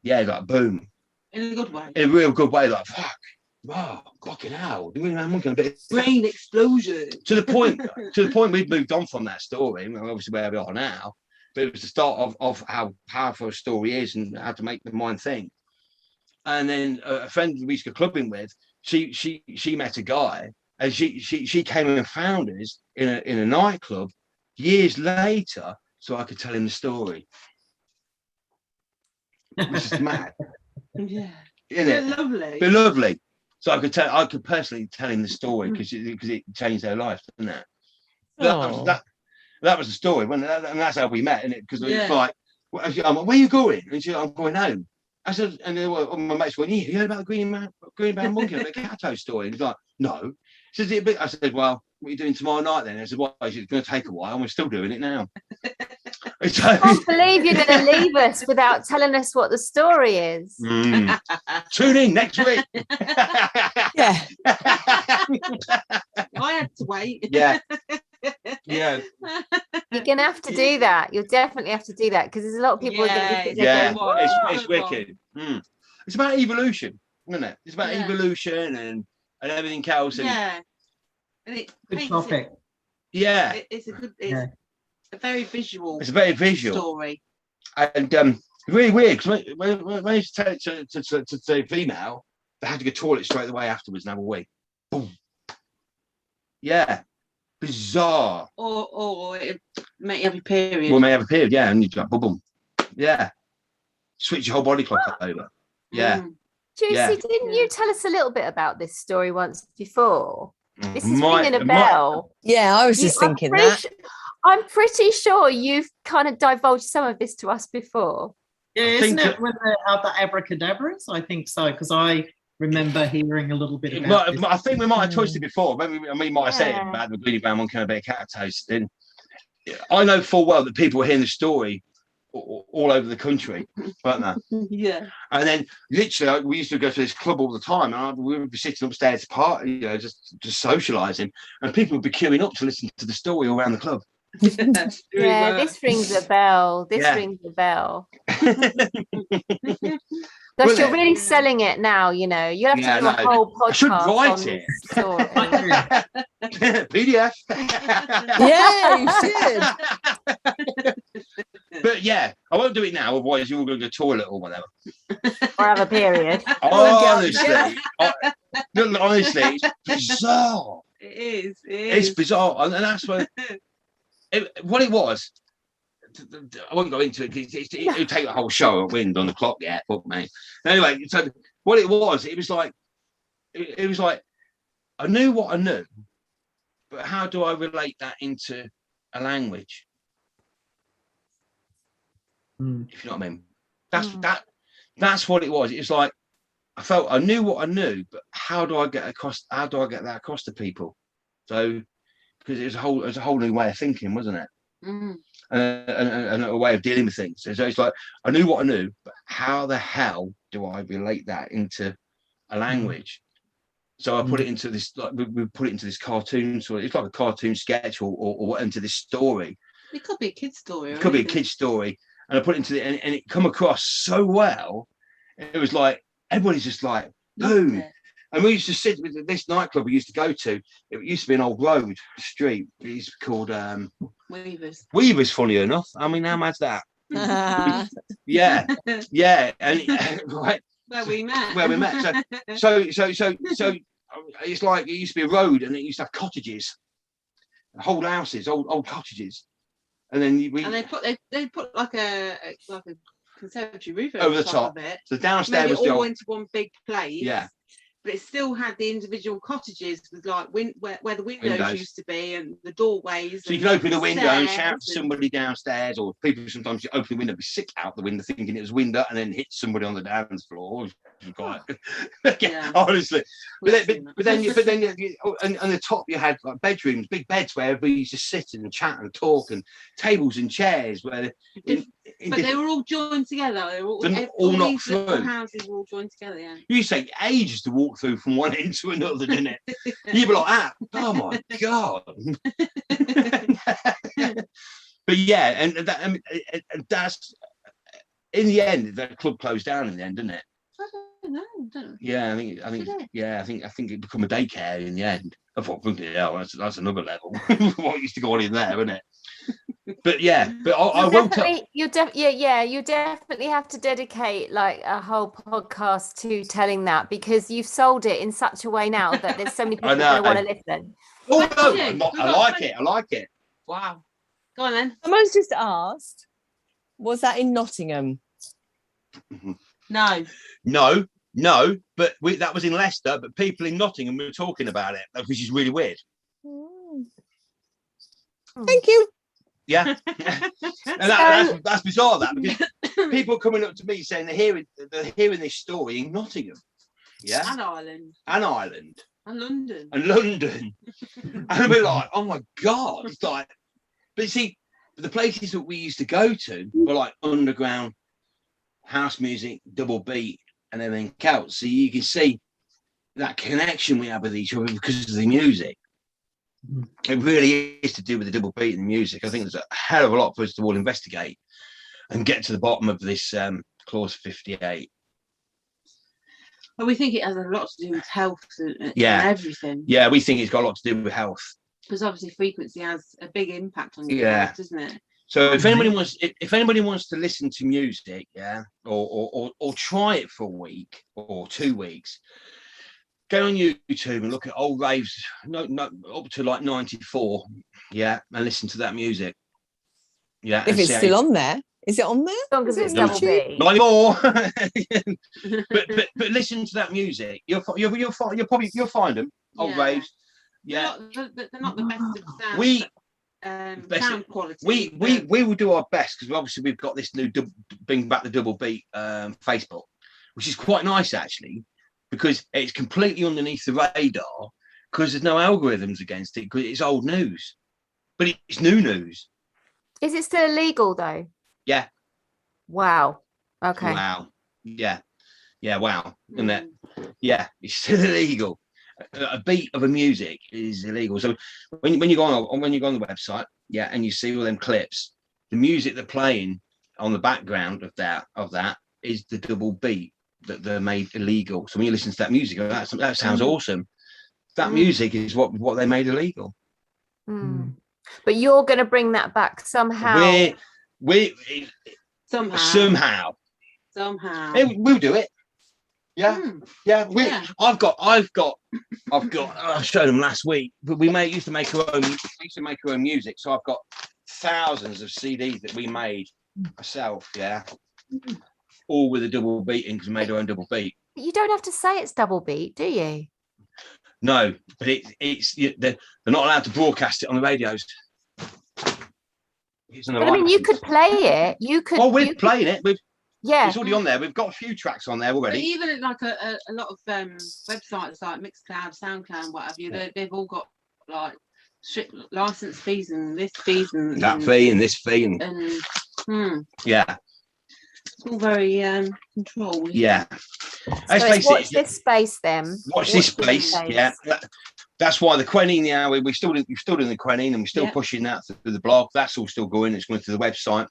Yeah, like boom. In a good way. In a real good way, like fuck. Wow, fucking hell! A bit brain explosion. To the point we'd moved on from that story. Obviously, where we are now, but it was the start of how powerful a story is and how to make the mind think. And then a friend we used to go clubbing with, she met a guy, and she came and found us in a nightclub years later, so I could tell him the story. Which is mad. Yeah, isn't it? Lovely. They're lovely. So I could personally tell him the story because it changed their life, didn't it? That was the story, and that's how we met, isn't it? Because it's like, where are you going? And she, "I'm going home." I said, and then my mates went, "You heard about the green brown monkey, the cat toast story?" And he's like, "No." He says, I said, "Well, what are you doing tomorrow night then?" I said, "Well, it's going to take a while, and we're still doing it now." I can't believe you're going to leave us without telling us what the story is. Tune in next week. Yeah. I had to wait. Yeah. You're going to have to do that. You'll definitely have to do that because there's a lot of people. It's wicked. It's about evolution, isn't it? It's about evolution and everything else. And and it good topic. It's a good. A very visual. It's a very visual story, and really weird because when I used to tell it to say female, they had to go to the toilet straight away afterwards and have a wee. Boom. Yeah, bizarre. Or it may have a period. Well, may have a period, yeah, and you like boom, boom. Yeah, switch your whole body clock over. Yeah. Juicy, didn't you tell us a little bit about this story once before? This is ringing a bell. Yeah, I was just thinking that. I'm pretty sure you've kind of divulged some of this to us before. Yeah, isn't it when the abracadabras? I think so, because I remember hearing a little bit about this. I think we might have touched it before. Maybe we might have said it about the greeny brown monkey and a bit of cat toast. And I know full well that people were hearing the story all over the country, weren't they? Yeah. And then literally, we used to go to this club all the time, and we would be sitting upstairs party, just socialising, and people would be queuing up to listen to the story all around the club. Yeah, this rings a bell. Rings a bell. Gosh, you're really selling it now, you know. You have to do a whole podcast. I should write it. PDF. Yeah, you should. But yeah, I won't do it now, otherwise you're going to go to the toilet or whatever. Or have a period. Honestly, it's bizarre. It is. It's bizarre, and that's what it was. I won't go into it because it would take the whole show at wind on the clock. Yeah, fuck me. Anyway, so what it was like I knew what I knew, but how do I relate that into a language? If you know what I mean. That's what it was. It's like I felt I knew what I knew, but how do I get that across to people? So because it was a whole new way of thinking, wasn't it? And a way of dealing with things. So it's like I knew what I knew, but how the hell do I relate that into a language? So I put it into this, like we put it into this cartoon. So it's like a cartoon sketch or into this story. It could be a kid's story. It could be a kid's story. And I put it into it, and it come across so well. It was like everybody's just like boom. And we used to sit with this nightclub we used to go to. It used to be an old road street. It used to be called Weavers. Weavers, funny enough. I mean, how mad's that? Yeah, and right where we met. So it's like it used to be a road, and it used to have cottages, whole houses, old cottages, and then they put like a conservatory roof over the top of it. So downstairs was all went to one big place. Yeah. But it still had the individual cottages with like where the windows used to be and the doorways. So you can open the window and shout to somebody downstairs, or people sometimes you open the window, be sick out the window thinking it was window, and then hit somebody on the dance floor. Quite, honestly. But then and the top you had like bedrooms, big beds where everybody used to sit and chat and talk, and tables and chairs where. But they were all joined together. They were all not through. Houses were all joined together. Yeah. You take ages to walk through from one end to another, didn't it? You'd be like, oh my god. But yeah, and that's in the end. The club closed down in the end, didn't it? I don't know. Yeah, I think it became a daycare in the end. I thought, yeah, that's another level. What used to go on in there, isn't it? But yeah, but I won't. You definitely have to dedicate like a whole podcast to telling that, because you've sold it in such a way now that there's so many people that want to listen. Oh no, I like it. Wow, go on then. Someone's just asked, was that in Nottingham? No, but that was in Leicester. But people in Nottingham were talking about it, which is really weird. Thank you. Yeah, and that's bizarre. That because people are coming up to me saying they're hearing this story in Nottingham, yeah, and Ireland, and London, and we're like, oh my god, it's like, but you see, the places that we used to go to were like underground house music, double beat, and everything else. So you can see that connection we have with each other because of the music. It really is to do with the double beat and the music. I think there's a hell of a lot for us to all investigate and get to the bottom of this clause 58. Well, we think it has a lot to do with health and everything. Yeah, we think it's got a lot to do with health. Because obviously frequency has a big impact on your health, doesn't it? So if anybody wants to listen to music, or try it for a week or 2 weeks, go on YouTube and look at old raves, up to like 94, and listen to that music. Yeah, if it's still on there, is it on there? As long as it's double beat. Not anymore. but listen to that music. You'll find them old raves. Yeah, they're not the best of sound quality. We will do our best, because obviously we've got this new bring back the double beat Facebook, which is quite nice actually, because it's completely underneath the radar, because there's no algorithms against it, because it's old news, but it's new news. Is it still illegal though? Yeah. Wow. Okay. Wow. Yeah. Wow. Isn't it? Yeah, it's still illegal. A beat of a music is illegal. So when you go on the website, and you see all them clips, the music they're playing on the background of that is the double beat that they're made illegal. So when you listen to that music, that sounds awesome. That music is what they made illegal. But you're going to bring that back somehow. Somehow. We'll do it. I've showed them last week, but we used to make our own music. So I've got thousands of CDs that we made ourselves. All with a double beat in, because we made our own double beat. But you don't have to say it's double beat, do you? No, but they're not allowed to broadcast it on the radios. But I mean, you could play it. You could. Oh, we're playing it. It's already on there. We've got a few tracks on there already. But even like a lot of websites like Mixcloud, SoundCloud, what have you, they've all got like strict license fees and this fees and that fee and this fee and It's all very controlled. Yeah. So watch this space then. Watch this space. Yeah. That's why the quinine, yeah, we're still doing the quinine, and we're still pushing that through the blog. That's all still going. It's going to the website.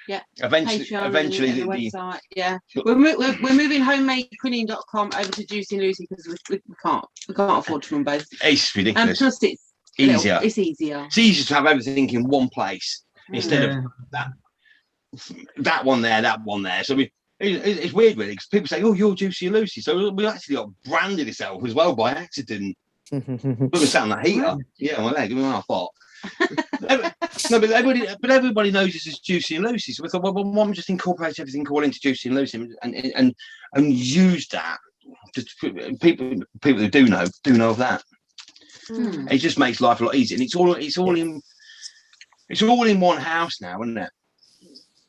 Yeah. Eventually, the website. Yeah. We're moving homemadequinine.com over to Juicy and Lucy because we can't afford to run both. It's ridiculous. And plus, it's easier. It's easier. It's easier to have everything in one place instead of that one there, that one there. So it's weird, really, because people say, "Oh, you're Juicy and Lucy," so we actually got branded itself as well by accident. We were sat on that heater. Yeah, my leg. Give me my fault. But everybody knows this is Juicy and Lucy. So we thought, well, why don't we just incorporate everything all into Juicy and Lucy and use that? Just people who do know of that. It just makes life a lot easier, and it's all in one house now, isn't it?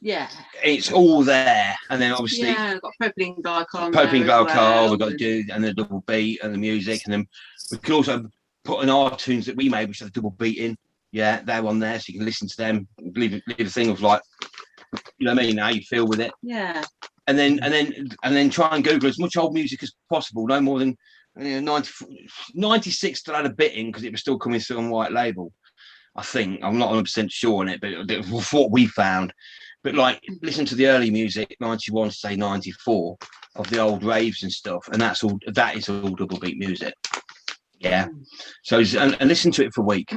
Yeah, it's all there, and then obviously we've got propylene glycol. We've got to do, and the double beat and the music, and then we can also put in our tunes that we made, which have the double beat in. Yeah, they're on there, so you can listen to them. Leave a thing of like, you know what I mean? How you feel with it. Yeah. And then try and Google as much old music as possible. No more than 96 that had a bit in because it was still coming through on white label. I think I'm not 100% sure on it, but what we found. But like, listen to the early music, 91 to say 94 of the old raves and stuff, and that is all double beat music. Yeah. So and listen to it for a week.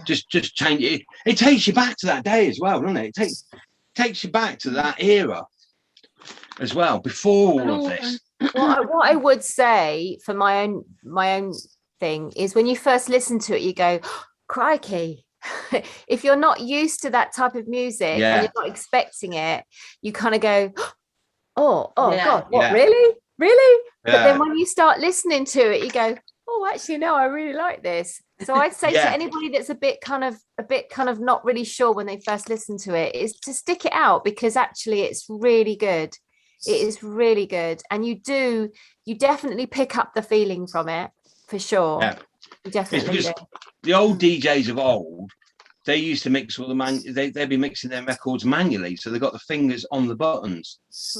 Just change it. It takes you back to that day as well, doesn't it? It takes you back to that era as well, before all of this. What I would say for my own thing is when you first listen to it, you go, oh, crikey. If you're not used to that type of music and you're not expecting it, you kind of go, oh God, what, really? But then when you start listening to it, you go, oh, actually, no, I really like this. So I'd say to anybody that's a bit kind of not really sure when they first listen to it, is to stick it out, because actually it's really good. It is really good, and you definitely pick up the feeling from it for sure. Yeah. Definitely. The old DJs of old, they used to mix all they'd be mixing their records manually, so they got the fingers on the buttons.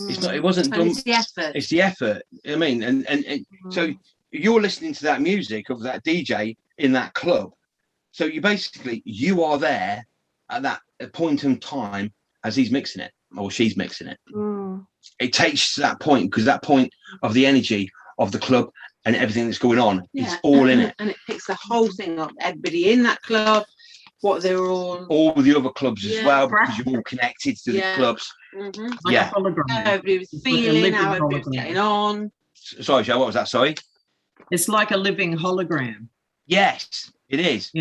It wasn't done. It's the effort. It's the effort. I mean, and so you're listening to that music of that DJ in that club. So you are there at that point in time as he's mixing it or she's mixing it. It takes to that point, because that point of the energy of the club and everything that's going on is all in it. And it picks the whole thing up. Everybody in that club, what they're all the other clubs as well, because you're all connected to the clubs. Like a hologram. Everybody was feeling how everybody was getting on. Sorry, Joe, what was that? Sorry? It's like a living hologram. Yes, it is.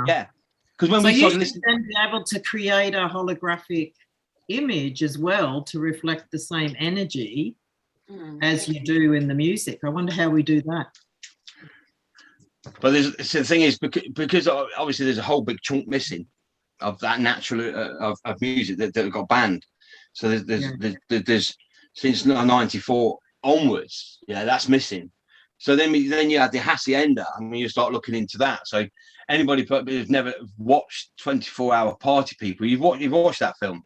Yeah. Because when we started listening, then be able to create a holographic image as well to reflect the same energy as you do in the music. I wonder how we do that. But the thing is, because obviously there's a whole big chunk missing of that natural of music that got banned. So there's since 94 onwards, that's missing. So then you had the hacienda, and you start looking into that. So anybody who's never watched 24-hour Party People, you've watched that film,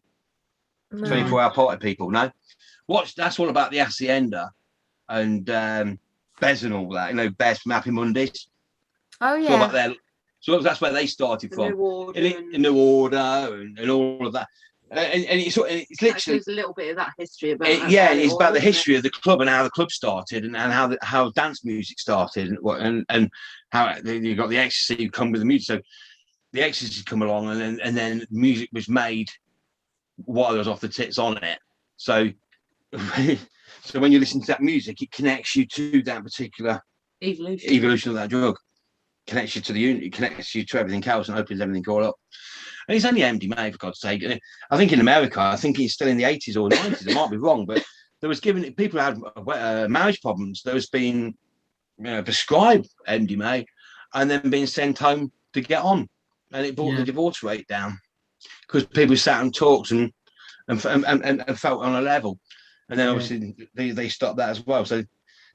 24-hour Party People, no? That's all about the hacienda and Bez and all that. Bez from Happy Mondays. Oh yeah. So that's where they started from. New Order and all of that. And it's literally a little bit of that history about it's about the history of the club and how the club started and how dance music started and how you got the ecstasy come with the music. So the ecstasy come along and then music was made while there was off the tits on it. So when you listen to that music, it connects you to that particular evolution of that drug. Connects you to the unit, connects you to everything else, and opens everything all up. And it's only MDMA, for God's sake. I think in America, I think it's still in the 80s or 90s. I might be wrong, but there was people had marriage problems. There was being prescribed MDMA and then being sent home to get on, and it brought the divorce rate down because people sat and talked and felt on a level. And then obviously they stopped that as well. So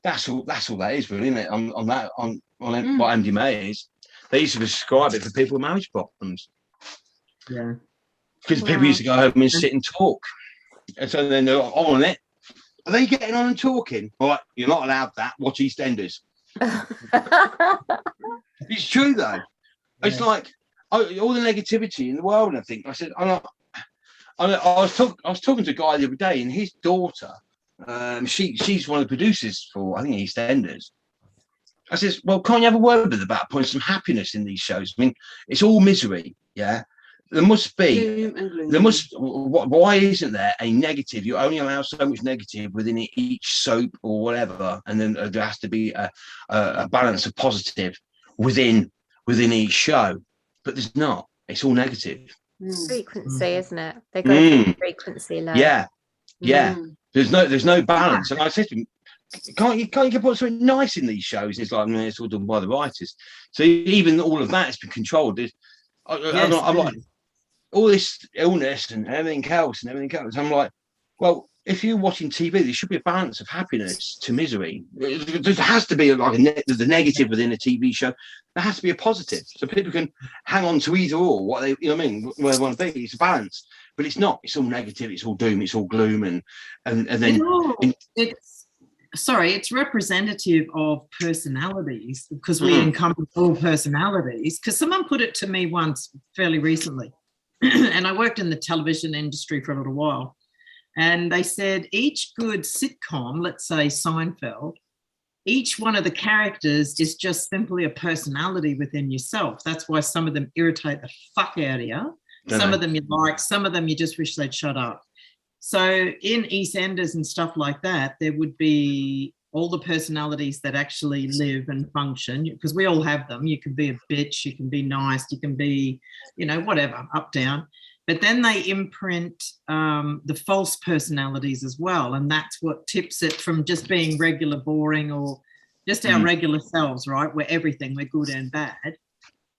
that's all that is, really, isn't it? On what MDMA is. They used to prescribe it for people with marriage problems. Yeah. Because people used to go home and sit and talk And so then they're on it. Are they getting on and talking? All right, you're not allowed that. Watch EastEnders. It's true though. Yeah. It's like all the negativity in the world. And I think I said, I was talking to a guy the other day, and his daughter, she's one of the producers for, I think, EastEnders. I says, well, can't you have a word with her about putting some happiness in these shows? I mean, it's all misery, yeah. There must be, why isn't there a negative? You only allow so much negative within each soap or whatever, and then there has to be a balance of positive within each show. But there's not. It's all negative. Frequency, isn't it? They go for frequency low. Yeah. There's no balance. And I said to him, can't you put something nice in these shows? And it's like, it's all done by the writers. So even all of that has been controlled. I'm like, all this illness and everything else. I'm like, well, if you're watching TV, there should be a balance of happiness to misery. There has to be like the negative within a TV show. There has to be a positive, so people can hang on to either or what they, where they want to be. It's a balance, but it's not. It's all negative. It's all doom. It's all gloom, and then it's representative of personalities, because we encompass all personalities. Because someone put it to me once fairly recently, and I worked in the television industry for a little while. And they said each good sitcom, let's say Seinfeld, each one of the characters is just simply a personality within yourself. That's why some of them irritate the fuck out of you. Some of them you like, some of them you just wish they'd shut up. So in EastEnders and stuff like that, there would be all the personalities that actually live and function, because we all have them. You can be a bitch, you can be nice, you can be, whatever, up, down. But then they imprint the false personalities as well. And that's what tips it from just being regular, boring, or just our regular selves, right? We're everything, we're good and bad.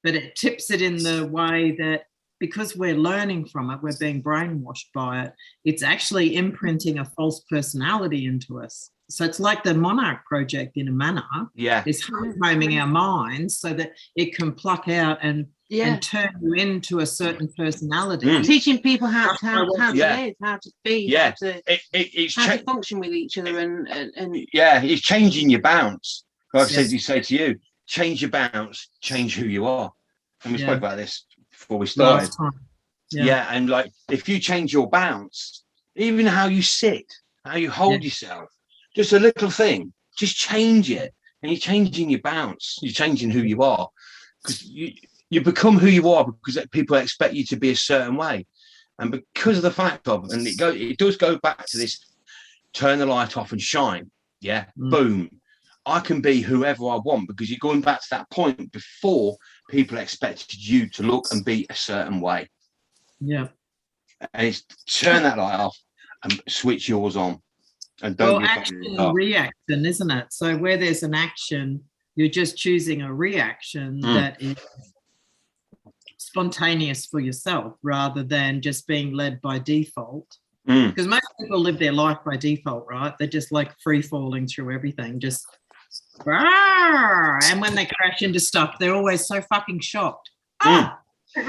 But it tips it in the way that because we're learning from it, we're being brainwashed by it. It's actually imprinting a false personality into us. So it's like the Monarch Project in a manner. Yeah. It's homing our minds so that it can pluck out and turn you into a certain personality. Teaching people how to live, how to be, how to function with each other, and it's changing your bounce. Like I said, you say to you, change your bounce, change who you are. And we spoke about this before we started. And like if you change your bounce, even how you sit, how you hold yourself, just a little thing, just change it, and you're changing your bounce, you're changing who you are, because you become who you are because people expect you to be a certain way. And because of the fact of, and it does go back to this, turn the light off and shine. Boom. I can be whoever I want, because you're going back to that point before people expected you to look and be a certain way. And it's turn that light off and switch yours on. And don't action and reaction, isn't it? So where there's an action, you're just choosing a reaction that is spontaneous for yourself rather than just being led by default. Because most people live their life by default, right? They're just like free falling through everything, just and when they crash into stuff, they're always so fucking shocked. It's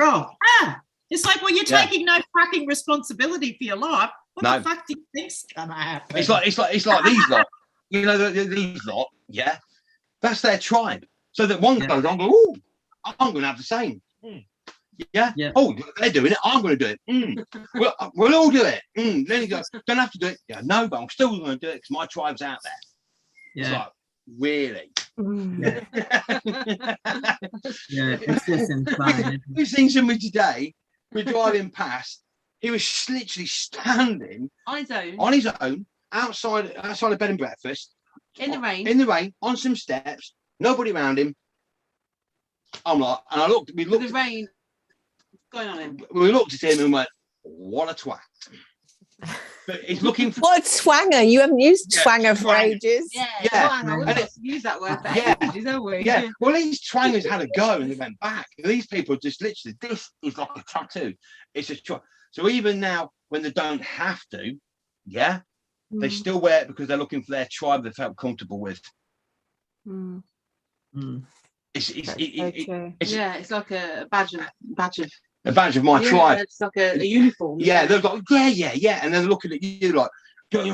like, well, you're taking no fucking responsibility for your life. What the fuck do you think's gonna happen? It's like these lot. These lot, that's their tribe. So that one goes on, oh, I'm gonna have the same. Oh, they're doing it, I'm gonna do it. We'll all do it. Then he goes, don't have to do it. No, but I'm still gonna do it because my tribe's out there. It's like, really? It's just insane. We've seen somebody today, we're driving past, he was literally standing on his own outside a bed and breakfast in the rain on some steps, nobody around him. I'm like, and we looked the rain going on him. We looked at him and went, what a twat. But he's looking for what a twanger. You haven't used twanger for ages. Twanger. We've used that word for ages, haven't we? Well, these twangers had a go and they went back. These people just literally, this is like a tattoo. It's a twat. So even now, when they don't have to, they still wear it because they're looking for their tribe they felt comfortable with. It's like a badge of a badge of my tribe. It's like a uniform. Yeah, they're like, yeah, and they're looking at you like, join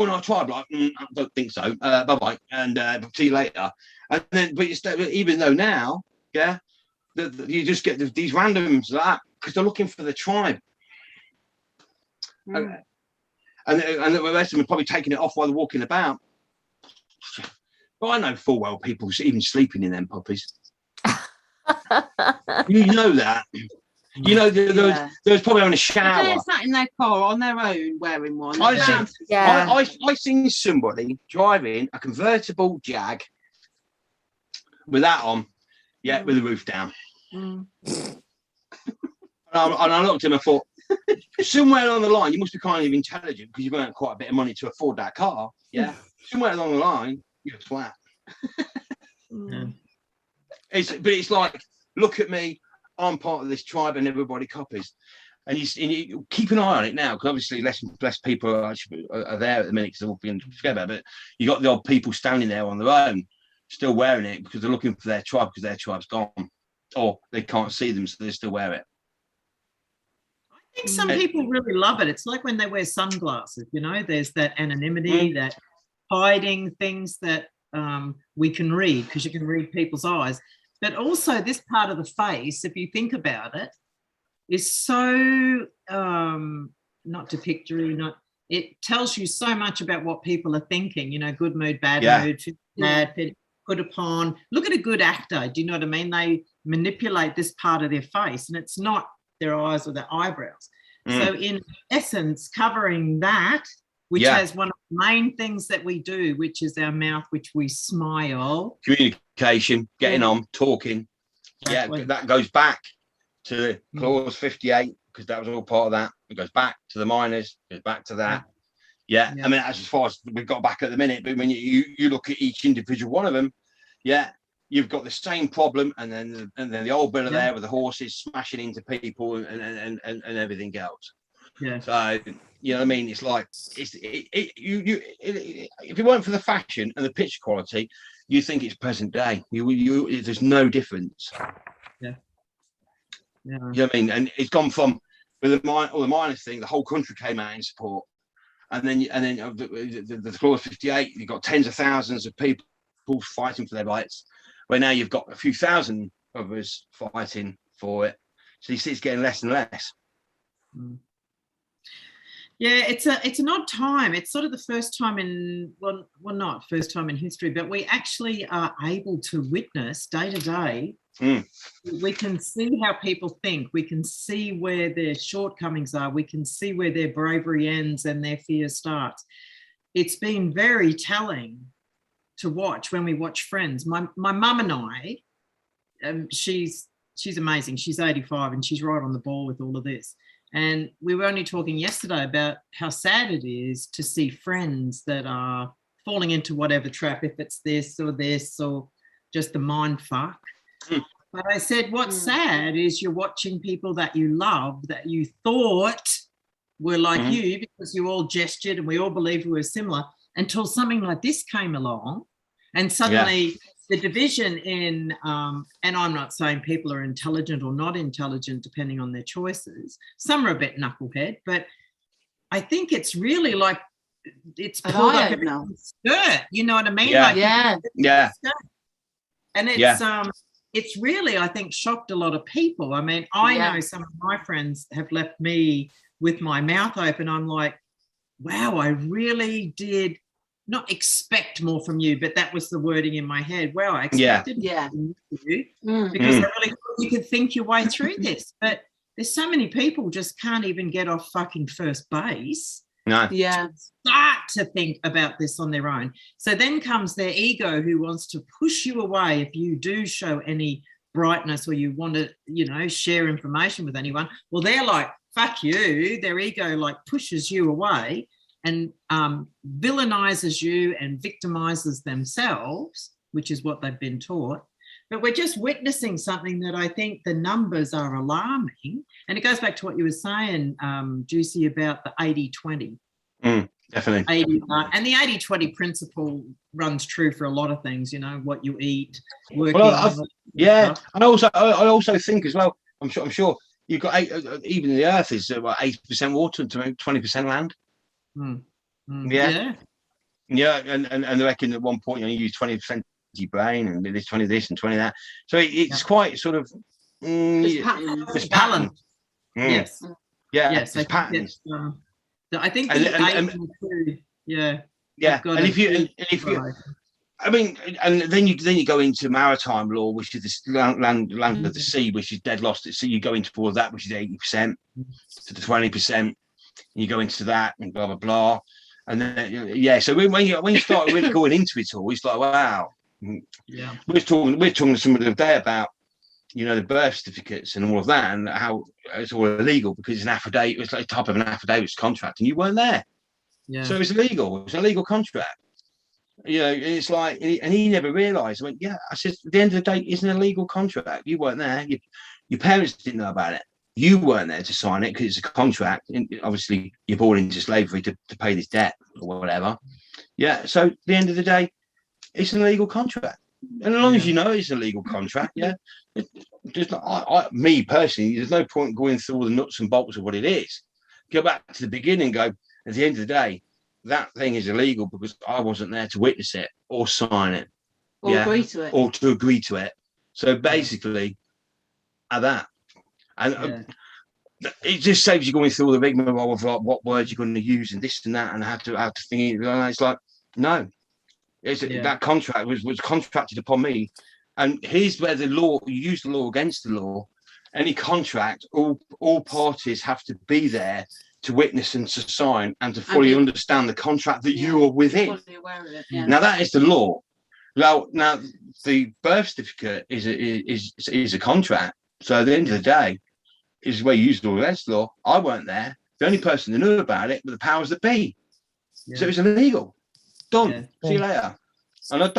our tribe. Like, I don't think so. Bye bye, and see you later. And then, but even though now, you just get these randoms like that because they're looking for the tribe. And the rest of them are probably taking it off while they're walking about. But I know full well people even sleeping in them puppies. You know that. You know, there's probably on a shower. They're sat in their car on their own wearing one. I seen somebody driving a convertible Jag with that on, with the roof down. And I looked at him and thought, somewhere along the line, you must be kind of intelligent because you've earned quite a bit of money to afford that car. Yeah. Somewhere along the line, you're a twat. It's like, look at me, I'm part of this tribe and everybody copies. And you keep an eye on it now because obviously less people are there at the minute because they're all being together. But you got the odd people standing there on their own, still wearing it because they're looking for their tribe because their tribe's gone or they can't see them, so they still wear it. I think some people really love it. It's like when they wear sunglasses, you know, there's that anonymity, that hiding things that we can read because you can read people's eyes. But also this part of the face, if you think about it, is so not depictory, it tells you so much about what people are thinking, you know, good mood, bad mood, bad, put upon. Look at a good actor, do you know what I mean? They manipulate this part of their face and it's not their eyes or their eyebrows. So in essence, covering that, which has one of the main things that we do, which is our mouth, which we smile. Communication, getting on, talking. Exactly. Yeah, that goes back to clause 58 because that was all part of that. It goes back to the miners, goes back to that. I mean, that's as far as we've got back at the minute. But when you look at each individual one of them, you've got the same problem, and then the old bill there with the horses smashing into people and everything else. Yeah. So you know what I mean? It's like if it weren't for the fashion and the picture quality, you think it's present day. There's no difference. Yeah. You know what I mean? And it's gone from with all the miners thing. The whole country came out in support, and then the clause 58. You've got tens of thousands of people fighting for their rights. Where now you've got a few thousand of us fighting for it. So you see it's getting less and less. Yeah, it's an odd time. It's sort of the first time not first time in history, but we actually are able to witness day to day. We can see how people think. We can see where their shortcomings are. We can see where their bravery ends and their fear starts. It's been very telling to watch when we watch Friends. My mum and I, she's amazing. She's 85 and she's right on the ball with all of this. And we were only talking yesterday about how sad it is to see friends that are falling into whatever trap, if it's this or just the mind fuck. But I said, what's sad is you're watching people that you love, that you thought were like you because you all gestured and we all believed we were similar, until something like this came along and suddenly the division in, and I'm not saying people are intelligent or not intelligent depending on their choices. Some are a bit knucklehead, but I think it's really like it's pulled like a skirt. You know what I mean? And it's really, I think, shocked a lot of people. I mean, I know some of my friends have left me with my mouth open. I'm like, wow, I really did not expect more from you, but that was the wording in my head. Wow, I expected more from you because I really thought you could think your way through this. But there's so many people just can't even get off fucking first base. No. Yeah. Start to think about this on their own. So then comes their ego who wants to push you away if you do show any brightness or you want to, you know, share information with anyone. Well, they're like, fuck you. Their ego like pushes you away and villainizes you and victimizes themselves, which is what they've been taught. But we're just witnessing something that I think the numbers are alarming. And it goes back to what you were saying, Juicy, about the 80-20. Definitely. And the 80-20 principle runs true for a lot of things, you know, what you eat, working. Well, and I also think as well, I'm sure you've got even the Earth is 80% water and 20% land. Yeah, and they reckon at one point you use 20% of your brain, and there's 20 this and 20 that. So it's quite sort of it's pattern. Yes. Yes, it's patterns. I think and if you I mean, and then you go into maritime law, which is this land of the sea, which is dead lost at sea. You go into all of that, which is 80% to the 20%. You go into that and blah blah blah, and then so when you start really going into it all, it's like, wow. Yeah, we're talking to somebody the other day about the birth certificates and all of that, and how it's all illegal because it's an affidavit. It's like a type of an affidavit contract, and you weren't there. So it's illegal. It's a legal contract. It's like, and he never realised. I went, I said, at the end of the day, it's an illegal contract. You weren't there. Your parents didn't know about it. You weren't there to sign it because it's a contract. And obviously, you're born into slavery to pay this debt or whatever. So at the end of the day, it's an illegal contract. And as long as you know it's a legal contract, just me personally, there's no point going through all the nuts and bolts of what it is. Go back to the beginning and go, at the end of the day, that thing is illegal because I wasn't there to witness it or sign it. Or agree to it. Or to agree to it. So basically, at that. And it just saves you going through all the rigmarole of like what words you're going to use and this and that and how to think it. It's like, no. That contract was contracted upon me. And here's where the law, you use the law against the law. Any contract, all parties have to be there to witness and to sign and to fully understand the contract that you are within. Now that is the law. Now the birth certificate is a contract. So at the end of the day, is where you use the law. I weren't there. The only person that knew about it were the powers that be. So it's illegal. Done. See you later. And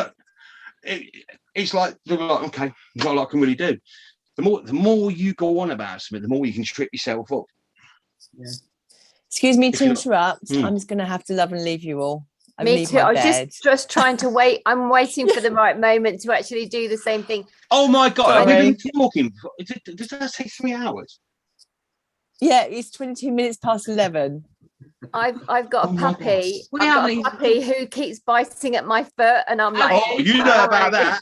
it's like they're like, okay, not a lot I can really do. The more you go on about something, the more you can trip yourself up. Excuse me to interrupt. I'm just going to have to love and leave you all. Me too. I was just trying to wait. I'm waiting for the right moment to actually do the same thing. Oh my God. Have we been talking? Does that take 3 hours? Yeah, it's 22 minutes past 11. I've got a puppy. I've got a puppy who keeps biting at my foot, and I'm like, oh, you know about that.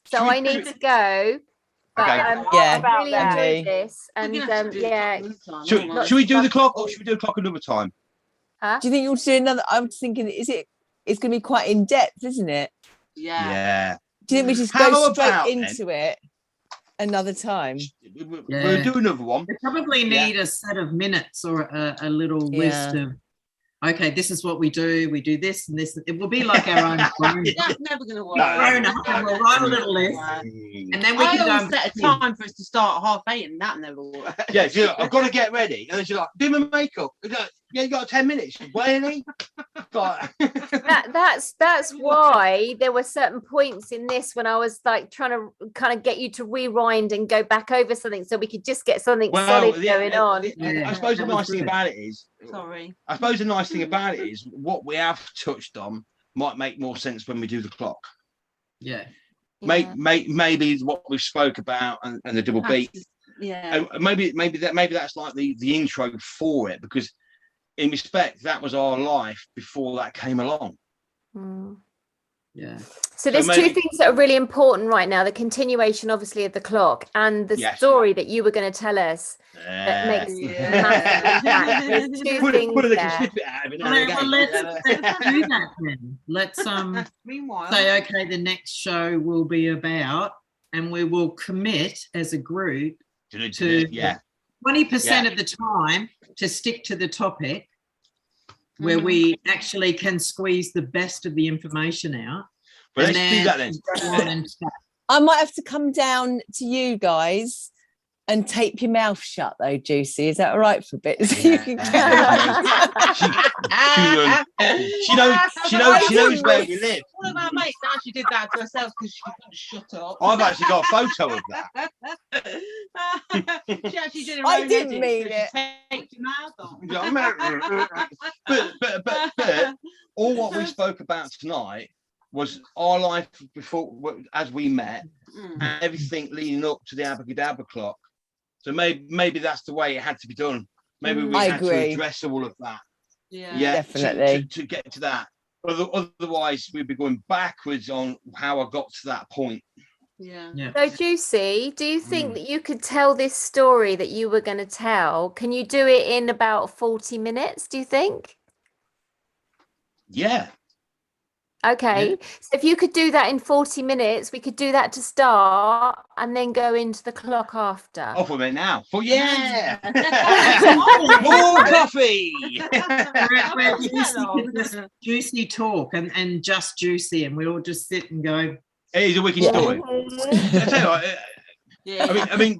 So I need to go. But I really enjoyed this. And should we do the clock or should we do the clock another time? Do you think you'll do another? I'm thinking, it's going to be quite in depth, isn't it? Yeah. Do you think we just go straight into it another time? We'll do another one. We probably need a set of minutes or a little list of, okay, this is what we do this and this. It will be like our own. That's never going to work. We'll write a little list, and then we can go set a time for us to start at 8:30, and that never works. Yeah, I've got to get ready, and then she's like, do my makeup. You got 10 minutes. Really? That's why there were certain points in this when I was like trying to kind of get you to rewind and go back over something so we could just get something solid going on. I suppose the nice thing about it is, what we have touched on might make more sense when we do the clock. Maybe what we spoke about and the double beat. Maybe that's like the intro for it, because in respect, that was our life before that came along. So there's two things that are really important right now: the continuation, obviously, of the clock, and the story that you were going to tell us that makes massive impact. There's two things there. Let's do that then. Let's say, okay, the next show will be about, and we will commit as a group to 20% of the time to stick to the topic, where we actually can squeeze the best of the information out. Well, let's do that then. I might have to come down to you guys and tape your mouth shut, though, Juicy. Is that all right for a bit? So you can she knows where we live. One of our mates actually did that to herself because she couldn't shut up. I've actually got a photo of that. She actually did it. I didn't mean it. Taped your mouth on. But all what we spoke about tonight was our life before, as we met, and everything leading up to the Abracadabra clock. So maybe that's the way it had to be done. Maybe we had to address all of that. Yeah, definitely. To get to that. Otherwise, we'd be going backwards on how I got to that point. Yeah. So, Juicy, do you think that you could tell this story that you were going to tell? Can you do it in about 40 minutes, do you think? Yeah. Okay. Yeah. So if you could do that in 40 minutes, we could do that to start and then go into the clock after. Off with it now. Oh, yeah. More coffee. Juicy talk and just Juicy, and we all just sit and go. It is a wicked story. I tell you what, I mean,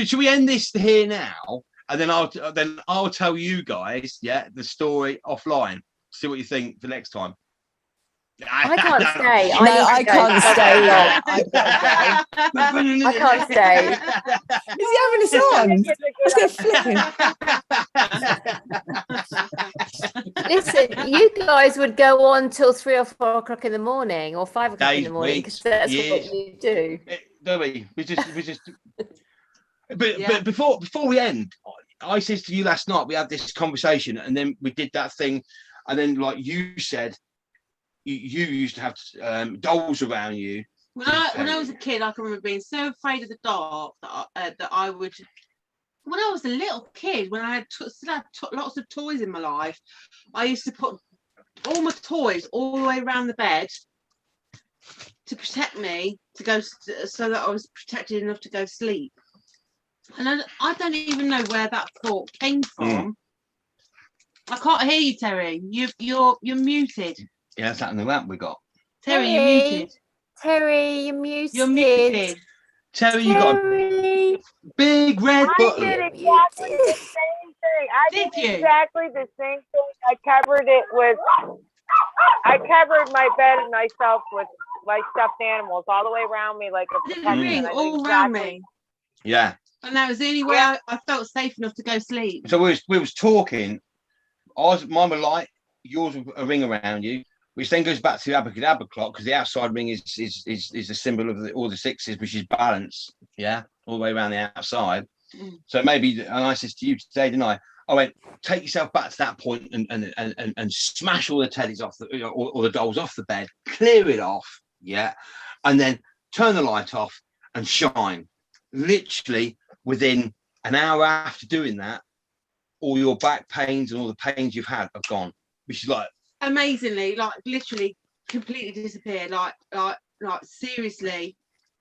should we end this here now, and then I'll tell you guys, the story offline. See what you think for next time. I can't stay. I can't stay. I can't stay. Is he having us on? Let's go flipping. Listen, you guys would go on till 3 or 4 o'clock in the morning, or 5 o'clock in the morning, because that's what you do. Don't we? We just. But before we end, I said to you last night, we had this conversation, and then we did that thing. And then, like you said, you used to have dolls around you. When I was a kid, I can remember being so afraid of the dark that I would. When I was a little kid, when I had still had lots of toys in my life, I used to put all my toys all the way around the bed to protect me, to go so that I was protected enough to go sleep. And I don't even know where that thought came from. I can't hear you, Terry. You're muted. Yeah, that's happening. That we got. Terry, you're muted. Terry, you're muted. You're muted. Terry, you got a big red button. I did exactly the same thing. I did exactly the same thing. I covered my bed and myself with my stuffed animals all the way around me, like a protection. All around me. Yeah. And that was the only way I felt safe enough to go sleep. So we was talking. Mine were light, yours were a ring around you, which then goes back to the Abracadabra clock, because the outside ring is a symbol of all the sixes, which is balance, all the way around the outside. So maybe, and I said to you today, didn't I went, take yourself back to that point and smash all the teddies off, or the dolls off the bed, clear it off, and then turn the light off and shine. Literally within an hour after doing that, all your back pains and all the pains you've had are gone, which is like amazingly, like literally completely disappeared. Like seriously,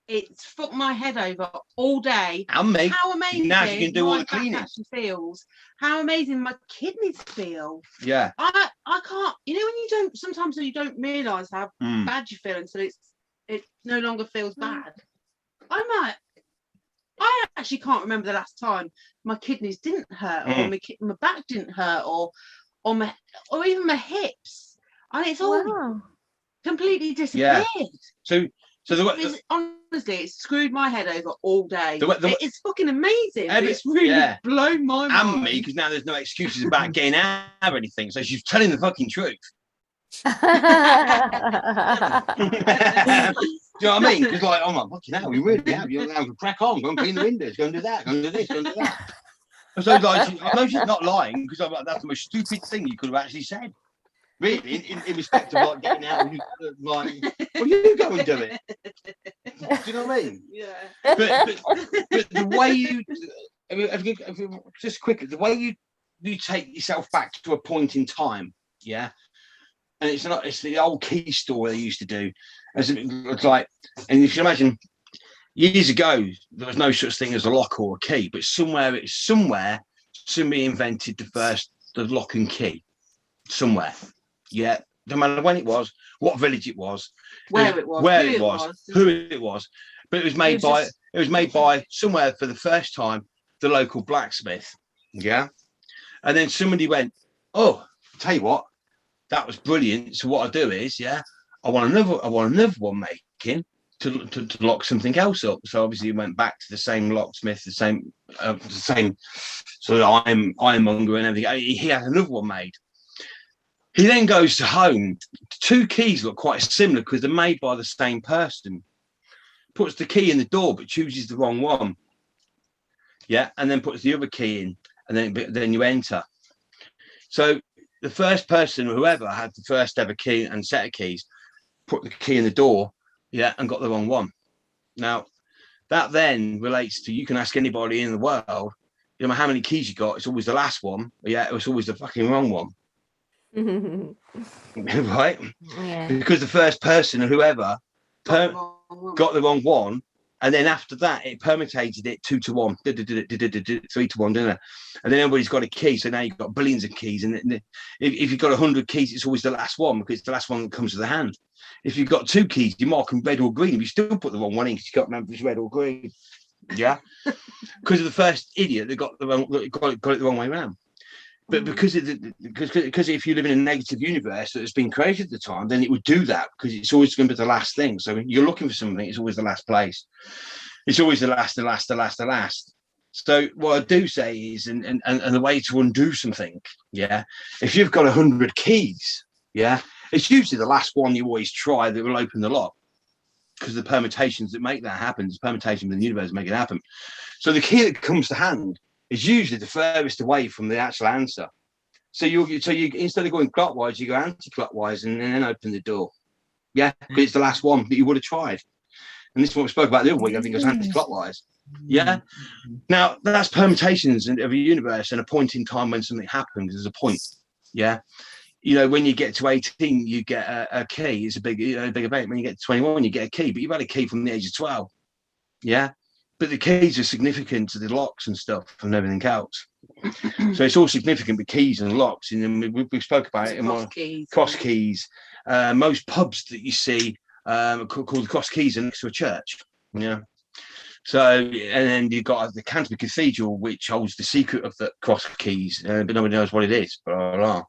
it's fucked my head over all day. And me. How amazing! Now you can do all the cleaning. Actually feels how amazing my kidneys feel. Yeah. I can't. You know when sometimes you don't realise how bad you feel until it no longer feels bad. I actually can't remember the last time my kidneys didn't hurt, or my back didn't hurt, or even my hips. And it's all completely disappeared. Yeah. So honestly, it's screwed my head over all day. It's fucking amazing. It's really blown my mind. And me, because now there's no excuses about getting out or anything. So she's telling the fucking truth. Do you know what I mean? Because like, oh my fucking hell, we really have. You're allowed to crack on, go and clean the windows, go and do that, go and do this, go and do that. So like, I know she's not lying, because I'm like, that's the most stupid thing you could have actually said. Really, in respect of like getting out, like, well, you go and do it. Do you know what I mean? Yeah. But the way you, just quickly, the way you take yourself back to a point in time, and it's the old key store they used to do. It's like, and you can imagine, years ago there was no such thing as a lock or a key, but somewhere somebody invented the lock and key. Somewhere, no matter when it was, what village it was, where it was, who it was, but it was made by somewhere for the first time, the local blacksmith, and then somebody went, oh, tell you what, that was brilliant. So what I do is, I want another one making to lock something else up. So obviously he went back to the same locksmith, the same sort of ironmonger and everything. He had another one made. He then goes home two keys look quite similar because they're made by the same person. Puts the key in the door but chooses the wrong one. Yeah, and then puts the other key in, and then you enter. So the first person, whoever had the first ever key and set of keys, put the key in the door, yeah, and got the wrong one. Now, that then relates to, you can ask anybody in the world, you know how many keys you got, it's always the last one. Yeah, it's always the fucking wrong one. Right? Yeah. Because the first person, whoever, got the wrong one, and then after that it permutated it 2 to 1, 3 to 1, didn't it? And then everybody's got a key, so now you've got billions of keys, and if you've got 100 keys, it's always the last one because it's the last one that comes to the hand. If you've got 2 keys, you mark them red or green, you still put the wrong one in because you can't remember if it's red or green. Yeah, because of the first idiot that got it the wrong way around. But because if you live in a negative universe that has been created at the time, then it would do that because it's always going to be the last thing. So you're looking for something, it's always the last place. It's always the last. So what I do say is, and the way to undo something, yeah, if you've got 100 keys, yeah, it's usually the last one you always try that will open the lock because the permutations that make that happen, the permutations in the universe make it happen. So the key that comes to hand is usually the furthest away from the actual answer. So you instead of going clockwise, you go anti-clockwise and then open the door. Yeah, because it's the last one that you would have tried. And this is what we spoke about the other week. I think it was anti-clockwise. Yeah. Now that's permutations of a universe and a point in time when something happens. There's a point. Yeah. You know, when you get to 18, you get a key. It's a big event. When you get to 21, you get a key. But you've had a key from the age of 12. Yeah. But the keys are significant to the locks and stuff and everything else. So it's all significant with keys and locks. And we spoke about it in cross keys. Most pubs that you see called the cross keys are next to a church. Yeah. So, and then you've got the Canterbury Cathedral, which holds the secret of the cross keys, but nobody knows what it is. Blah, blah, blah.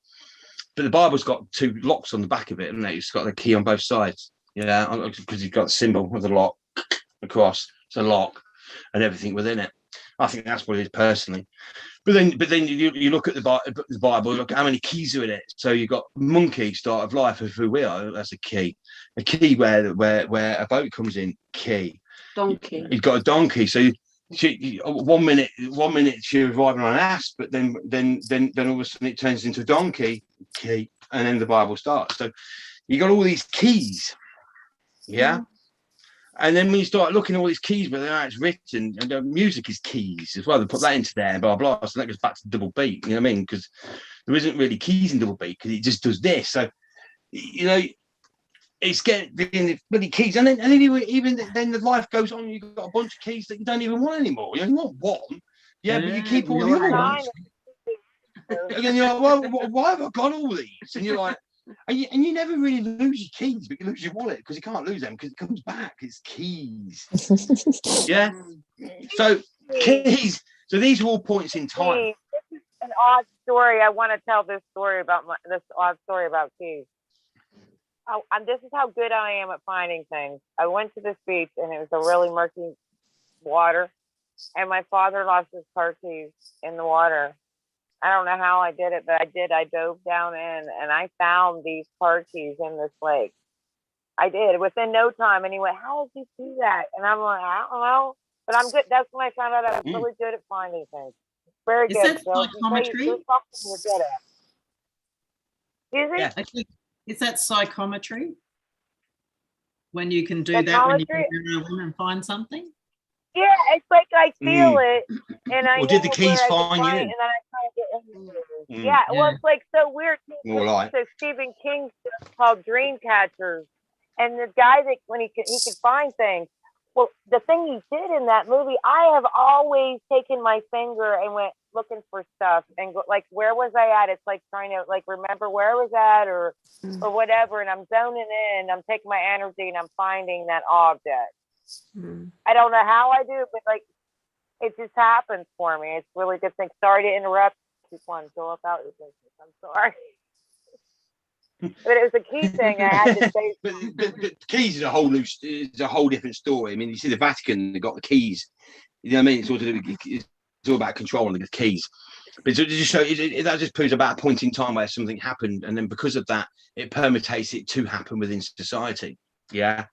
But the Bible's got 2 locks on the back of it, and it's got the key on both sides. Yeah, because you've got the symbol of the lock, the cross, it's a lock, and everything within it. I think that's what it is personally. But then you look at the Bible, look at how many keys are in it. So you've got monkey, start of life of who we are. That's a key. A key where a boat comes in. Key. Donkey. You've got a donkey. So one minute she was riding on an ass, but then all of a sudden it turns into a donkey. Key, and then the Bible starts. So you got all these keys. Yeah. And then when you start looking at all these keys, but how it's written, and music is keys as well. They put that into there and blah, blah. So that goes back to double beat, you know what I mean? Because there isn't really keys in double beat because it just does this. So, you know, it's getting the keys. And then even then the life goes on. You've got a bunch of keys that you don't even want anymore. You want one. Yeah, but you keep all the other ones. And then you're like, well, why have I got all these? And you're like, and you never really lose your keys, but you lose your wallet because you can't lose them because it comes back. It's keys. Yeah. So keys. So these are all points in time. This is an odd story. I want to tell this story about this odd story about keys. This is how good I am at finding things. I went to this beach and it was a really murky water, and my father lost his car keys in the water. I don't know how I did it, but I did. I dove down in and I found these car keys in this lake. I did within no time. And he went, "How did you do that?" And I'm like, "I don't know, but I'm good." That's when I found out I was really good at finding things. Very good. Is that psychometry? You're good at. Excuse me? Yeah. Okay. Is that psychometry? When you can do that, when you can go around and find something? Yeah, it's like I feel it, and I. Or did the keys find you? And then I kind of get into it. Yeah, well, it's like so weird. So Stephen King stuff called Dream Catchers, and the guy that when he could find things. Well, the thing he did in that movie, I have always taken my finger and went looking for stuff and go, like, where was I at? It's like trying to like remember where I was at or whatever, and I'm zoning in. I'm taking my energy and I'm finding that object. I don't know how I do it, but like it just happens for me. It's a really good thing. Sorry to interrupt. Just want to go about your business. I'm sorry. But it was a key thing I had to say. but keys is a whole different story. I mean, you see the Vatican, they got the keys. You know what I mean? It's all about controlling the keys. But that just proves about a point in time where something happened, and then because of that, it permutates it to happen within society. Yeah.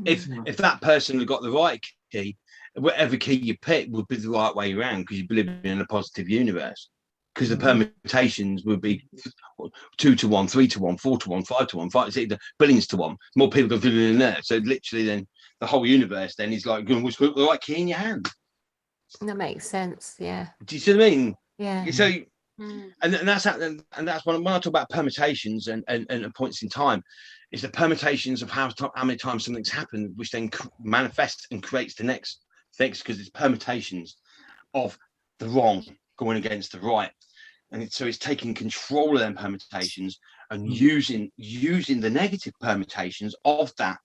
If that person had got the right key, whatever key you pick would be the right way around, because you believe in a positive universe. Because the permutations would be 2 to 1, 3 to 1, 4 to 1, 5 to 1, 5 to billions to 1. More people go through in there. So literally, then the whole universe then is like, what's the right key in your hand? That makes sense. Yeah. Do you see what I mean? Yeah. So, and that's when I talk about permutations and points in time, is the permutations of how many times something's happened, which then manifests and creates the next thing, because it's permutations of the wrong going against the right. And so it's taking control of them permutations and using the negative permutations of that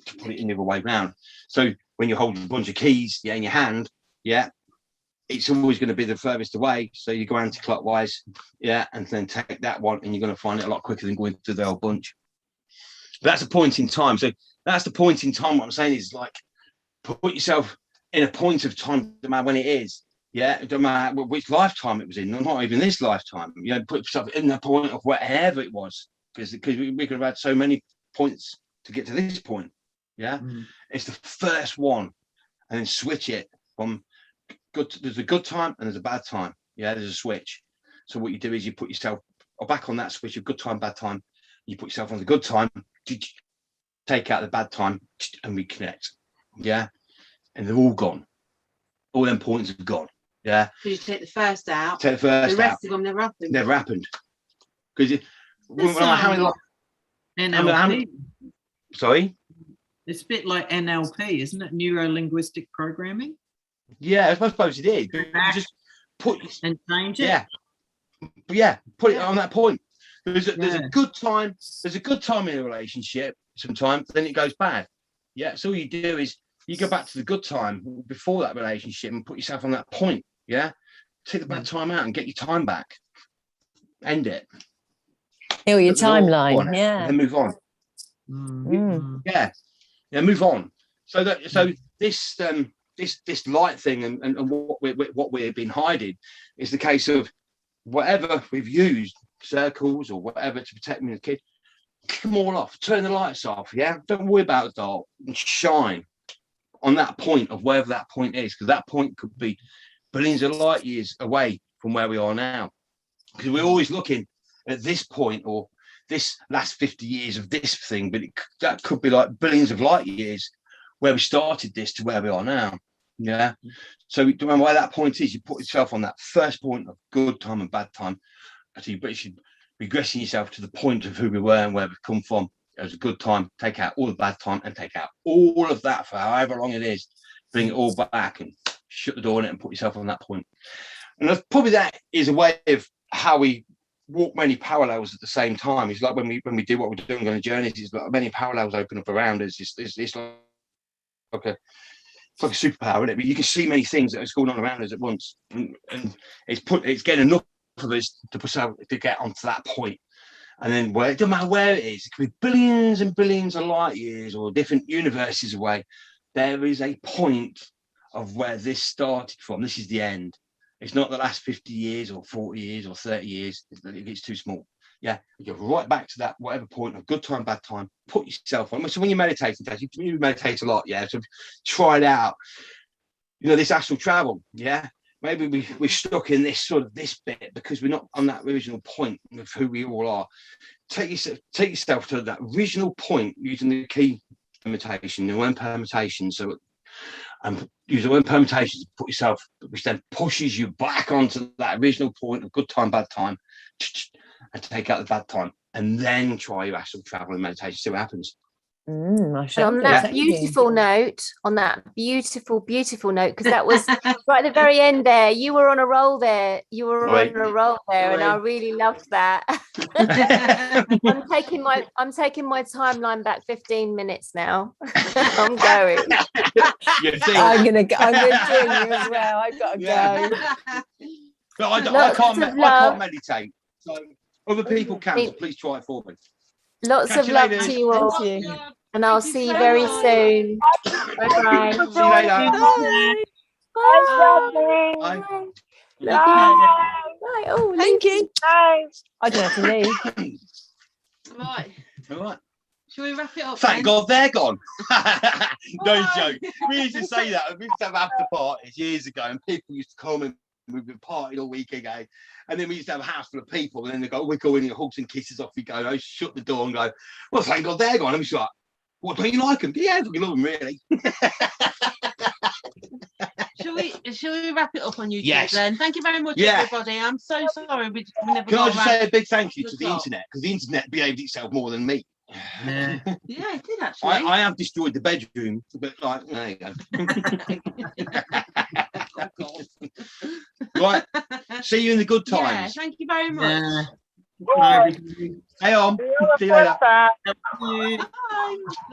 to put it in the other way around. So when you hold a bunch of keys in your hand, it's always going to be the furthest away. So you go anti-clockwise, and then take that one, and you're going to find it a lot quicker than going through the whole bunch. But that's a point in time. So that's the point in time. What I'm saying is, like, put yourself in a point of time, no matter when it is. Yeah, it doesn't matter which lifetime it was in, not even this lifetime. You know, put yourself in the point of whatever it was, because we could have had so many points to get to this point. Yeah, it's the first one, and then switch it from good. There's a good time and there's a bad time. Yeah, there's a switch. So what you do is you put yourself back on that switch of good time, bad time. You put yourself on the good time, take out the bad time, and reconnect. Yeah, and they're all gone. All them points are gone. Yeah. So you take the first out. Take the first out. The rest of them never happened. Never happened. Because how many? Sorry. It's a bit like NLP, isn't it? Neuro-linguistic programming. Yeah, I suppose it is. You just put and change it. Yeah, put it on that point. There's a good time. There's a good time in a relationship sometimes. Then it goes bad. Yeah. So all you do is you go back to the good time before that relationship and put yourself on that point. Yeah. Take the bad time out and get your time back. End it. Heal your timeline. Yeah. And then move on. Yeah. Move on. So this light thing and what we've been hiding is the case of whatever we've used, circles or whatever, to protect me as a kid. Kick them all off. Turn the lights off. Yeah. Don't worry about the dark. And shine on that point of wherever that point is, because that point could be billions of light years away from where we are now, because we're always looking at this point or this last 50 years of this thing, but that could be like billions of light years where we started this to where we are now. Yeah. So remember where that point is. You put yourself on that first point of good time and bad time. So you're regressing yourself to the point of who we were and where we've come from. It was a good time. Take out all the bad time and take out all of that for however long it is. Bring it all back and shut the door on it and put yourself on that point. And probably that is a way of how we walk many parallels at the same time. It's like when we do what we're doing on a journey, it's like many parallels open up around us. It's like a superpower, isn't it? But you can see many things that are going on around us at once, and it's getting enough of us to get onto that point. And then it doesn't matter where it is, it could be billions and billions of light years or different universes away. There is a point of where this started from. This is the end. It's not the last 50 years or 40 years or 30 years. It's too small. Yeah, you go right back to that whatever point of good time, bad time. Put yourself on. So when you're meditating, you meditate a lot. Yeah, so try it out. You know, this astral travel. Yeah, maybe we're stuck in this bit because we're not on that original point of who we all are. Take yourself to that original point using the key permutation, the one permutation. So, use the one permutation to put yourself, which then pushes you back onto that original point of good time, bad time, and take out the bad time, and then try your astral travel and meditation. See what happens. On that beautiful note, because that was right at the very end there. You were on a roll there. And I really loved that. I'm taking my timeline back 15 minutes now. I'm going. I'm gonna join you as well. I've got to go. But I can't meditate. So other people can. So please try it for me. Lots of love to you all. And I'll see you very soon. Bye-bye. See you later. Bye. Bye. Right. Oh, thank you. Bye. I don't have to leave. Right. All right. Shall we wrap it up? Thank God they're gone. No joke. We used to say that. We used to have after parties years ago, and people used to come and we've been partying all week again. And then we used to have a house full of people, and then they go, we go in your hugs and kisses, off we go. I shut the door and go, well, thank God they're gone. And we're like, what, don't you like them? Yeah, we love them, really. Shall we wrap it up on YouTube? Yes. Then? Thank you very much, everybody. I'm so sorry we never. Can I just say a big thank you to the internet, because the internet behaved itself more than me. Yeah, it did actually. I have destroyed the bedroom, but like, there you go. Right, see you in the good times. Yeah, thank you very much. Stay on. See you later. Bye.